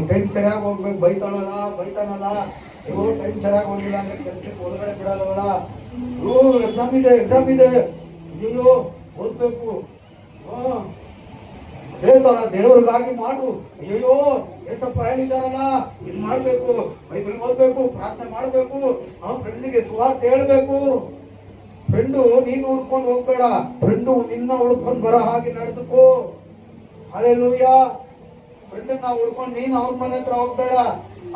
ಟೈಮ್ ಸರಿಯಾಗಿ ಹೋಗ್ಬೇಕು, ಬೈತಾನಲ್ಲ, ಅಯ್ಯೋ ಟೈಮ್ ಸರಿಯಾಗಿ ಹೋಗಿಲ್ಲ ಅಂದ್ರೆ ಕೆಲಸಕ್ಕೆ ಒಳಗಡೆ ಬಿಡಲ್ಲವಲ್ಲ, ಅಯ್ಯೋ ಎಕ್ಸಾಮ್ ಇದೆ, ಅಯ್ಯೋ ಓದ್ಬೇಕು. ಅದೇ ತರ ದೇವ್ರಿಗಾಗಿ ಮಾಡು. ಅಯ್ಯೋ ಏಸಪ್ಪ ಹೇಳಿದಾರಲ್ಲ, ಇದು ಮಾಡ್ಬೇಕು, ಬೈಬಲ್ ಓದ್ಬೇಕು, ಪ್ರಾರ್ಥನೆ ಮಾಡ್ಬೇಕು, ಫ್ರೆಂಡಿಗೆ ಸುವಾರ್ತೆ ಹೇಳ್ಬೇಕು. ಫ್ರೆಂಡು ನೀನು ಹುಡ್ಕೊಂಡು ಹೋಗ್ಬೇಡ, ಫ್ರೆಂಡು ನಿನ್ನ ಹುಡ್ಕೊಂಡು ಬರೋ ಹಾಗೆ ನಡೆದುಕೋ. ಹಲ್ಲೆಲೂಯಾ. ಫ್ರೆಂಡನ್ನ ಹುಡ್ಕೊಂಡು ನೀನು ಅವನ ಮನೆ ಹತ್ರ ಹೋಗ್ಬೇಡ,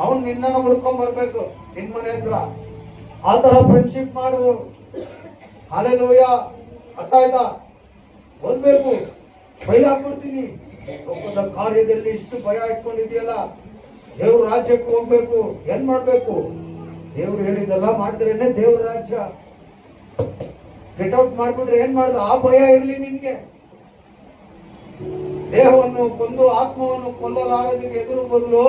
ಅವನ್ ನಿನ್ನ ಹುಡ್ಕೊಂಡ್ ಬರ್ಬೇಕು ನಿನ್ ಮನೆ ಹತ್ರ. ಆ ತರ ಫ್ರೆಂಡ್ಶಿಪ್ ಮಾಡು. ಹಲ್ಲೆಲೂಯಾ. ಅರ್ಥ ಆಯ್ತಾ? ಓದ್ಬೇಕು, ಬೈಲಾಕ್ಬಿಡ್ತೀನಿ, ಲೋಕದ ಕಾರ್ಯದಲ್ಲಿ ಇಷ್ಟು ಭಯ ಇಟ್ಕೊಂಡಿದೆಯಲ್ಲ, ದೇವ್ರ ರಾಜ್ಯಕ್ಕೆ ಹೋಗ್ಬೇಕು, ಏನ್ ಮಾಡ್ಬೇಕು? ದೇವ್ರು ಹೇಳಿದೆಲ್ಲ ಮಾಡಿದ್ರೇನೆ ದೇವ್ರ ರಾಜ್ಯ. ಗೆಟ್ ಔಟ್ ಮಾಡ್ಬಿಟ್ರೆ ಏನ್ ಮಾಡ್ದ? ಆ ಭಯ ಇರ್ಲಿ ನಿನ್ಗೆ. ದೇಹವನ್ನು ಕೊಂದು ಆತ್ಮವನ್ನು ಕೊಲ್ಲಲಾರದಿಗೆ ಎದುರು ಬದಲು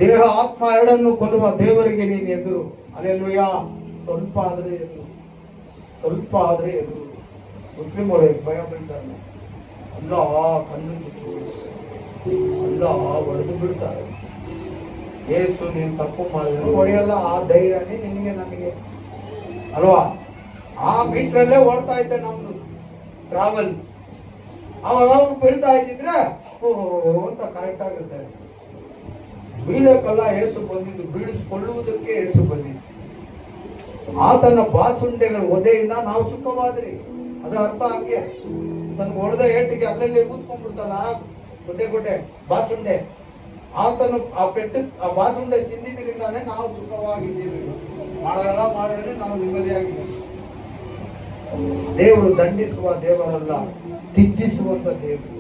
ದೇಹ ಆತ್ಮ ಎರಡನ್ನು ಕೊಲ್ಲುವ ದೇವರಿಗೆ ನೀನು ಎದುರು. ಹಲ್ಲೆಲೂಯಾ. ಸ್ವಲ್ಪ ಆದ್ರೆ ಎದುರು. ಮುಸ್ಲಿಂ ಅವರು ಎಷ್ಟು ಭಯ ಬೀಳ್ತಾರೆ, ಅಲ್ಲ ಕಣ್ಣು ಚುಚ್ಚು, ಅಲ್ಲ ಹೊಡೆದು ಬಿಡ್ತಾರೆ. ಏಸು ನೀನು ತಪ್ಪು ಮಾಡಿದ್ರು ಹೊಡೆಯಲ್ಲ, ಆ ಧೈರ್ಯನೇ ನಿನಗೆ ನನಗೆ ಅಲ್ವಾ? ಆ ಮೀಟ್ರಲ್ಲೇ ಓಡ್ತಾ ಇದ್ದೆ ನಮ್ದು ಟ್ರಾವೆಲ್. ಅವಾಗ ಬೀಳ್ತಾ ಇದ್ದಿದ್ರೆ ಅಂತ ಕರೆಕ್ಟ್ ಆಗಿರ್ತಾರೆ. ಬೀಳಕ್ಕಲ್ಲ ಏಸು ಬಂದಿದ್ದು, ಬೀಳಿಸ್ಕೊಳ್ಳುವುದಕ್ಕೆ ಏಸು ಬಂದಿದ್ದು. ಆತನ ಬಾಸುಂಡೆಗಳ ಒದೆಯಿಂದ ನಾವು ಸುಖವಾದ್ರಿ. ಅದ ಅರ್ಥ ಹಂಗೆ. ತನ್ನ ಹೊಡೆದ ಏಟಿಗೆ ಅಲ್ಲಲ್ಲಿ ಕೂತ್ಕೊಂಡ್ಬಿಡ್ತಲ್ಲ ಗುಡ್ಡೆ ಬಾಸುಂಡೆ, ಆತನು ಆ ಬಾಸುಂಡೆ ತಿಂದಿದ್ರಿಂದಾನೇ ನಾವು ಸುಖವಾಗಿದ್ದೀವಿ. ಮಾಡಿದ್ರೆ ನಾವು ನೆಮ್ಮದಿಯಾಗಿದ್ದೀವಿ. ದೇವರು ದಂಡಿಸುವ ದೇವರಲ್ಲ, ತಿದ್ದಿಸುವಂತ ದೇವರು.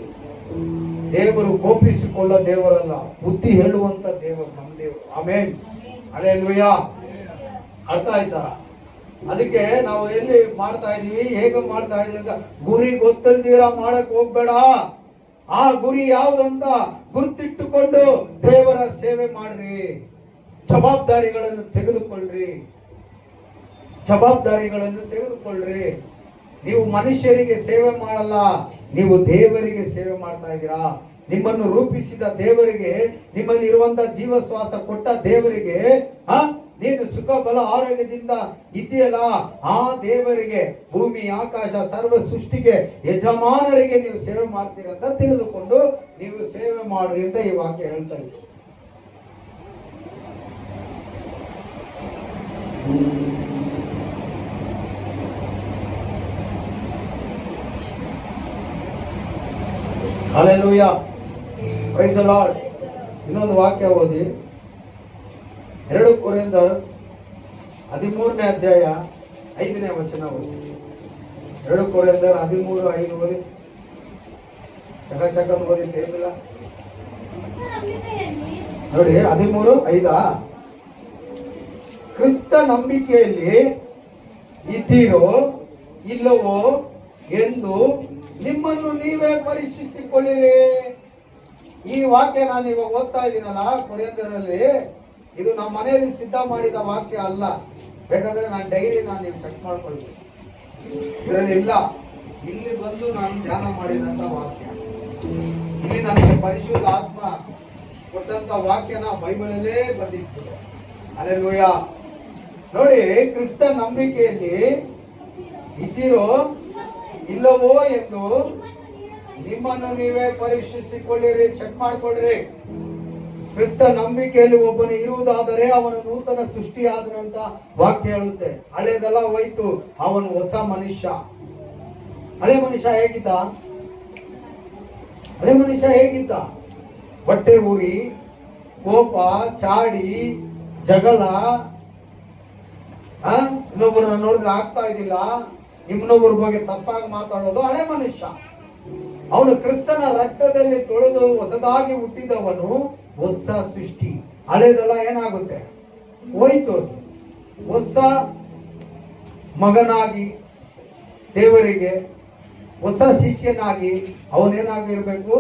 ದೇವರು ಕೋಪಿಸಿಕೊಳ್ಳೋ ದೇವರಲ್ಲ, ಬುದ್ಧಿ ಹೇಳುವಂತ ದೇವರು ನಮ್ಮ ದೇವರು. ಆಮೇನ್. ಹಲ್ಲೆಲೂಯಾ. ಅರ್ಥ ಆಯ್ತಾ? ಅದಕ್ಕೆ ನಾವು ಎಲ್ಲಿ ಮಾಡ್ತಾ ಇದೀವಿ, ಹೇಗೆ ಮಾಡ್ತಾ ಇದೀವಿ ಅಂತ ಗುರಿ ಗೊತ್ತಿಲ್ದಿರ ಮಾಡಕ್ ಹೋಗ್ಬೇಡ. ಆ ಗುರಿ ಯಾವ್ದಂತ ಗುರುತಿಟ್ಟುಕೊಂಡು ದೇವರ ಸೇವೆ ಮಾಡ್ರಿ. ಜವಾಬ್ದಾರಿಗಳನ್ನು ತೆಗೆದುಕೊಳ್ಳ್ರಿ. ನೀವು ಮನುಷ್ಯರಿಗೆ ಸೇವೆ ಮಾಡಲ್ಲ, ನೀವು ದೇವರಿಗೆ ಸೇವೆ ಮಾಡ್ತಾ ಇದ್ದೀರಾ? ನಿಮ್ಮನ್ನು ರೂಪಿಸಿದ ದೇವರಿಗೆ, ನಿಮ್ಮಲ್ಲಿ ಇರುವಂತ ಜೀವ ಶ್ವಾಸ ಕೊಟ್ಟ ದೇವರಿಗೆ, ನೀನು ಸುಖ ಬಲ ಆರೋಗ್ಯದಿಂದ ಇದೆಯಲ್ಲ, ಆ ದೇವರಿಗೆ, ಭೂಮಿ ಆಕಾಶ ಸರ್ವ ಸೃಷ್ಟಿಗೆ ಯಜಮಾನರಿಗೆ ನೀವು ಸೇವೆ ಮಾಡ್ತೀರಂತ ತಿಳಿದುಕೊಂಡು ನೀವು ಸೇವೆ ಮಾಡ್ರಿ ಅಂತ ಈ ವಾಕ್ಯ ಹೇಳ್ತಾ ಇತ್ತು. Hallelujah, praise the Lord. ಇನ್ನೊಂದು ವಾಕ್ಯ ಓದಿ, 2 ಕೊರಿಂಥರ್ 13ನೇ ಅಧ್ಯಾಯ 5ನೇ ವಚನ ಓದಿ. 2 ಕೊರಿಂಥರ್ 13:5 ಓದಿ. ಚಕ ಓದಿ, ಟೈಮ್ ಇಲ್ಲ ನೋಡಿ. 13:5 ಕ್ರಿಸ್ತ ನಂಬಿಕೆಯಲ್ಲಿ ಇದ್ದೀರೋ ಇಲ್ಲವೋ ಎಂದು ನಿಮ್ಮನ್ನು ನೀವೇ ಪರೀಕ್ಷಿಸಿಕೊಳ್ಳಿರಿ. ಈ ವಾಕ್ಯ ನಾನು ಇವಾಗ ಓದ್ತಾ ಇದ್ದೀನಲ್ಲ ಕೊರಿಂಥರಲ್ಲಿ, ಇದು ನಮ್ಮ ಮನೆಯಲ್ಲಿ ಸಿದ್ಧ ಮಾಡಿದ ವಾಕ್ಯ ಅಲ್ಲ. ಬೇಕಾದ್ರೆ ನಾನು ಡೈರಿ ನೀವು ಚೆಕ್ ಮಾಡ್ಕೊಳ್ತೀನಿ, ಇದರಲ್ಲಿ ಇಲ್ಲ. ಇಲ್ಲಿ ಬಂದು ನಾನು ಧ್ಯಾನ ಮಾಡಿದಂತ ವಾಕ್ಯ, ಇಲ್ಲಿ ನನಗೆ ಪರಿಶುದ್ಧ ಆತ್ಮ ಕೊಟ್ಟಂತ ವಾಕ್ಯನ ಬೈಬಲಲ್ಲೇ ಬಂದಿತ್ತು. ಹಲ್ಲೆಲೂಯಾ. ನೋಡಿ, ಕ್ರಿಸ್ತ ನಂಬಿಕೆಯಲ್ಲಿ ಇದ್ದೀರೋ ಇಲ್ಲವೋ ಎಂದು ನಿಮ್ಮನ್ನು ನೀವೇ ಪರೀಕ್ಷಿಸಿಕೊಳ್ಳಿರಿ, ಚೆಕ್ ಮಾಡ್ಕೊಳ್ರಿ. ಕ್ರಿಸ್ತ ನಂಬಿಕೆಯಲ್ಲಿ ಒಬ್ಬನು ಇರುವುದಾದರೆ ಅವನು ನೂತನ ಸೃಷ್ಟಿಯಾದನಂತ ವಾಕ್ಯ ಹೇಳುತ್ತೆ. ಹಳೆದೆಲ್ಲ ಹೋಯ್ತು, ಅವನು ಹೊಸ ಮನುಷ್ಯ. ಹಳೆ ಮನುಷ್ಯ ಹೇಗಿದ್ದ? ಹಳೆ ಮನುಷ್ಯ ಹೇಗಿದ್ದ? ಹೊಟ್ಟೆ ಉರಿ, ಕೋಪ, ಚಾಡಿ, ಜಗಳ, ಇನ್ನೊಬ್ಬರನ್ನ ನೋಡಿದ್ರೆ ಆಗ್ತಾ ಇದ್ದಿಲ್ಲ, ಇನ್ನೊಬ್ಬರ ಬಗ್ಗೆ ತಪ್ಪಾಗಿ ಮಾತಾಡೋದು ಹಳೆ ಮನುಷ್ಯ. ಅವನು ಕ್ರಿಸ್ತನ ರಕ್ತದಲ್ಲಿ ತೊಳೆದು ಹೊಸದಾಗಿ ಹುಟ್ಟಿದವನು, ಹೊಸ ಸೃಷ್ಟಿ. ಹಳೆದೆಲ್ಲ ಏನಾಗುತ್ತೆ? ಹೋಯ್ತು. ಹೊಸ ಮಗನಾಗಿ ದೇವರಿಗೆ, ಹೊಸ ಶಿಷ್ಯನಾಗಿ ಅವನೇನಾಗಿರ್ಬೇಕು?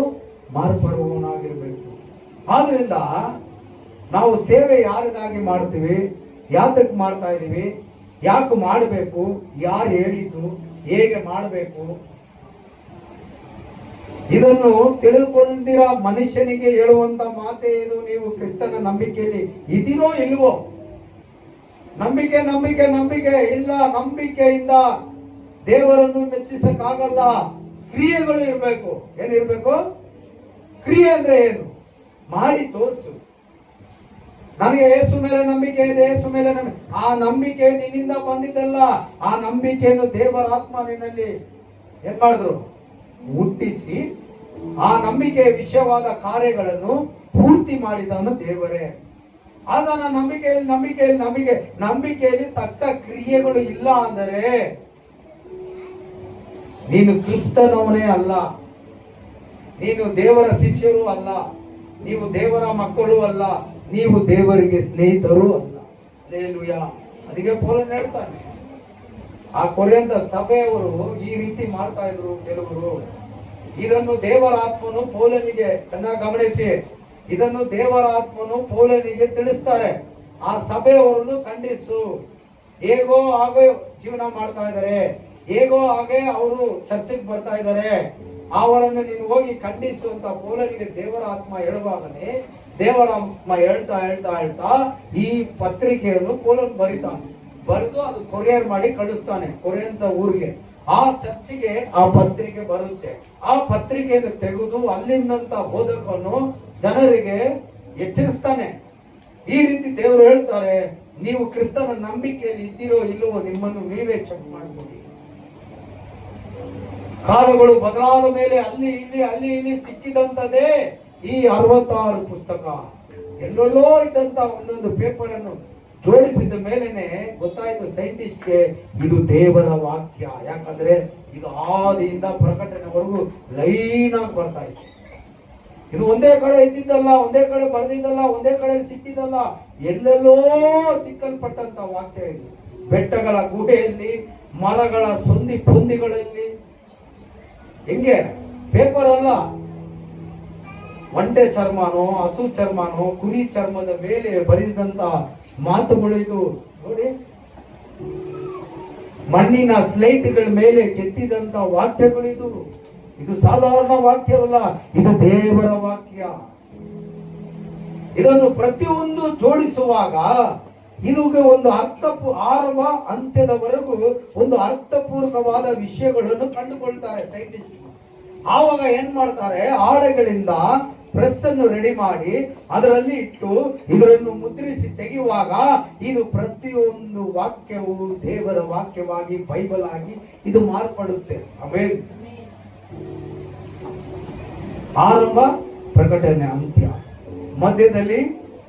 ಮಾರ್ಪಡುವವನಾಗಿರ್ಬೇಕು. ಆದ್ರಿಂದ ನಾವು ಸೇವೆ ಯಾರಿಗಾಗಿ ಮಾಡ್ತೀವಿ, ಯಾತಕ್ಕೆ ಮಾಡ್ತಾ ಇದ್ದೀವಿ, ಯಾಕೆ ಮಾಡಬೇಕು, ಯಾರು ಹೇಳಿದ್ದು, ಹೇಗೆ ಮಾಡಬೇಕು, ಇದನ್ನು ತಿಳಿದುಕೊಂಡಿರೋ ಮನುಷ್ಯನಿಗೆ ಹೇಳುವಂತ ಮಾತೇ ಇದು. ನೀವು ಕ್ರಿಸ್ತನ ನಂಬಿಕೆಯಲ್ಲಿ ಇದ್ದೀರೋ ಇಲ್ವೋ? ನಂಬಿಕೆ ನಂಬಿಕೆ ನಂಬಿಕೆ ಇಲ್ಲ. ನಂಬಿಕೆಯಿಂದ ದೇವರನ್ನು ಮೆಚ್ಚಿಸಕ್ಕಾಗಲ್ಲ. ಕ್ರಿಯೆಗಳು ಇರಬೇಕು. ಏನಿರ್ಬೇಕು? ಕ್ರಿಯೆ ಅಂದ್ರೆ ಏನು? ಮಾಡಿ ತೋರಿಸು. ನನಗೆ ಯೇಸು ಮೇಲೆ ನಂಬಿಕೆ ಇದೆ, ಯೇಸು ಮೇಲೆ ನಂಬಿಕೆ. ಆ ನಂಬಿಕೆ ನಿನ್ನಿಂದ ಬಂದಿದ್ದಲ್ಲ. ಆ ನಂಬಿಕೆಯನ್ನು ದೇವರ ಆತ್ಮ ನಿನ್ನಲ್ಲಿ ಏನ್ ಮಾಡಿದ್ರು? ಹುಟ್ಟಿಸಿ ಆ ನಂಬಿಕೆಯ ವಿಷಯವಾದ ಕಾರ್ಯಗಳನ್ನು ಪೂರ್ತಿ ಮಾಡಿದವನು ದೇವರೇ. ಆದ ನಂಬಿಕೆಯಲ್ಲಿ ತಕ್ಕ ಕ್ರಿಯೆಗಳು ಇಲ್ಲ ಅಂದರೆ ನೀನು ಕ್ರಿಸ್ತನವನೇ ಅಲ್ಲ, ನೀನು ದೇವರ ಶಿಷ್ಯರು ಅಲ್ಲ, ನೀವು ದೇವರ ಮಕ್ಕಳು ಅಲ್ಲ, ನೀವು ದೇವರಿಗೆ ಸ್ನೇಹಿತರು ಅಲ್ಲ. ಹಲ್ಲೆಲೂಯಾ. ಅದಕ್ಕೆ ಪೌಲನು ಹೇಳ್ತಾನೆ, ಆ ಕೊರಿಂಥ ಸಭೆಯವರು ಈ ರೀತಿ ಮಾಡ್ತಾ ಇದ್ರು ಕೆಲವರು. ಇದನ್ನು ದೇವರ ಆತ್ಮನು ಪೌಲನಿಗೆ, ಚೆನ್ನಾಗಿ ಗಮನಿಸಿ, ಇದನ್ನು ದೇವರ ಆತ್ಮನು ಪೌಲನಿಗೆ ತಿಳಿಸ್ತಾರೆ. ಆ ಸಭೆಯವರನ್ನು ಖಂಡಿಸು. ಹೇಗೋ ಹಾಗೆ ಜೀವನ ಮಾಡ್ತಾ ಇದ್ದಾರೆ, ಹೇಗೋ ಹಾಗೆ ಅವರು ಚರ್ಚೆಗೆ ಬರ್ತಾ ಇದ್ದಾರೆ, ಅವರನ್ನು ನೀನು ಹೋಗಿ ಖಂಡಿಸು ಅಂತ ಪೌಲನಿಗೆ ದೇವರ ಆತ್ಮ ಹೇಳುವಾಗನೇ ದೇವರ ಆತ್ಮ ಹೇಳ್ತಾ ಹೇಳ್ತಾ ಹೇಳ್ತಾ ಈ ಪತ್ರಿಕೆಯನ್ನು ಪೌಲನ್ ಬರಿತಾನೆ. ಬರೆದು ಅದು ಕೊರಿಯರ್ ಮಾಡಿ ಕಳಿಸ್ತಾನೆ ಕೊರಿಯಂತ ಊರಿಗೆ. ಆ ಚರ್ಚಿಗೆ ಆ ಪತ್ರಿಕೆ ಬರುತ್ತೆ. ಆ ಪತ್ರಿಕೆಯನ್ನು ತೆಗೆದು ಅಲ್ಲಿಂದಂತ ಬೋಧಕನು ಜನರಿಗೆ ಎಚ್ಚರಿಸ್ತಾನೆ. ಈ ರೀತಿ ದೇವರು ಹೇಳ್ತಾರೆ, ನೀವು ಕ್ರಿಸ್ತನ ನಂಬಿಕೆಯಲ್ಲಿ ಇದ್ದೀರೋ ಇಲ್ಲವೋ ನಿಮ್ಮನ್ನು ನೀವೇ ಚೆಕ್ ಮಾಡಿಕೊಳ್ಳಿ. ಕಾಲಗಳು ಬದಲಾದ ಮೇಲೆ ಅಲ್ಲಿ ಇಲ್ಲಿ ಸಿಕ್ಕಿದಂತದೇ ಈ 66 ಪುಸ್ತಕ. ಎಲ್ಲೆಲ್ಲೋ ಇದ್ದಂತ ಒಂದೊಂದು ಪೇಪರ್ ಅನ್ನು ಜೋಡಿಸಿದ ಮೇಲೆನೆ ಗೊತ್ತಾಯ್ತು ಸೈಂಟಿಸ್ಟ್ಗೆ ಇದು ದೇವರ ವಾಕ್ಯ. ಯಾಕಂದ್ರೆ ಇದು ಆದಿಯಿಂದ ಪ್ರಕಟಣೆವರೆಗೂ ಲೈನ್ ಆಗಿ ಬರ್ತಾ ಇತ್ತು. ಇದು ಒಂದೇ ಕಡೆ ಇದ್ದಿದ್ದಲ್ಲ, ಒಂದೇ ಕಡೆ ಬರೆದಿದ್ದಲ್ಲ, ಒಂದೇ ಕಡೆ ಸಿಕ್ಕಿದ್ದಲ್ಲ, ಎಲ್ಲೆಲ್ಲೋ ಸಿಕ್ಕಲ್ಪಟ್ಟಂತ ವಾಕ್ಯ ಇದು. ಬೆಟ್ಟಗಳ ಗುಹೆಯಲ್ಲಿ, ಮರಗಳ ಸಂದಿ ಪೊಂದಿಗಳಲ್ಲಿ, ಹೆಂಗೆ ಪೇಪರ್ ಅಲ್ಲ, ಒಂಟೆ ಚರ್ಮನೋ, ಹಸು ಚರ್ಮನೋ, ಕುರಿ ಚರ್ಮದ ಮೇಲೆ ಬರೆದಂತ ಮಾತುಗಳು ಇದು. ನೋಡಿ, ಮಣ್ಣಿನ ಸ್ಲೇಟ್ಗಳ ಮೇಲೆ ಕೆತ್ತಿದಂತ ವಾಕ್ಯಗಳಿದು. ಇದು ಸಾಧಾರಣ ವಾಕ್ಯವಲ್ಲ, ಇದು ದೇವರ ವಾಕ್ಯ. ಇದನ್ನು ಪ್ರತಿಯೊಂದು ಜೋಡಿಸುವಾಗ ಇದಕ್ಕೆ ಒಂದು ಆರಂಭ ಅಂತ್ಯದವರೆಗೂ ಒಂದು ಅರ್ಥಪೂರ್ವಕವಾದ ವಿಷಯಗಳನ್ನು ಕಂಡುಕೊಳ್ತಾರೆ ಸೈಂಟಿಸ್ಟ್. ಆವಾಗ ಏನ್ ಮಾಡ್ತಾರೆ, ಆಳೆಗಳಿಂದ ಪ್ರೆಸ್ ಅನ್ನು ರೆಡಿ ಮಾಡಿ ಅದರಲ್ಲಿ ಇಟ್ಟು ಇದನ್ನು ಮುದ್ರಿಸಿ ತೆಗೆಯುವಾಗ ಇದು ಪ್ರತಿಯೊಂದು ವಾಕ್ಯವು ದೇವರ ವಾಕ್ಯವಾಗಿ ಬೈಬಲ್ ಆಗಿ ಇದು ಮಾರ್ಪಡುತ್ತೆ. ಆಮೇಲೆ ಆರಂಭ, ಪ್ರಕಟಣೆ, ಅಂತ್ಯ. ಮಧ್ಯದಲ್ಲಿ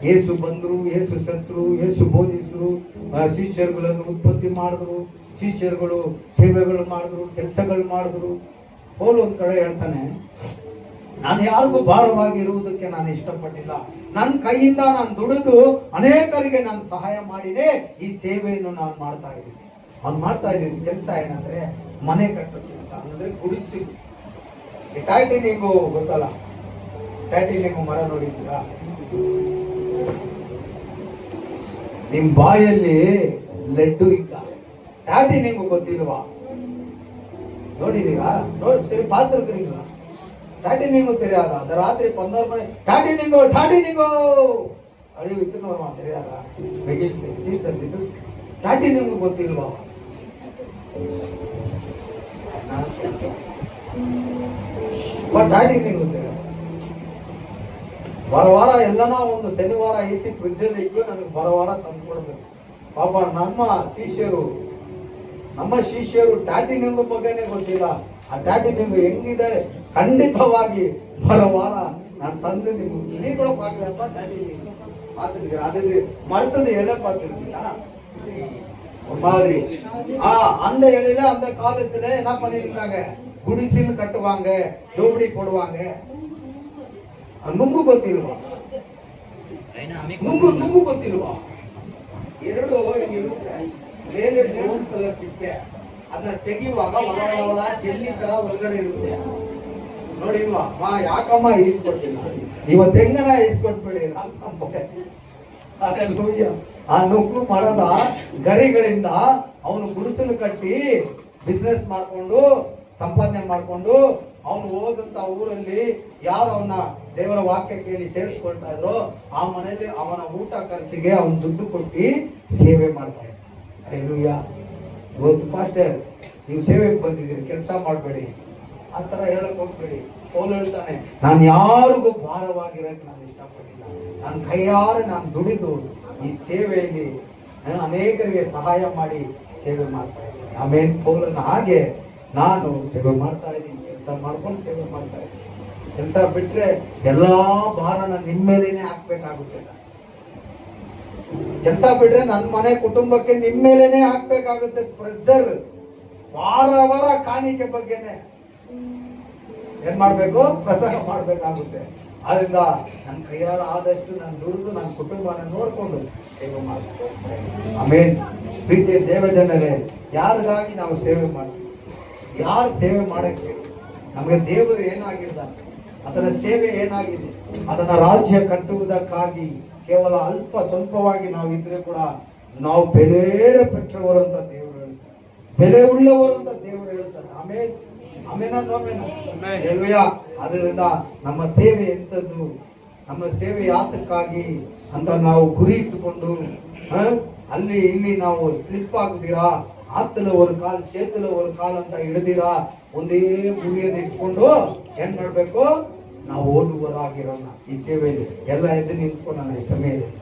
ಯೇಸು ಬಂದರು, ಯೇಸು ಸತ್ರು, ಯೇಸು ಬೋಧಿಸಿದ್ರು, ಶಿಷ್ಯರುಗಳನ್ನು ಉತ್ಪತ್ತಿ ಮಾಡಿದ್ರು, ಶಿಷ್ಯರುಗಳು ಸೇವೆಗಳು ಮಾಡಿದ್ರು, ಕೆಲಸಗಳು ಮಾಡಿದ್ರು. ಪೌಲ್ ಒಂದ್ ಕಡೆ ಹೇಳ್ತಾನೆ, ನಾನು ಯಾರಿಗೂ ಭಾರವಾಗಿ ಇರುವುದಕ್ಕೆ ನಾನು ಇಷ್ಟಪಟ್ಟಿಲ್ಲ. ನನ್ನ ಕೈಯಿಂದ ನಾನು ದುಡಿದು ಅನೇಕರಿಗೆ ನಾನು ಸಹಾಯ ಮಾಡಿನೇ ಈ ಸೇವೆಯನ್ನು ನಾನು ಮಾಡ್ತಾ ಇದ್ದೀನಿ. ಅವ್ನು ಮಾಡ್ತಾ ಇದ್ದೀನಿ ಕೆಲಸ ಏನಂದ್ರೆ ಮನೆ ಕಟ್ಟೋ ಕೆಲಸ, ಅಂದ್ರೆ ಗುಡಿಸಿ. ಈ ಟೈಟನಿಂಗು ಗೊತ್ತಲ್ಲ, ಟೈಟನಿಂಗು ಮರ ನೋಡಿದ್ದೀರಾ? ನಿಮ್ ಬಾಯಲ್ಲಿ ಲಡ್ಡು ಇಲ್ಲ, ಟೈಟನಿಂಗು ಗೊತ್ತಿಲ್ವಾ? ನೋಡಿದೀರಾ? ನೋಡಿ ಸರಿ, ಪಾತ್ರಕರಿಲ್ಲ. ಟಾಟಿನಿಂಗು தெரியாதா? அந்த ராத்திரி 11 மணி டாட்டினிங்கோ ಅಡಿ ವಿತ್ತನವರ தெரியாதா? வெகில்ತೆ ಸೀಸನ್ ಇದು ಟಾಟಿನಿಂಗು ಗೊತ್ತಿಲ್ವಾ? ಟಾಟಿನಿಂಗು தெரியாது. ವಾರ ಎಲ್ಲನ ಒಂದು ಶನಿವಾರ AC ಫ್ರಿಡ್ಜ್ ಅಲ್ಲಿ ಇಟ್ಟು ನನಗೆ ವಾರ ತಂದು ಕೊಡಬೇಕು. ಪಾಪ ನಮ್ಮ ಶಿಷ್ಯರು ಟಾಟಿನಿಂಗು ಬಗ್ಗೆನೇ ಗೊತ್ತಿಲ್ಲ. ಆ ಟಾಟಿನಿಂಗು ಹೆಂಗಿದ್ದಾರೆ ಖಂಡಿತವಾಗಿ ವಾರ ನಾನು ತಂದು ನಿಮ್ಗೆ ನೀ ಕೂಡ ಪಾಕಲಪ್ಪ ಟಾಟಿನಿಂಗು பார்த்துருக்கீங்க. அது மரத்தது இலை பார்த்துருக்கீங்களா? ஒரு மாதிரி அந்த இலையில அந்த காலத்துல என்ன பண்ணிருந்தாங்க, குடிசில் கட்டுவாங்க, ஜோபடி போடுவாங்க. ನುಂಗು ಗೊತ್ತಿಲ್ವಾ? ನುಂಗು ಗೊತ್ತಿಲ್ವಾ? ಎರಡು ಹಿಂಗಿರುತ್ತೆ, ಮೇಲೆ ಬ್ರೌನ್ ಕಲರ್ ಚಿಪ್ಪೆ, ಅದನ್ನ ತೆಗೆಯುವಾಗ ಹೊಲ ಜೆಲ್ಲಿ ತರ ಒಳಗಡೆ ಇರುತ್ತೆ. ನೋಡಿಲ್ವಾ? ಯಾಕಮ್ಮ ಈಸ್ಕೊಟ್ಟಿಲ್ಲ? ಇವತ್ತು ಹೆಂಗನ ಈಸ್ಕೊಟ್ಬಿಡಿ. ಆ ನುಗ್ಗು ಮರದ ಗರಿಗಳಿಂದ ಅವನು ಗುಡಿಸಲು ಕಟ್ಟಿ ಬಿಸ್ನೆಸ್ ಮಾಡ್ಕೊಂಡು ಸಂಪಾದನೆ ಮಾಡ್ಕೊಂಡು ಅವನು ಹೋದಂತ ಊರಲ್ಲಿ ಯಾರು ಅವನ ದೇವರ ವಾಕ್ಯ ಕೇಳಿ ಸೇರಿಸ್ಕೊಳ್ತಾ ಇದ್ರು ಆ ಮನೆಯಲ್ಲಿ ಅವನ ಊಟ ಖರ್ಚಿಗೆ ಅವನು ದುಡ್ಡು ಕೊಟ್ಟು ಸೇವೆ ಮಾಡ್ತಾ ಇದ್ದ. ಹಲ್ಲೆಲೂಯಾ. ಇವತ್ತು ಪಾಸ್ಟರ್ ನೀವು ಸೇವೆಗೆ ಬಂದಿದ್ದೀರಿ, ಕೆಲಸ ಮಾಡಬೇಡಿ, ಆ ಥರ ಹೇಳಕ್ ಹೋಗ್ಬೇಡಿ. ಪೌಲ್ ಹೇಳ್ತಾನೆ, ನಾನು ಯಾರಿಗೂ ಭಾರವಾಗಿರಕ್ಕೆ ನಾನು ಇಷ್ಟಪಟ್ಟಿಲ್ಲ. ನನ್ನ ಕೈಯಾರೆ ನಾನು ದುಡಿದು ಈ ಸೇವೆಯಲ್ಲಿ ಅನೇಕರಿಗೆ ಸಹಾಯ ಮಾಡಿ ಸೇವೆ ಮಾಡ್ತಾ ಇದ್ದೀನಿ. ಆಮೇಲೆ ಪೌಲನ ಹಾಗೆ ನಾನು ಸೇವೆ ಮಾಡ್ತಾ ಇದ್ದೀನಿ, ಕೆಲಸ ಮಾಡ್ಕೊಂಡು ಸೇವೆ ಮಾಡ್ತಾ ಇದ್ದೀನಿ. ಕೆಲಸ ಬಿಟ್ರೆ ಎಲ್ಲಾ ಭಾರನ ನಿಮ್ಮ ಮೇಲೇನೆ ಹಾಕ್ಬೇಕಾಗುತ್ತೆ. ಕೆಲಸ ಬಿಟ್ರೆ ನನ್ನ ಮನೆ ಕುಟುಂಬಕ್ಕೆ ನಿಮ್ಮ ಮೇಲೇನೆ ಹಾಕ್ಬೇಕಾಗುತ್ತೆ ಪ್ರೆಷರ್. ವಾರ ಕಾಣಿಕೆ ಬಗ್ಗೆನೆ ಏನ್ ಮಾಡ್ಬೇಕು, ಪ್ರಸಂಗ ಮಾಡ್ಬೇಕಾಗುತ್ತೆ. ಆದ್ರಿಂದ ನನ್ನ ಕೈಯಾರ ಆದಷ್ಟು ನಾನು ದುಡಿದು ನನ್ನ ಕುಟುಂಬನ ನೋಡ್ಕೊಂಡು ಸೇವೆ ಮಾಡ್ತಾ ಇದ್ದೀನಿ. ಆಮೇಲೆ ಪ್ರೀತಿಯ ದೇವ ಜನರೇ, ಯಾರಿಗಾಗಿ ನಾವು ಸೇವೆ ಮಾಡ್ತೀವಿ? ಯಾರು ಸೇವೆ ಮಾಡಕ್ಕೆ ಹೇಳಿ? ನಮಗೆ ದೇವರು ಏನಾಗಿದ್ದಾನೆ, ಅದರ ಸೇವೆ ಏನಾಗಿದೆ, ಅದನ್ನ ರಾಜ್ಯ ಕಟ್ಟುವುದಕ್ಕಾಗಿ ಕೇವಲ ಅಲ್ಪ ಸ್ವಲ್ಪವಾಗಿ ನಾವು ಇದ್ರೆ ಕೂಡ ನಾವು ಬೆಲೆ ಪೆಟ್ಟವರು ಅಂತ ದೇವರು ಹೇಳ್ತಾರೆ, ಬೆಲೆ ಉಳ್ಳವರು ಅಂತ ದೇವರು ಹೇಳ್ತಾರೆ. ಆಮೇಲೆ ಅದರಿಂದ ನಮ್ಮ ಸೇವೆ ಎಂಥದ್ದು, ನಮ್ಮ ಸೇವೆ ಯಾತಕ್ಕಾಗಿ ಅಂತ ನಾವು ಗುರಿ ಇಟ್ಟುಕೊಂಡು ಅಲ್ಲಿ ಇಲ್ಲಿ ನಾವು ಸ್ಲಿಪ್ ಆಗದಿರಾ, ಆತಲ ಒಂದು ಕಾಲ್ ಚೇತಲ ಒಂದು ಕಾಲ್ ಅಂತ ಹಿಡಿದಿರಾ, ಒಂದೇ ಗುರಿಯನ್ನು ಇಟ್ಕೊಂಡು ಏನ್ ಮಾಡ್ಬೇಕು, ನಾವು ಓದುವರಾಗಿರೋಣ. ಈ ಸೇವೆಯಲ್ಲಿ ಎಲ್ಲ ಎದ್ದು ನಿಂತ್ಕೊಳ್ಳೋಣ ಈ ಸಮಯದಲ್ಲಿ.